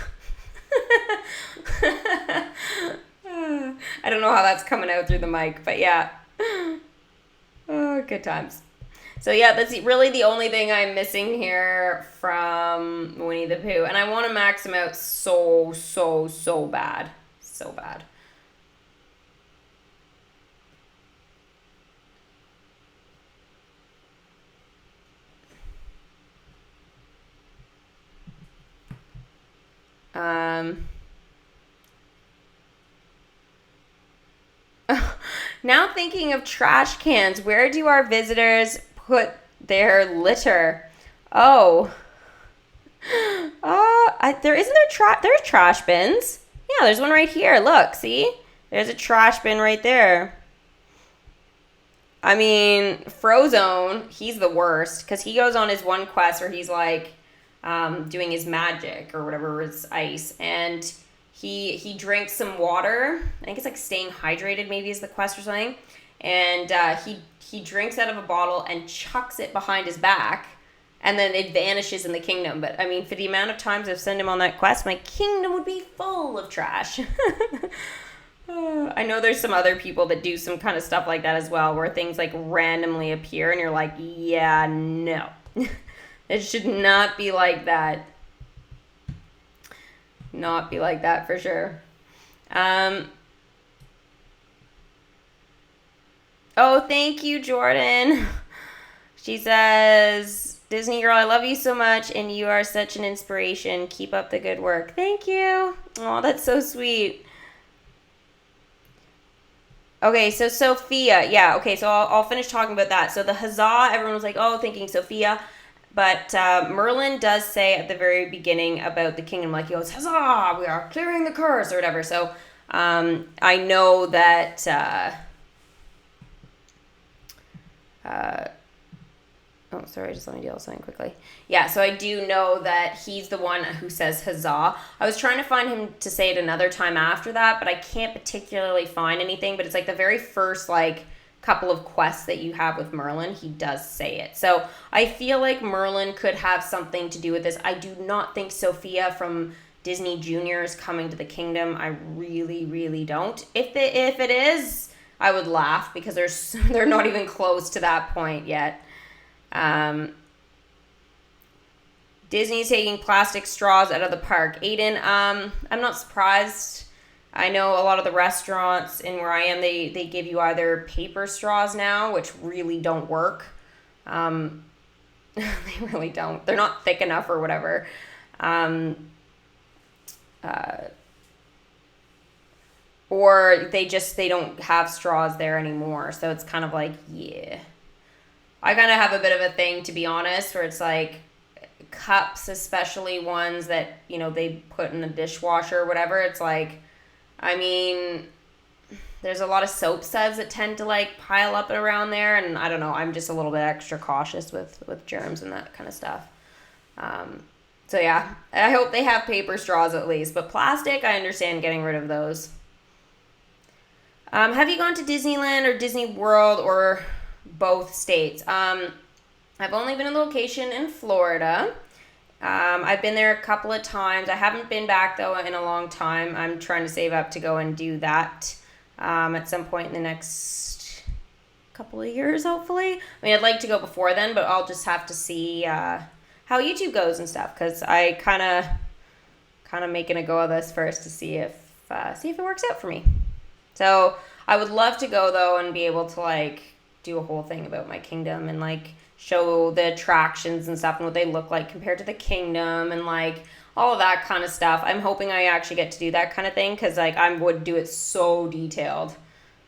I don't know how that's coming out through the mic, but yeah. Oh, good times. So yeah, that's really the only thing I'm missing here from Winnie the Pooh. And I want to max him out so bad. So bad. Now thinking of trash cans, where do our visitors put their litter? Oh. There's trash bins. Yeah, there's one right here. Look, see? There's a trash bin right there. I mean, Frozone, he's the worst because he goes on his one quest where he's like doing his magic or whatever, his ice, and he drinks some water. I think it's like staying hydrated maybe is the quest or something. And he drinks out of a bottle and chucks it behind his back. And then it vanishes in the kingdom. But, I mean, for the amount of times I've sent him on that quest, my kingdom would be full of trash. I know there's some other people that do some kind of stuff like that as well, where things, like, randomly appear, and you're like, yeah, no. It should not be like that. Not be like that for sure. Oh, thank you, Jordan. She says, Disney girl, I love you so much, and you are such an inspiration. Keep up the good work. Thank you. Oh, that's so sweet. Okay, so Sophia. Yeah, okay, so I'll finish talking about that. So the huzzah, everyone was like, oh, thinking Sophia. But Merlin does say at the very beginning about the kingdom, like he goes, huzzah, we are clearing the curse or whatever. So I know that... oh, sorry, just let me deal with something quickly. Yeah, so I do know that he's the one who says huzzah. I was trying to find him to say it another time after that, but I can't particularly find anything. But it's like the very first, like, couple of quests that you have with Merlin, he does say it. So I feel like Merlin could have something to do with this. I do not think Sophia from Disney Junior is coming to the kingdom. I really, really don't. If it is, I would laugh because they're not even close to that point yet. Disney's taking plastic straws out of the park. Aiden, I'm not surprised. I know a lot of the restaurants in where I am, they give you either paper straws now, which really don't work. They really don't. They're not thick enough or whatever. Or they don't have straws there anymore. So it's kind of like, yeah. I kind of have a bit of a thing, to be honest, where it's like, cups, especially ones that, you know, they put in the dishwasher or whatever, it's like, I mean, there's a lot of soap suds that tend to like pile up around there, and I don't know, I'm just a little bit extra cautious with germs and that kind of stuff. So yeah, I hope they have paper straws at least, but plastic, I understand getting rid of those. Have you gone to Disneyland or Disney World or both states? I've only been in the location in Florida. I've been there a couple of times. I haven't been back though in a long time. I'm trying to save up to go and do that at some point in the next couple of years, hopefully. I mean, I'd like to go before then, but I'll just have to see how YouTube goes and stuff, because I kind of making a go of this first to see if it works out for me. So I would love to go though and be able to like do a whole thing about my kingdom and like show the attractions and stuff and what they look like compared to the kingdom and like all of that kind of stuff. I'm hoping I actually get to do that kind of thing, because like I would do it so detailed.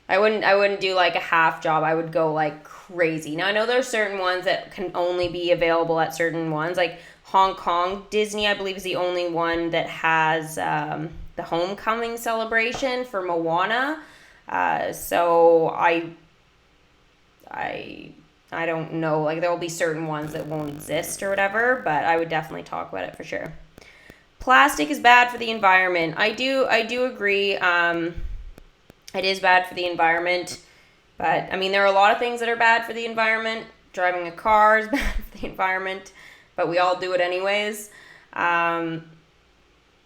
I wouldn't do like a half job. I would go like crazy. Now I know there's certain ones that can only be available at certain ones. Like Hong Kong Disney, I believe, is the only one that has the homecoming celebration for Moana. So I don't know. Like there will be certain ones that won't exist or whatever, but I would definitely talk about it for sure. Plastic is bad for the environment. I do agree. It is bad for the environment, but I mean, there are a lot of things that are bad for the environment. Driving a car is bad for the environment, but we all do it anyways. Well,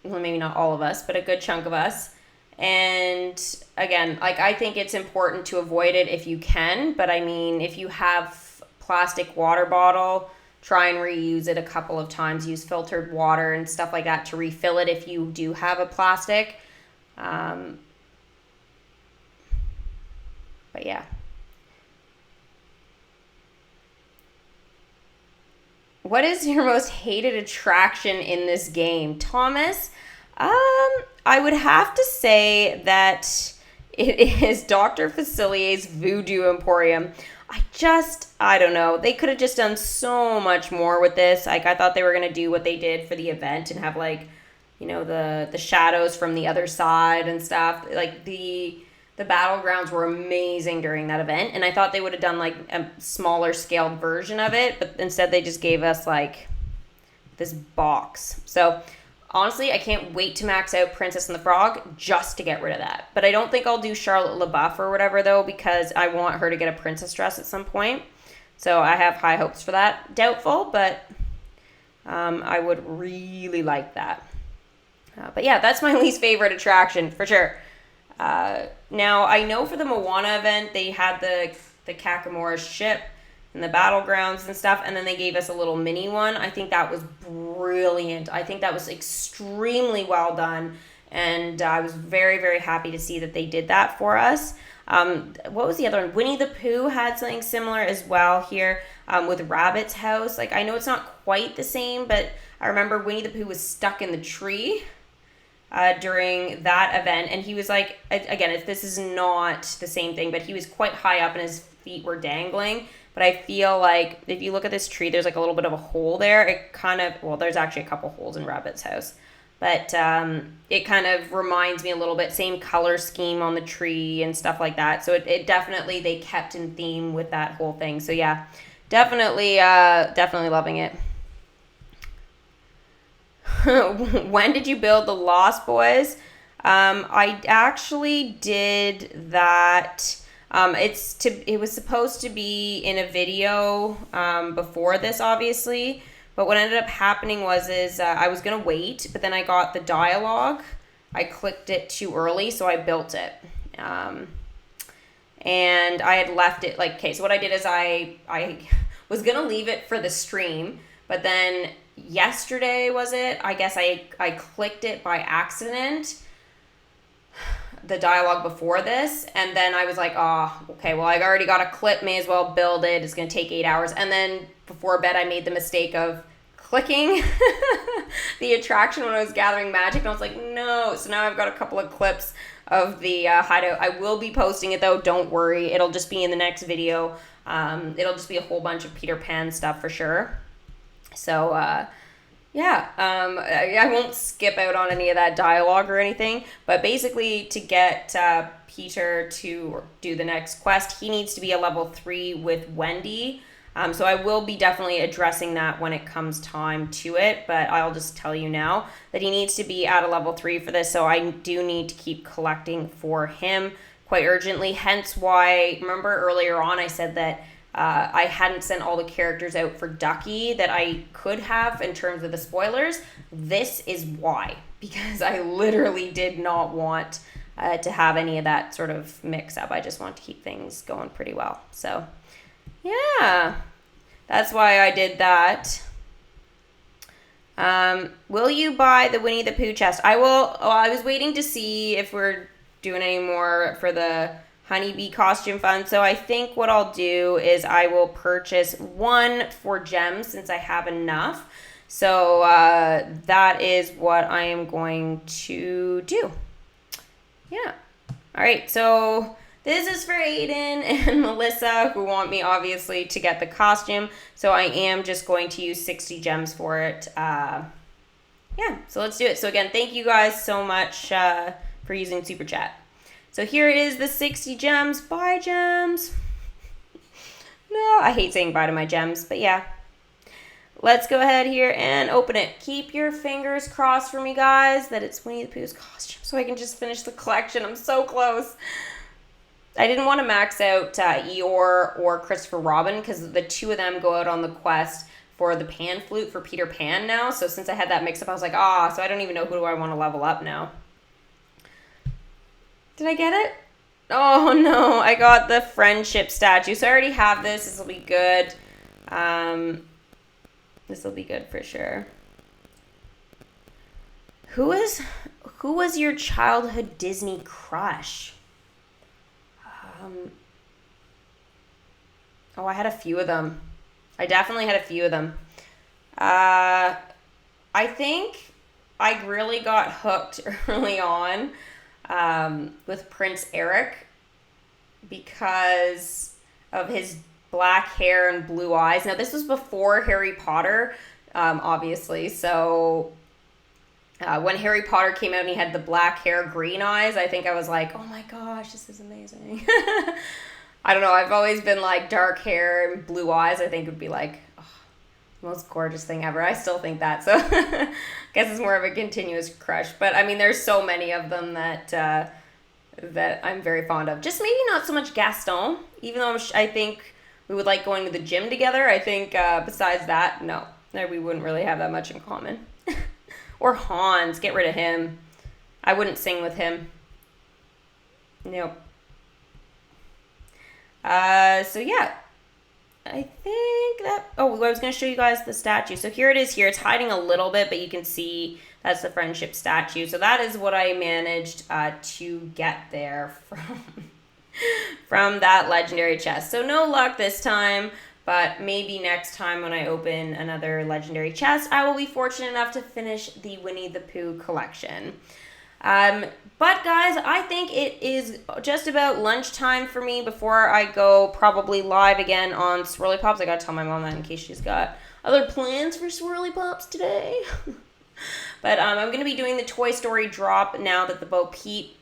maybe not all of us, but a good chunk of us. And again, like I think it's important to avoid it if you can, but I mean, if you have plastic water bottle, try and reuse it a couple of times. Use filtered water and stuff like that to refill it if you do have a plastic. But yeah. What is your most hated attraction in this game, Thomas? I would have to say that it is Dr. Facilier's Voodoo Emporium. I don't know. They could have just done so much more with this. Like, I thought they were going to do what they did for the event and have, like, you know, the shadows from the other side and stuff. Like, the battlegrounds were amazing during that event, and I thought they would have done, like, a smaller scaled version of it, but instead they just gave us, like, this box. So honestly, I can't wait to max out Princess and the Frog just to get rid of that. But I don't think I'll do Charlotte LaBeouf or whatever, though, because I want her to get a princess dress at some point. So I have high hopes for that. Doubtful, but I would really like that. But yeah, that's my least favorite attraction, for sure. Now, I know for the Moana event, they had the Kakamora ship and the battlegrounds and stuff, and then they gave us a little mini one. I think that was brilliant. I think that was extremely well done, and I was very, very happy to see that they did that for us. What was the other one? Winnie the Pooh had something similar as well here with Rabbit's House. Like, I know it's not quite the same, but I remember Winnie the Pooh was stuck in the tree during that event, and he was like, again, this is not the same thing, but he was quite high up and his feet were dangling. But I feel like if you look at this tree, there's like a little bit of a hole there. It kind of, well, there's actually a couple holes in Rabbit's house, but it kind of reminds me a little bit, same color scheme on the tree and stuff like that. So it definitely, they kept in theme with that whole thing. So yeah, definitely loving it. When did you build the Lost Boys? I actually did that. It was supposed to be in a video before this, obviously, but what ended up happening was I was gonna wait, but then I got the dialogue. I clicked it too early, so I built it, and I had left it like, okay. So what I did is I was gonna leave it for the stream, but then yesterday was it? I guess I clicked it by accident, the dialogue before this, and then I was like, okay, well, I already got a clip, may as well build it. It's going to take 8 hours. And then before bed, I made the mistake of clicking the attraction when I was gathering magic, and I was like, no. So now I've got a couple of clips of the hideout. I will be posting it, though. Don't worry. It'll just be in the next video. It'll just be a whole bunch of Peter Pan stuff for sure. So Yeah, I won't skip out on any of that dialogue or anything, but basically to get Peter to do the next quest, he needs to be a level 3 with Wendy. So I will be definitely addressing that when it comes time to it, but I'll just tell you now that he needs to be at a level 3 for this, so I do need to keep collecting for him quite urgently, hence why, remember earlier on I said that I hadn't sent all the characters out for Ducky that I could have in terms of the spoilers. This is why, because I literally did not want to have any of that sort of mix up. I just want to keep things going pretty well. So, yeah, that's why I did that. Will you buy the Winnie the Pooh chest? I will. Oh, I was waiting to see if we're doing any more for the Honeybee costume fund. So I think what I'll do is I will purchase one for gems since I have enough. So that is what I am going to do. Yeah. All right. So this is for Aiden and Melissa, who want me obviously to get the costume. So I am just going to use 60 gems for it. Yeah. So let's do it. So again, thank you guys so much for using Super Chat. So here it is, the 60 gems. Bye, gems. No, I hate saying bye to my gems, but yeah. Let's go ahead here and open it. Keep your fingers crossed for me, guys, that it's Winnie the Pooh's costume so I can just finish the collection. I'm so close. I didn't want to max out Eeyore or Christopher Robin because the two of them go out on the quest for the pan flute for Peter Pan now. So since I had that mix up, I was like, so I don't even know who do I want to level up now. Did I get it? Oh no, I got the friendship statue. So I already have this. This will be good. This will be good for sure. Who was your childhood Disney crush? I had a few of them. I definitely had a few of them. I think I really got hooked early on with Prince Eric because of his black hair and blue eyes. Now, this was before Harry Potter, obviously. So when Harry Potter came out and he had the black hair, green eyes, I think I was like, oh my gosh, this is amazing. I don't know. I've always been like dark hair and blue eyes. I think would be like the most gorgeous thing ever. I still think that. So I guess it's more of a continuous crush. But I mean, there's so many of them that that I'm very fond of. Just maybe not so much Gaston, even though I think we would like going to the gym together. I think besides that, no, we wouldn't really have that much in common. Or Hans, get rid of him. I wouldn't sing with him. Nope. So yeah, I think that, I was going to show you guys the statue. So here it is here. It's hiding a little bit, but you can see that's the friendship statue. So that is what I managed to get there from that legendary chest. So no luck this time, but maybe next time when I open another legendary chest, I will be fortunate enough to finish the Winnie the Pooh collection. But guys, I think it is just about lunchtime for me before I go probably live again on Swirly Pops. I gotta tell my mom that in case she's got other plans for Swirly Pops today. But I'm gonna be doing the Toy Story drop now that the Bo Peep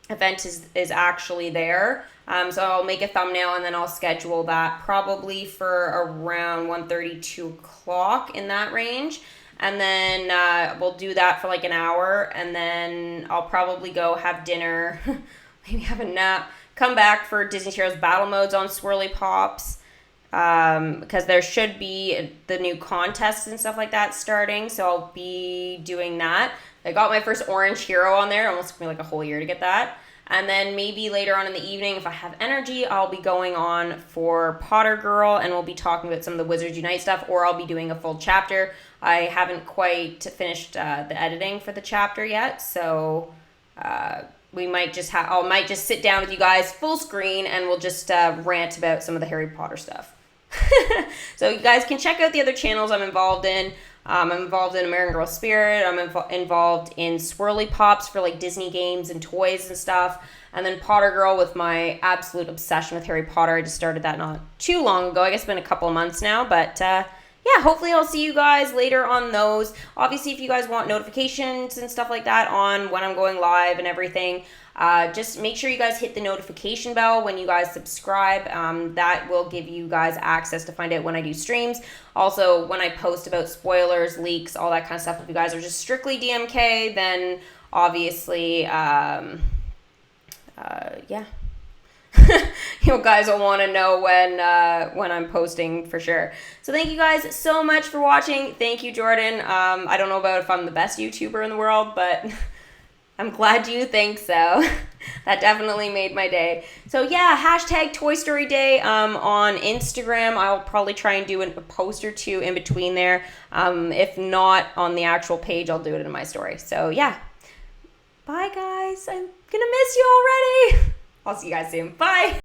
event is actually there. So I'll make a thumbnail and then I'll schedule that probably for around 1:30, 2 o'clock in that range. And then we'll do that for like an hour, and then I'll probably go have dinner, maybe have a nap, come back for Disney Heroes Battle Modes on Swirly Pops, because there should be the new contests and stuff like that starting, so I'll be doing that. I got my first orange hero on there. It almost took me like a whole year to get that. And then maybe later on in the evening, if I have energy, I'll be going on for Potter Girl, and we'll be talking about some of the Wizards Unite stuff, or I'll be doing a full chapter. I haven't quite finished the editing for the chapter yet, so we might just I might just sit down with you guys full screen, and we'll just rant about some of the Harry Potter stuff. So you guys can check out the other channels I'm involved in. I'm involved in American Girl Spirit. I'm involved in Swirly Pops for like Disney games and toys and stuff. And then Potter Girl with my absolute obsession with Harry Potter. I just started that not too long ago. I guess it's been a couple of months now. But yeah, hopefully I'll see you guys later on those. Obviously, if you guys want notifications and stuff like that on when I'm going live and everything, just make sure you guys hit the notification bell when you guys subscribe. That will give you guys access to find out when I do streams. Also, when I post about spoilers, leaks, all that kind of stuff, if you guys are just strictly DMK, then obviously, yeah. You guys will want to know when I'm posting for sure. So thank you guys so much for watching. Thank you, Jordan. I don't know about if I'm the best YouTuber in the world, but I'm glad you think so. That definitely made my day. So yeah, hashtag Toy Story Day on Instagram. I'll probably try and do a post or two in between there. If not on the actual page, I'll do it in my story. So yeah. Bye guys. I'm gonna miss you already. I'll see you guys soon. Bye.